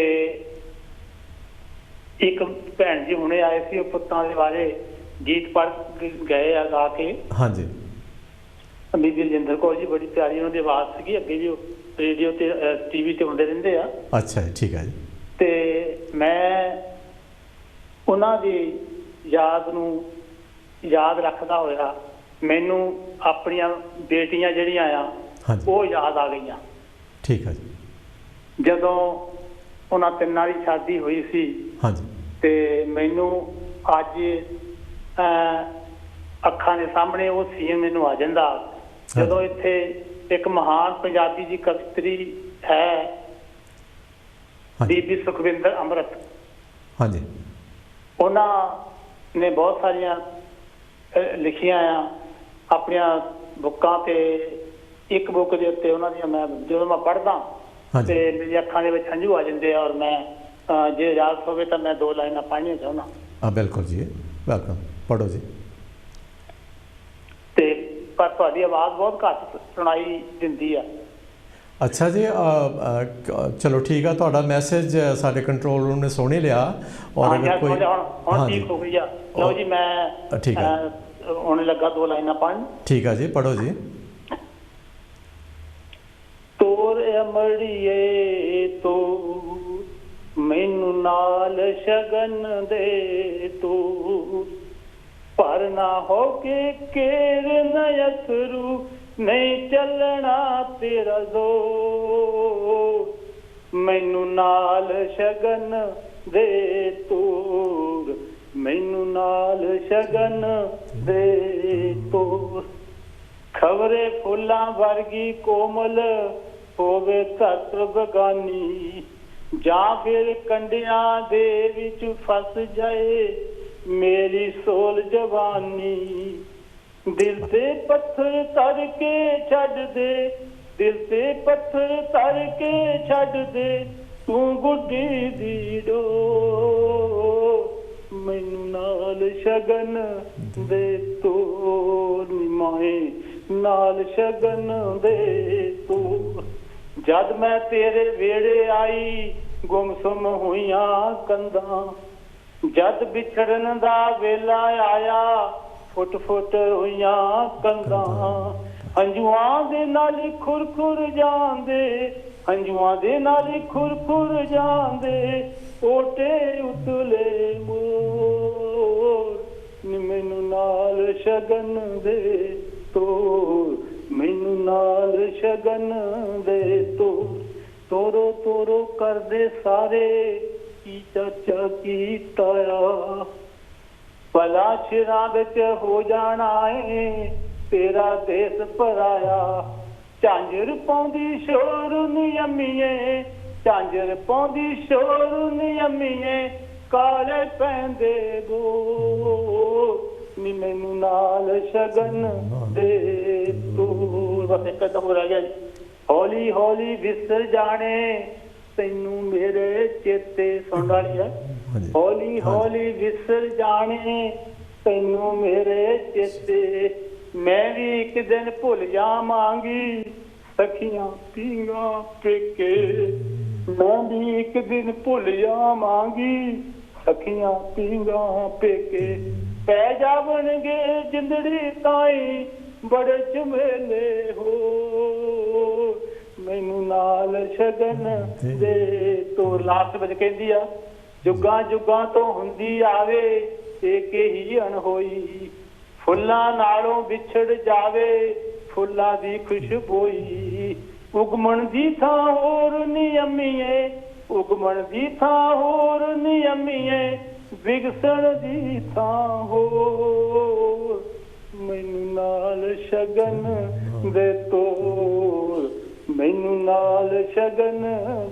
ਇੱਕ ਭੈਣ ਜੀ ਹੁਣੇ ਆਏ ਸੀ, ਉਹ ਪੁੱਤਾਂ ਦੇ ਬਾਰੇ ਗੀਤ ਪੜ੍ਹ ਗਏ ਆ ਗਾ ਕੇ। ਹਾਂਜੀ ਬੀਬੀ ਰਜਿੰਦਰ ਕੌਰ ਜੀ, ਬੜੀ ਪਿਆਰੀ ਉਹਨਾਂ ਦੀ ਆਵਾਜ਼ ਸੀਗੀ। ਅੱਗੇ ਵੀ ਉਹ ਰੇਡੀਓ ਤੇ TV ਤੇ ਹੁੰਦੇ ਰਹਿੰਦੇ ਆ। ਅੱਛਾ ਜੀ, ਠੀਕ ਹੈ ਜੀ। ਤੇ ਮੈਂ ਉਹਨਾਂ ਦੀ ਯਾਦ ਨੂੰ ਯਾਦ ਰੱਖਦਾ ਹੋਇਆ ਮੈਨੂੰ ਆਪਣੀਆਂ ਬੇਟੀਆਂ ਜਿਹੜੀਆਂ ਆ ਉਹ ਯਾਦ ਆ ਗਈਆਂ। ਠੀਕ ਹੈ ਜੀ। ਜਦੋਂ ਉਹਨਾਂ ਤਿੰਨਾਂ ਦੀ ਸ਼ਾਦੀ ਹੋਈ ਸੀ, ਹਾਂਜੀ, ਤੇ ਮੈਨੂੰ ਅੱਜ ਅੱਖਾਂ ਦੇ ਸਾਹਮਣੇ ਉਹ ਸੀਨ ਮੈਨੂੰ ਆ ਜਾਂਦਾ ਜਦੋਂ ਇੱਥੇ ਇੱਕ ਮਹਾਨ ਪੰਜਾਬੀ ਦੀ ਕਵਿਤਰੀ ਹੈ ਬੀਬੀ ਸੁਖਵਿੰਦਰ ਅੰਮ੍ਰਿਤ। ਹਾਂਜੀ, ਉਹਨਾਂ ਨੇ ਬਹੁਤ ਸਾਰੀਆਂ ਲਿਖੀਆਂ ਆ ਆਪਣੀਆਂ ਬੁੱਕਾਂ ਤੇ। ਇੱਕ ਬੁੱਕ ਦੇ ਉੱਤੇ ਉਹਨਾਂ ਦੀਆਂ ਮੈਂ ਜਦੋਂ ਮੈਂ ਪੜ੍ਹਦਾ ਤੇ ਮੇਰੀ ਅੱਖਾਂ ਦੇ ਵਿੱਚ ਹੰਝੂ ਆ ਜਾਂਦੇ ਆ। ਔਰ ਮੈਂ ਜੇ ਇਜਾਜ਼ਤ ਹੋਵੇ ਤਾਂ ਮੈਂ 2 ਲਾਈਨਾਂ ਪੜ੍ਹਨੀਆਂ ਚਾਹੁੰਦਾ। ਬਿਲਕੁਲ ਜੀ, ਵੈਲਕਮ, ਪੜ੍ਹੋ ਜੀ। ਤੇ ਪਰ ਤੁਹਾਡੀ ਆਵਾਜ਼ ਬਹੁਤ ਘੱਟ ਸੁਣਾਈ ਦਿੰਦੀ ਆ। ਅੱਛਾ ਜੀ, ਚਲੋ ਠੀਕ ਆ। ਤੁਹਾਡਾ ਮੈਸੇਜ ਸਾਡੇ ਕੰਟਰੋਲ ਰੂਮ ਨੇ ਸੁਣ ਹੀ ਲਿਆ। ਔਰ ਕੋਈ ਹੁਣ ਠੀਕ ਹੋ ਗਈ ਆ। ਲਓ ਜੀ, ਮੈਂ ਠੀਕ ਹੈ ਹੁਣ ਲੱਗਾ 2 ਲਾਈਨਾਂ ਪੜ੍ਹਨ। ਠੀਕ ਆ ਜੀ, ਪੜ੍ਹੋ ਜੀ। ਤੋਰ ਅਮੜੀਏ ਤੂੰ ਮੈਨੂੰ ਨਾਲ ਸ਼ਗਨ ਦੇ ਤੂੰ, ਪਰ ਨਾ ਹੋ ਕੇ ਕੇਰ ਨਯਥਰੂ ਨਹੀਂ ਚੱਲਣਾ ਤੇਰਾ ਜ਼ੋਰ। ਮੈਨੂੰ ਨਾਲ ਸ਼ਗਨ ਦੇ ਤੂੰ, ਮੈਨੂੰ ਨਾਲ ਸ਼ਗਨ ਦੇ ਤੂੰ। ਖਬਰੇ ਫੁੱਲਾਂ ਵਰਗੀ ਕੋਮਲ ਹੋਵੇ ਧਰਤ ਬਗਾਨੀ, ਜਾਂ ਫਿਰ ਕੰਡਿਆਂ ਦੇ ਵਿੱਚ ਫਸ ਜਾਏ ਮੇਰੀ ਸੋਲ ਜਵਾਨੀ। ਦਿਲ ਤੇ ਪੱਥਰ ਧਰ ਕੇ ਛੱਡ ਦੇ, ਦਿਲ ਤੇ ਪੱਥਰ ਧਰ ਕੇ ਛੱਡ ਦੇ, ਤੂੰ ਗੁੱਡੀ ਦੀ ਡੋਰ। ਮੈਨੂੰ ਨਾਲ ਸ਼ਗਨ ਦੇ ਤੂੰ, ਨਿਮਾਏ ਨਾਲ ਸ਼ਗਨ ਦੇ ਤੂੰ। ਜਦ ਮੈਂ ਤੇਰੇ ਵੇੜੇ ਆਈ ਗੁੰਮਸੁੰਮ ਹੋਈਆਂ ਕੰਧਾਂ, ਜਦ ਵਿਛੜਨ ਦਾ ਵੇਲਾ ਆਇਆ ਫੁੱਟ ਫੁੱਟ ਹੋਈਆਂ ਕੰਧਾਂ। ਹੰਝੂਆਂ ਦੇ ਨਾਲ ਖੁਰ ਖੁਰ ਜਾਂਦੇ, ਹੰਝੂਆਂ ਦੇ ਨਾਲ ਖੁਰ ਖੁਰ ਜਾਂਦੇ, ਓਟੇ ਉਤਲੇ ਮੋਰ। ਮੈਨੂੰ ਨਾਲ ਸ਼ਗਨ ਦੇ ਤੂੰ, ਮੈਨੂੰ ਨਾਲ ਸ਼ਗਨ ਦੇ ਤੂੰ। ਤੋਰੋ ਤੋਰੋ ਕਰਦੇ ਸਾਰੇ ਕੀ ਚਾਚਾ ਕੀ ਤਾਇਆ, ਭਲਾ ਸ਼ਿਰਾਂ ਵਿੱਚ ਹੋ ਜਾਣਾ ਏ ਤੇਰਾ ਦੇਸ ਪਰਾਇਆ। ਝਾਂਜਰ ਪਾਉਂਦੀ ਸ਼ੋਰ ਨਿਯਮੀਏ, ਝਾਂਜਰ ਪਾਉਂਦੀ ਸ਼ੋਰ ਨਿਯਮੀਏ, ਕਾਲੇ ਪੈਂਦੇ ਗੋ। ਨੀ ਮੈਨੂੰ ਨਾਲ ਸ਼ਗਨ ਦੇ ਤੂੰ। ਬਸ ਇੱਕ ਤਾਂ ਹੋ ਰਹਿ ਗਿਆ ਜੀ। ਹੌਲੀ ਹੌਲੀ ਵਿਸਰ ਜਾਣੇ ਤੈਨੂੰ ਮੇਰੇ ਚੇਤੇ। ਸੁਣ ਵਾਲੀ ਹੈ। ਹੌਲੀ ਹੌਲੀ ਵਿਸਰ ਜਾਣੇ ਤੈਨੂੰ ਮੇਰੇ ਚੇਤੇ, ਮੈਂ ਵੀ ਇੱਕ ਦਿਨ ਭੁੱਲ ਜਾਵਾਂਗੀ ਸਖੀਆਂ ਪੀਂਘਾਂ ਪੇਕੇ। ਮੈਂ ਵੀ ਇੱਕ ਦਿਨ ਭੁੱਲ ਜਾਵਾਂਗੀ ਸਖੀਆਂ ਪੀਂਘਾਂ ਪੇਕੇ। ਪੈ ਜਾਵਣਗੇ ਜਿੰਦੜੀ ਤਾਈ ਬੜੇ ਝਮੇਲੇ ਹੋ, ਮੈਨੂੰ ਨਾਲ ਸ਼ਗਨ ਦੇ ਤੂੰ। ਲਾਸਟ ਵਿੱਚ ਕਹਿੰਦੀ ਆ, ਜੁਗਾਂ ਜੁਗਾਂ ਤੋਂ ਹੁੰਦੀ ਆਵੇ ਏਕ ਹੀ ਅਣਹੋਈ, ਫੁੱਲਾਂ ਨਾਲੋਂ ਵਿਛੜ ਜਾਵੇ ਫੁੱਲਾਂ ਦੀ ਖੁਸ਼ਬੋਈ। ਉਗਮਣ ਦੀ ਥਾਂ ਹੋਰ ਨਿਯਮੀਏ, ਉਗਮਣ ਦੀ ਥਾਂ ਹੋਰ ਨਿਯਮੀਏ, ਵਿਗਸਣ ਦੀ ਥਾਂ ਹੋਰ। ਮੈਨੂੰ ਨਾਲ ਸ਼ਗਨ ਦੇ ਤੋਰ, ਮੈਨੂੰ ਨਾਲ ਸ਼ਗਨ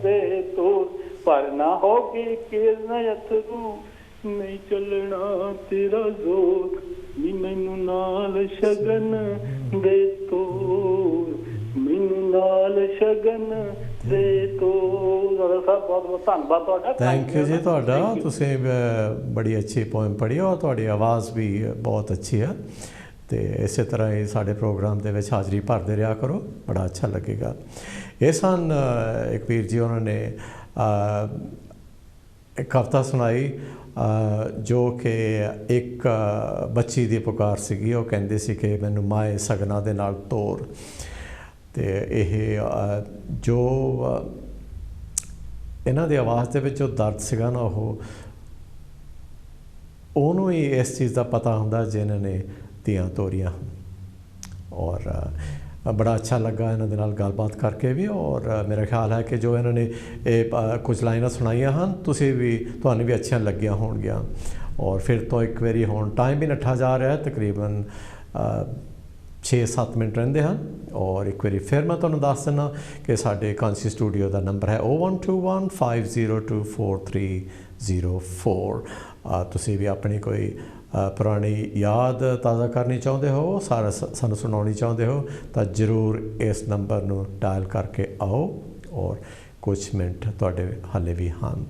ਦੇ ਤੋਰ, ਪਰ ਨਾ ਹੋ ਕੇ ਕਿਰਨ ਅਥਰੂ ਨਹੀਂ ਚੱਲਣਾ ਤੇਰਾ ਜ਼ੋਰ। ਨੀ ਮੈਨੂੰ ਨਾਲ ਸ਼ਗਨ ਦੇ ਤੋਰ, ਮੈਨੂੰ ਨਾਲ ਸ਼ਗਨ ਦੇ ਤੋਰ। ਗੋਦਲ ਸਾਹਿਬ, ਬਹੁਤ ਬਹੁਤ ਧੰਨਵਾਦ ਤੁਹਾਡਾ। ਥੈਂਕ ਯੂ ਜੀ ਤੁਹਾਡਾ, ਤੁਸੀਂ ਬੜੀ ਅੱਛੀ ਪੋਇਮ ਪੜ੍ਹੀ ਔਰ ਤੁਹਾਡੀ ਆਵਾਜ਼ ਵੀ ਬਹੁਤ ਅੱਛੀ ਹੈ। ਤੇ ਇਸੇ ਤਰ੍ਹਾਂ ਹੀ ਸਾਡੇ ਪ੍ਰੋਗਰਾਮ ਦੇ ਵਿੱਚ ਹਾਜ਼ਰੀ ਭਰਦੇ ਰਿਹਾ ਕਰੋ, ਬੜਾ ਅੱਛਾ ਲੱਗੇਗਾ। ਇਹ ਸਨ ਇੱਕ ਵੀਰ ਜੀ, ਉਹਨਾਂ ਨੇ ਇੱਕ ਕਵਿਤਾ ਸੁਣਾਈ ਜੋ ਕਿ ਇੱਕ ਬੱਚੀ ਦੀ ਪੁਕਾਰ ਸੀਗੀ। ਉਹ ਕਹਿੰਦੇ ਸੀ ਕਿ ਮੈਨੂੰ ਮਾਏ ਸਗਨਾ ਦੇ ਨਾਲ ਤੋਰ। ਅਤੇ ਇਹ ਜੋ ਇਹਨਾਂ ਦੀ ਆਵਾਜ਼ ਦੇ ਵਿੱਚ ਜੋ ਦਰਦ ਸੀਗਾ ਨਾ, ਉਹਨੂੰ ਹੀ ਇਸ ਚੀਜ਼ ਦਾ ਪਤਾ ਹੁੰਦਾ ਜਿਨ੍ਹਾਂ ਨੇ ਧੀਆਂ ਤੋਰੀਆਂ। ਔਰ ਬੜਾ ਅੱਛਾ ਲੱਗਾ ਇਹਨਾਂ ਦੇ ਨਾਲ ਗੱਲਬਾਤ ਕਰਕੇ ਵੀ। ਔਰ ਮੇਰਾ ਖਿਆਲ ਹੈ ਕਿ ਜੋ ਇਹਨਾਂ ਨੇ ਇਹ ਕੁਝ ਲਾਈਨਾਂ ਸੁਣਾਈਆਂ ਹਨ, ਤੁਹਾਨੂੰ ਵੀ ਅੱਛੀਆਂ ਲੱਗੀਆਂ ਹੋਣਗੀਆਂ। ਔਰ ਫਿਰ ਤੋਂ ਇੱਕ ਵਾਰੀ ਹੁਣ ਟਾਈਮ ਵੀ ਨੱਠਾ ਜਾ ਰਿਹਾ, ਤਕਰੀਬਨ 6-7 ਮਿੰਟ ਰਹਿੰਦੇ ਹਨ। ਔਰ ਇੱਕ ਵਾਰੀ ਫਿਰ ਮੈਂ ਤੁਹਾਨੂੰ ਦੱਸ ਦਿੰਦਾ ਕਿ ਸਾਡੇ ਕਾਂਸੀ ਸਟੂਡੀਓ ਦਾ ਨੰਬਰ ਹੈ 0121502304। ਤੁਸੀਂ ਵੀ ਆਪਣੀ ਕੋਈ ਪੁਰਾਣੀ ਯਾਦ ਤਾਜ਼ਾ ਕਰਨੀ ਚਾਹੁੰਦੇ ਹੋ, ਸਾਨੂੰ ਸੁਣਾਉਣੀ ਚਾਹੁੰਦੇ ਹੋ, ਤਾਂ ਜ਼ਰੂਰ ਇਸ ਨੰਬਰ ਨੂੰ ਡਾਇਲ ਕਰਕੇ ਆਓ। ਔਰ ਕੁਝ ਮਿੰਟ ਤੁਹਾਡੇ ਹਾਲੇ ਵੀ ਹਨ।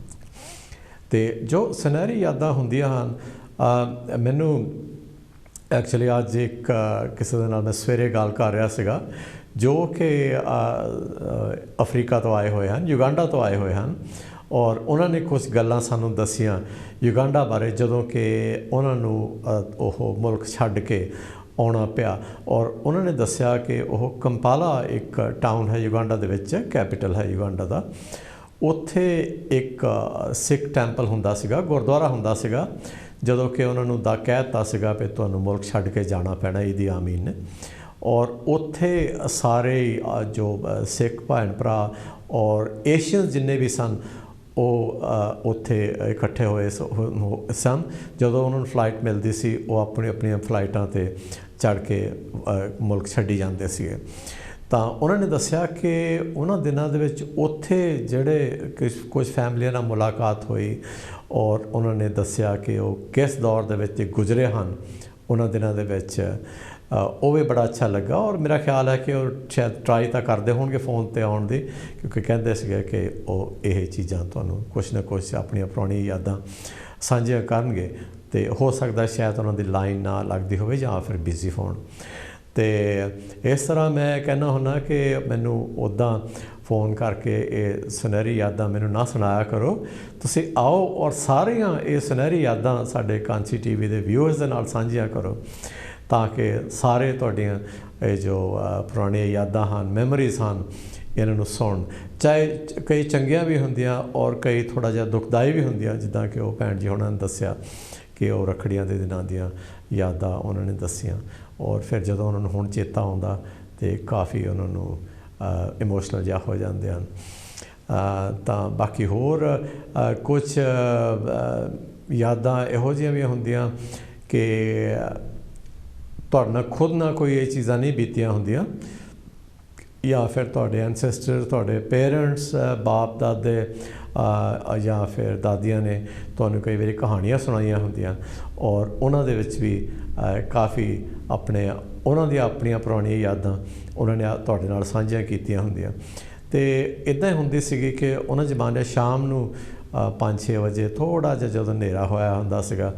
ਅਤੇ ਜੋ ਸੁਨਹਿਰੀ ਯਾਦਾਂ ਹੁੰਦੀਆਂ ਹਨ, ਮੈਨੂੰ ਐਕਚੁਅਲੀ ਅੱਜ ਇੱਕ ਕਿਸੇ ਦੇ ਨਾਲ ਮੈਂ ਸਵੇਰੇ ਗੱਲ ਕਰ ਰਿਹਾ ਸੀਗਾ, ਜੋ ਕਿ ਅਫਰੀਕਾ ਤੋਂ ਆਏ ਹੋਏ ਹਨ, ਯੁਗਾਂਡਾ ਤੋਂ ਆਏ ਹੋਏ ਹਨ। ਔਰ ਉਹਨਾਂ ਨੇ ਕੁਝ ਗੱਲਾਂ ਸਾਨੂੰ ਦੱਸੀਆਂ ਯੁਗਾਂਡਾ ਬਾਰੇ, ਜਦੋਂ ਕਿ ਉਹਨਾਂ ਨੂੰ ਉਹ ਮੁਲਕ ਛੱਡ ਕੇ ਆਉਣਾ ਪਿਆ। ਔਰ ਉਹਨਾਂ ਨੇ ਦੱਸਿਆ ਕਿ ਉਹ ਕੰਪਾਲਾ ਇੱਕ ਟਾਊਨ ਹੈ ਯੁਗਾਂਡਾ ਦੇ ਵਿੱਚ, ਕੈਪੀਟਲ ਹੈ ਯੁਗਾਂਡਾ ਦਾ। ਉੱਥੇ ਇੱਕ ਸਿੱਖ ਟੈਂਪਲ ਹੁੰਦਾ ਸੀਗਾ, ਗੁਰਦੁਆਰਾ ਹੁੰਦਾ ਸੀਗਾ। ਜਦੋਂ ਕਿ ਉਹਨਾਂ ਨੂੰ ਕਹਿ ਦਿੱਤਾ ਸੀਗਾ ਵੀ ਤੁਹਾਨੂੰ ਮੁਲਕ ਛੱਡ ਕੇ ਜਾਣਾ ਪੈਣਾ, ਈਦੀ ਆਮੀਨ ਨੇ। ਔਰ ਉੱਥੇ ਸਾਰੇ ਜੋ ਸਿੱਖ ਭੈਣ ਭਰਾ ਔਰ ਏਸ਼ੀਅਨ ਜਿੰਨੇ ਵੀ ਸਨ, ਉਹ ਉੱਥੇ ਇਕੱਠੇ ਹੋਏ ਸਨ। ਜਦੋਂ ਉਹਨਾਂ ਨੂੰ ਫਲਾਈਟ ਮਿਲਦੀ ਸੀ, ਉਹ ਆਪਣੀਆਂ ਫਲਾਈਟਾਂ 'ਤੇ ਚੜ੍ਹ ਕੇ ਮੁਲਕ ਛੱਡੀ ਜਾਂਦੇ ਸੀਗੇ। ਤਾਂ ਉਹਨਾਂ ਨੇ ਦੱਸਿਆ ਕਿ ਉਹਨਾਂ ਦਿਨਾਂ ਦੇ ਵਿੱਚ ਉੱਥੇ ਜਿਹੜੇ ਕੁਝ ਫੈਮਲੀਆਂ ਨਾਲ ਮੁਲਾਕਾਤ ਹੋਈ। ਔਰ ਉਹਨਾਂ ਨੇ ਦੱਸਿਆ ਕਿ ਉਹ ਕਿਸ ਦੌਰ ਦੇ ਵਿੱਚ ਗੁਜ਼ਰੇ ਹਨ ਉਹਨਾਂ ਦਿਨਾਂ ਦੇ ਵਿੱਚ। ਉਹ ਵੀ ਬੜਾ ਅੱਛਾ ਲੱਗਾ। ਔਰ ਮੇਰਾ ਖਿਆਲ ਹੈ ਕਿ ਉਹ ਸ਼ਾਇਦ ਟਰਾਈ ਤਾਂ ਕਰਦੇ ਹੋਣਗੇ ਫ਼ੋਨ 'ਤੇ ਆਉਣ ਦੀ, ਕਿਉਂਕਿ ਕਹਿੰਦੇ ਸੀਗੇ ਕਿ ਉਹ ਇਹ ਚੀਜ਼ਾਂ ਤੁਹਾਨੂੰ ਕੁਛ ਨਾ ਕੁਛ ਆਪਣੀਆਂ ਪੁਰਾਣੀਆਂ ਯਾਦਾਂ ਸਾਂਝੀਆਂ ਕਰਨਗੇ। ਅਤੇ ਹੋ ਸਕਦਾ ਸ਼ਾਇਦ ਉਹਨਾਂ ਦੀ ਲਾਈਨ ਨਾ ਲੱਗਦੀ ਹੋਵੇ ਜਾਂ ਫਿਰ ਬਿਜ਼ੀ ਹੋਣ। ਅਤੇ ਇਸ ਤਰ੍ਹਾਂ ਮੈਂ ਕਹਿੰਦਾ ਹੁੰਦਾ ਕਿ ਮੈਨੂੰ ਉੱਦਾਂ ਫ਼ੋਨ ਕਰਕੇ ਇਹ ਸੁਨਹਿਰੀ ਯਾਦਾਂ ਮੈਨੂੰ ਨਾ ਸੁਣਾਇਆ ਕਰੋ। ਤੁਸੀਂ ਆਓ ਔਰ ਸਾਰੀਆਂ ਇਹ ਸੁਨਹਿਰੀ ਯਾਦਾਂ ਸਾਡੇ ਕਾਂਸੀ TV ਦੇ ਵਿਊਅਰਸ ਦੇ ਨਾਲ ਸਾਂਝੀਆਂ ਕਰੋ, ਤਾਂ ਕਿ ਸਾਰੇ ਤੁਹਾਡੀਆਂ ਇਹ ਜੋ ਪੁਰਾਣੀਆਂ ਯਾਦਾਂ ਹਨ, ਮੈਮੋਰੀਜ਼ ਹਨ, ਇਹਨਾਂ ਨੂੰ ਸੁਣ। ਚਾਹੇ ਕਈ ਚੰਗੀਆਂ ਵੀ ਹੁੰਦੀਆਂ ਔਰ ਕਈ ਥੋੜ੍ਹਾ ਜਿਹਾ ਦੁਖਦਾਈ ਵੀ ਹੁੰਦੀਆਂ, ਜਿੱਦਾਂ ਕਿ ਉਹ ਭੈਣ ਜੀ ਉਹਨਾਂ ਨੇ ਦੱਸਿਆ ਕਿ ਉਹ ਰੱਖੜੀਆਂ ਦੇ ਦਿਨਾਂ ਦੀਆਂ ਯਾਦਾਂ ਉਹਨਾਂ ਨੇ ਦੱਸੀਆਂ। ਔਰ ਫਿਰ ਜਦੋਂ ਉਹਨਾਂ ਨੂੰ ਹੁਣ ਚੇਤਾ ਆਉਂਦਾ ਤਾਂ ਕਾਫੀ ਉਹਨਾਂ ਨੂੰ ਇਮੋਸ਼ਨਲ ਜਿਹਾ ਹੋ ਜਾਂਦੇ ਹਨ। ਤਾਂ ਬਾਕੀ ਹੋਰ ਕੁਝ ਯਾਦਾਂ ਇਹੋ ਜਿਹੀਆਂ ਵੀ ਹੁੰਦੀਆਂ ਕਿ ਤੁਹਾਡੇ ਨਾਲ ਖੁਦ ਨਾਲ ਕੋਈ ਇਹ ਚੀਜ਼ਾਂ ਨਹੀਂ ਬੀਤੀਆਂ ਹੁੰਦੀਆਂ, ਜਾਂ ਫਿਰ ਤੁਹਾਡੇ ਐਨਸੈਸਟਰ, ਤੁਹਾਡੇ ਪੇਰੈਂਟਸ, ਬਾਪ ਦਾਦੇ ਜਾਂ ਫਿਰ ਦਾਦੀਆਂ ਨੇ ਤੁਹਾਨੂੰ ਕਈ ਵਾਰੀ ਕਹਾਣੀਆਂ ਸੁਣਾਈਆਂ ਹੁੰਦੀਆਂ। ਔਰ ਉਹਨਾਂ ਦੇ ਵਿੱਚ ਵੀ ਕਾਫੀ ਉਹਨਾਂ ਦੀਆਂ ਆਪਣੀਆਂ ਪੁਰਾਣੀਆਂ ਯਾਦਾਂ ਉਹਨਾਂ ਨੇ ਤੁਹਾਡੇ ਨਾਲ ਸਾਂਝੀਆਂ ਕੀਤੀਆਂ ਹੁੰਦੀਆਂ। ਅਤੇ ਇੱਦਾਂ ਹੀ ਹੁੰਦੀ ਸੀਗੀ ਕਿ ਉਹਨਾਂ ਜ਼ਮਾਨੇ ਸ਼ਾਮ ਨੂੰ 5-6 ਵਜੇ ਥੋੜ੍ਹਾ ਜਿਹਾ ਜਦੋਂ ਹਨੇਰਾ ਹੋਇਆ ਹੁੰਦਾ ਸੀਗਾ,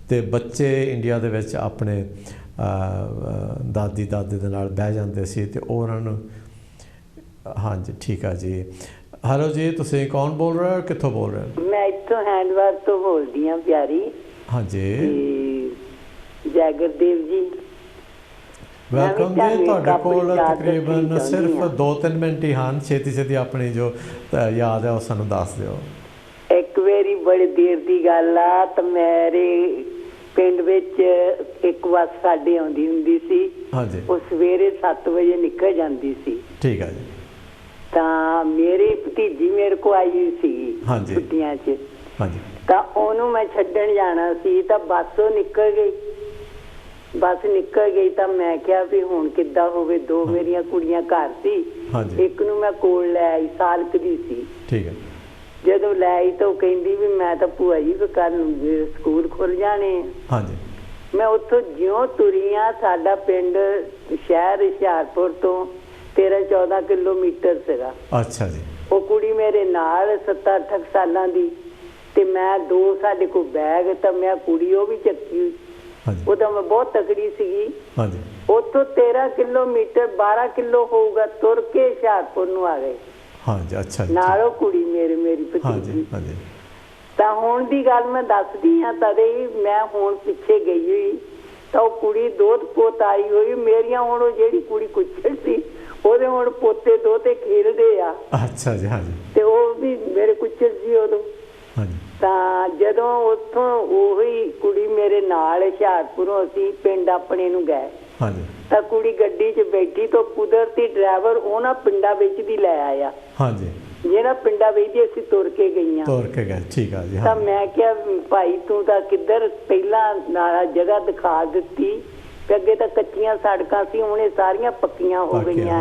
ਅਤੇ ਬੱਚੇ ਇੰਡੀਆ ਦੇ ਵਿੱਚ ਆਪਣੇ ਦਾਦੀ ਦਾਦੇ ਦੇ ਨਾਲ ਬਹਿ ਜਾਂਦੇ ਸੀ। ਅਤੇ ਉਹ ਉਹਨਾਂ ਨੂੰ ਹਾਂਜੀ ਠੀਕ ਆ ਜੀ। ਹੈਲੋ ਜੀ, ਤੁਸੀਂ ਕੌਣ ਬੋਲ ਰਹੇ ਹੋ, ਕਿੱਥੋਂ ਬੋਲ ਰਹੇ ਹੋ? ਮੈਂ ਇੱਥੋਂ ਹੈਂਡਵਰਕ ਤੋਂ ਬੋਲਦੀ ਹਾਂ ਪਿਆਰੀ। ਹਾਂਜੀ ਜੈ ਗੁਰਦੇਵ ਜੀ, ਵੈਲਕਮ ਜੀ। ਤੁਹਾਡੇ ਕੋਲ ਤਕਰੀਬਨ ਸਿਰਫ 2-3 ਮਿੰਟ ਹੀ ਹਨ। ਛੇਤੀ ਛੇਤੀ ਆਪਣੀ ਜੋ ਯਾਦ ਹੈ ਉਹ ਸਾਨੂੰ ਦੱਸ ਦਿਓ। ਇੱਕ ਵਾਰੀ ਬੜੀ ਦੇਰ ਦੀ ਗੱਲ ਆ, ਤਾਂ ਮੇਰੇ ਪਿੰਡ ਵਿੱਚ ਇੱਕ ਬੱਸ ਸਾਡੇ ਆਉਂਦੀ ਹੁੰਦੀ ਸੀ। ਹਾਂਜੀ। ਉਹ ਸਵੇਰੇ 7 ਵਜੇ ਨਿਕਲ ਜਾਂਦੀ ਸੀ। ਠੀਕ ਹੈ ਜੀ। ਤਾਂ ਮੇਰੀ ਭਤੀਜੀ ਮੇਰੇ ਕੋਲ ਆਈ ਸੀ ਛੁੱਟੀਆਂ 'ਚ। ਹਾਂਜੀ। ਤਾਂ ਉਹਨੂੰ ਮੈਂ ਛੱਡਣ ਜਾਣਾ ਸੀ, ਤਾਂ ਬੱਸ ਉਹ ਨਿਕਲ ਗਈ। ਤਾਂ ਮੈਂ ਕਿਹਾ ਵੀ ਹੁਣ ਕਿੱਦਾਂ ਹੋਵੇ। 2 ਮੇਰੀਆਂ ਕੁੜੀਆਂ ਘਰ ਸੀ, ਇੱਕ ਨੂੰ ਮੈਂ ਕੋਲ ਲੈ ਆਈ, ਸਾਲ ਕੁ ਦੀ ਸੀ। ਠੀਕ ਹੈ। ਜਦੋਂ ਲੈ ਆਈ ਤਾਂ ਉਹ ਕਹਿੰਦੀ ਵੀ ਮੈਂ ਤਾਂ ਭੂਆ ਜੀ ਵੀ ਕੱਲ੍ਹ ਨੂੰ ਸਕੂਲ ਖੁੱਲ੍ਹ ਜਾਣੇ। ਹਾਂਜੀ। ਮੈਂ ਉੱਥੋਂ ਜਿਉਂ ਤੁਰੀ ਹਾਂ, ਸਾਡਾ ਪਿੰਡ ਸ਼ਹਿਰ ਹੁਸ਼ਿਆਰਪੁਰ ਤੋਂ 13-14 ਕਿਲੋਮੀਟਰ ਸੀਗਾ। ਅੱਛਾ ਜੀ। ਉਹ ਕੁੜੀ ਮੇਰੇ ਨਾਲ 7-8 ਸਾਲਾਂ ਦੀ ਤੇ ਮੈਂ 2 ਸਾਡੇ ਕੋਲ ਬੈਗ ਤਾਂ ਮੈਂ ਕੁੜੀ ਉਹ ਵੀ ਚੱਕੀ ਉਦੋਂ ਮੈਂ ਬਹੁਤ ਤਕੜੀ ਸੀਗੀ ਉੱਥੋਂ 13 ਕਿਲੋਮੀਟਰ 12 ਕਿਲੋ ਹੋਊਗਾ ਤੁਰ ਕੇ ਹੁਸ਼ਿਆਰਪੁਰ ਨੂੰ ਆ ਗਏ ਅੱਛਾ ਨਾਲ ਉਹ ਕੁੜੀ ਮੇਰੀ ਭਤੀਜੀ ਤਾਂ ਹੁਣ ਦੀ ਗੱਲ ਮੈਂ ਦੱਸਦੀ ਹਾਂ ਤਦੇ ਮੈਂ ਹੁਣ ਪਿੱਛੇ ਗਈ ਹੋਈ ਤਾਂ ਉਹ ਕੁੜੀ ਦੋਤ ਪੋਤ ਆਈ ਹੋਈ ਮੇਰੀਆਂ ਹੁਣ ਉਹ ਜਿਹੜੀ ਕੁੜੀ ਕੁੱਛੜ ਸੀ ਉਹਦੇ ਹੁਣ ਪੋਤੇ ਦੋਤੇ ਖੇਡਦੇ ਆ ਅੱਛਾ ਜੀ ਤੇ ਉਹ ਵੀ ਮੇਰੇ ਕੁੱਛੜ ਸੀ ਉਦੋਂ ਤਾਂ ਜਦੋਂ ਉੱਥੋਂ ਉਹੀ ਕੁੜੀ ਮੇਰੇ ਨਾਲ ਹੁਸ਼ਿਆਰਪੁਰੋਂ ਅਸੀਂ ਪਿੰਡ ਆਪਣੇ ਨੂੰ ਗਏ ਤਾਂ ਕੁੜੀ ਗੱਡੀ 'ਚ ਬੈਠੀ ਤਾਂ ਕੁਦਰਤੀ ਡਰਾਈਵਰ ਉਹਨਾਂ ਪਿੰਡਾਂ ਵਿੱਚ ਦੀ ਲੈ ਆਇਆ ਜਿਹੜਾ ਪਿੰਡਾਂ ਵਿੱਚ ਅਸੀਂ ਤੁਰ ਕੇ ਗਈਆਂ ਠੀਕ ਆ ਜੀ ਤਾਂ ਮੈਂ ਕਿਹਾ ਭਾਈ ਤੂੰ ਤਾਂ ਕਿੱਧਰ ਪਹਿਲਾਂ ਨਾਲਾ ਜਗ੍ਹਾ ਦਿਖਾ ਦਿੱਤੀ ਤੇ ਅੱਗੇ ਤਾਂ ਕੱਚੀਆਂ ਸੜਕਾਂ ਸੀ ਹੁਣ ਇਹ ਸਾਰੀਆਂ ਪੱਕੀਆਂ ਹੋ ਗਈਆਂ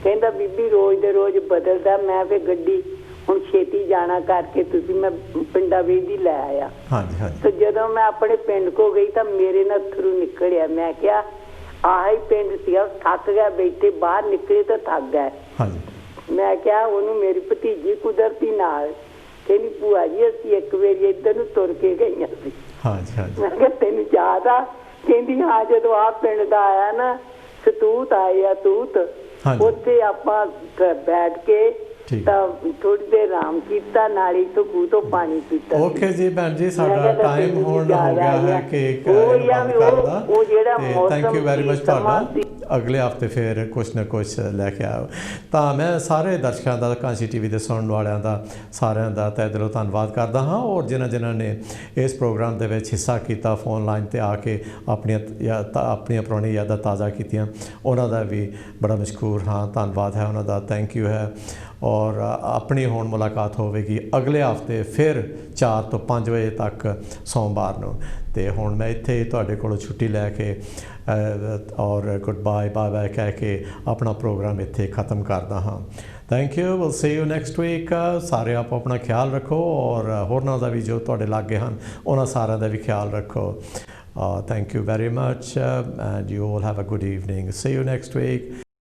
ਕਹਿੰਦਾ ਬੀਬੀ ਰੋਜ਼ ਦੇ ਰੋਜ਼ ਬਦਲਦਾ ਮੈਂ ਫਿਰ ਗੱਡੀ ਹੁਣ ਛੇਤੀ ਜਾਣਾ ਕਰਕੇ ਤੁਸੀਂ ਮੈਂ ਪਿੰਡਾਂ ਵਿੱਚ ਦੀ ਲੈ ਆਇਆ ਤੇ ਜਦੋਂ ਮੈਂ ਆਪਣੇ ਪਿੰਡ ਕੋ ਗਈ ਤਾਂ ਮੇਰੇ ਨਾਲ ਥਰੂ ਨਿਕਲਿਆ ਮੈਂ ਕਿਹਾ ਆਹੀ ਪਿੰਡ ਸੀਗਾ ਥੱਕ ਗਿਆ ਬੈਠੇ ਬਾਹਰ ਨਿਕਲੇ ਤਾਂ ਥੱਕ ਗਏ ਮੈਂ ਕਿਹਾ ਉਹਨੂੰ ਮੇਰੀ ਭਤੀਜੀ ਕੁਦਰਤੀ ਨਾਲ ਕਹਿੰਦੀ ਭੂਆ ਜੀ ਅਸੀਂ ਇੱਕ ਵਾਰੀ ਇੱਧਰ ਨੂੰ ਤੁਰ ਕੇ ਗਈਆਂ ਸੀ ਮੈਂ ਕਿਹਾ ਤੈਨੂੰ ਯਾਦ ਆ ਕਹਿੰਦੀ ਹਾਂ ਜਦੋਂ ਆਹ ਪਿੰਡ ਦਾ ਆਇਆ ਨਾ ਸਤੂਤ ਆਇਆ ਤੂਤ ਉੱਥੇ ਆਪਾਂ ਬੈਠ ਕੇ ਤਾਂ ਥੋੜੀ ਦੇਰ ਆਰਾਮ ਕੀਤਾ ਨਾਲੀ ਤੋਂ ਖੂਹ ਤੋਂ ਪਾਣੀ ਪੀਤਾ ਓਕੇ ਜੀ ਭੈਣ ਜੀ ਸਾਡਾ ਟਾਈਮ ਹੁਣ ਹੋ ਗਿਆ ਹੈ ਕਿ ਬੰਦ ਕਰਦਾ ਤੇ ਥੈਂਕ ਯੂ ਵੈਰੀ ਮਚ ਤੁਹਾਡਾ ਅਗਲੇ ਹਫਤੇ ਫਿਰ ਕੁਛ ਨਾ ਕੁਛ ਲੈ ਕੇ ਆਓ ਤਾਂ ਮੈਂ ਸਾਰੇ ਦਰਸ਼ਕਾਂ ਦਾ ਕਾਂਸੀ ਟੀਵੀ ਦੇ ਸੁਣਨ ਵਾਲਿਆਂ ਦਾ ਸਾਰਿਆਂ ਦਾ ਤਹਿ ਦਿਲੋਂ ਧੰਨਵਾਦ ਕਰਦਾ ਹਾਂ ਔਰ ਜਿਨ੍ਹਾਂ ਨੇ ਇਸ ਪ੍ਰੋਗਰਾਮ ਦੇ ਵਿੱਚ ਹਿੱਸਾ ਕੀਤਾ ਫੋਨ ਲਾਈਨ 'ਤੇ ਆ ਕੇ ਆਪਣੀਆਂ ਪੁਰਾਣੀਆਂ ਯਾਦਾਂ ਤਾਜ਼ਾ ਕੀਤੀਆਂ ਉਹਨਾਂ ਦਾ ਵੀ ਬੜਾ ਮਸ਼ਕੂਰ ਹਾਂ ਧੰਨਵਾਦ ਹੈ ਉਹਨਾਂ ਦਾ ਥੈਂਕ ਯੂ ਹੈ ਔਰ ਆਪਣੀ ਹੁਣ ਮੁਲਾਕਾਤ ਹੋਵੇਗੀ ਅਗਲੇ ਹਫਤੇ ਫਿਰ 4 ਤੋਂ 5 ਵਜੇ ਤੱਕ ਸੋਮਵਾਰ ਨੂੰ ਅਤੇ ਹੁਣ ਮੈਂ ਇੱਥੇ ਤੁਹਾਡੇ ਕੋਲੋਂ ਛੁੱਟੀ ਲੈ ਕੇ ਔਰ ਗੁੱਡ ਬਾਏ ਬਾਏ ਕਹਿ ਕੇ ਆਪਣਾ ਪ੍ਰੋਗਰਾਮ ਇੱਥੇ ਖ਼ਤਮ ਕਰਦਾ ਹਾਂ thank you will see you next week ਸਾਰੇ ਆਪੋ ਆਪਣਾ ਖਿਆਲ ਰੱਖੋ ਔਰ ਹੋਰਨਾਂ ਦਾ ਵੀ ਜੋ ਤੁਹਾਡੇ ਲਾਗੇ ਹਨ ਉਹਨਾਂ ਸਾਰਿਆਂ ਦਾ ਵੀ ਖਿਆਲ ਰੱਖੋ thank you very much and you all have a good evening. See you next week.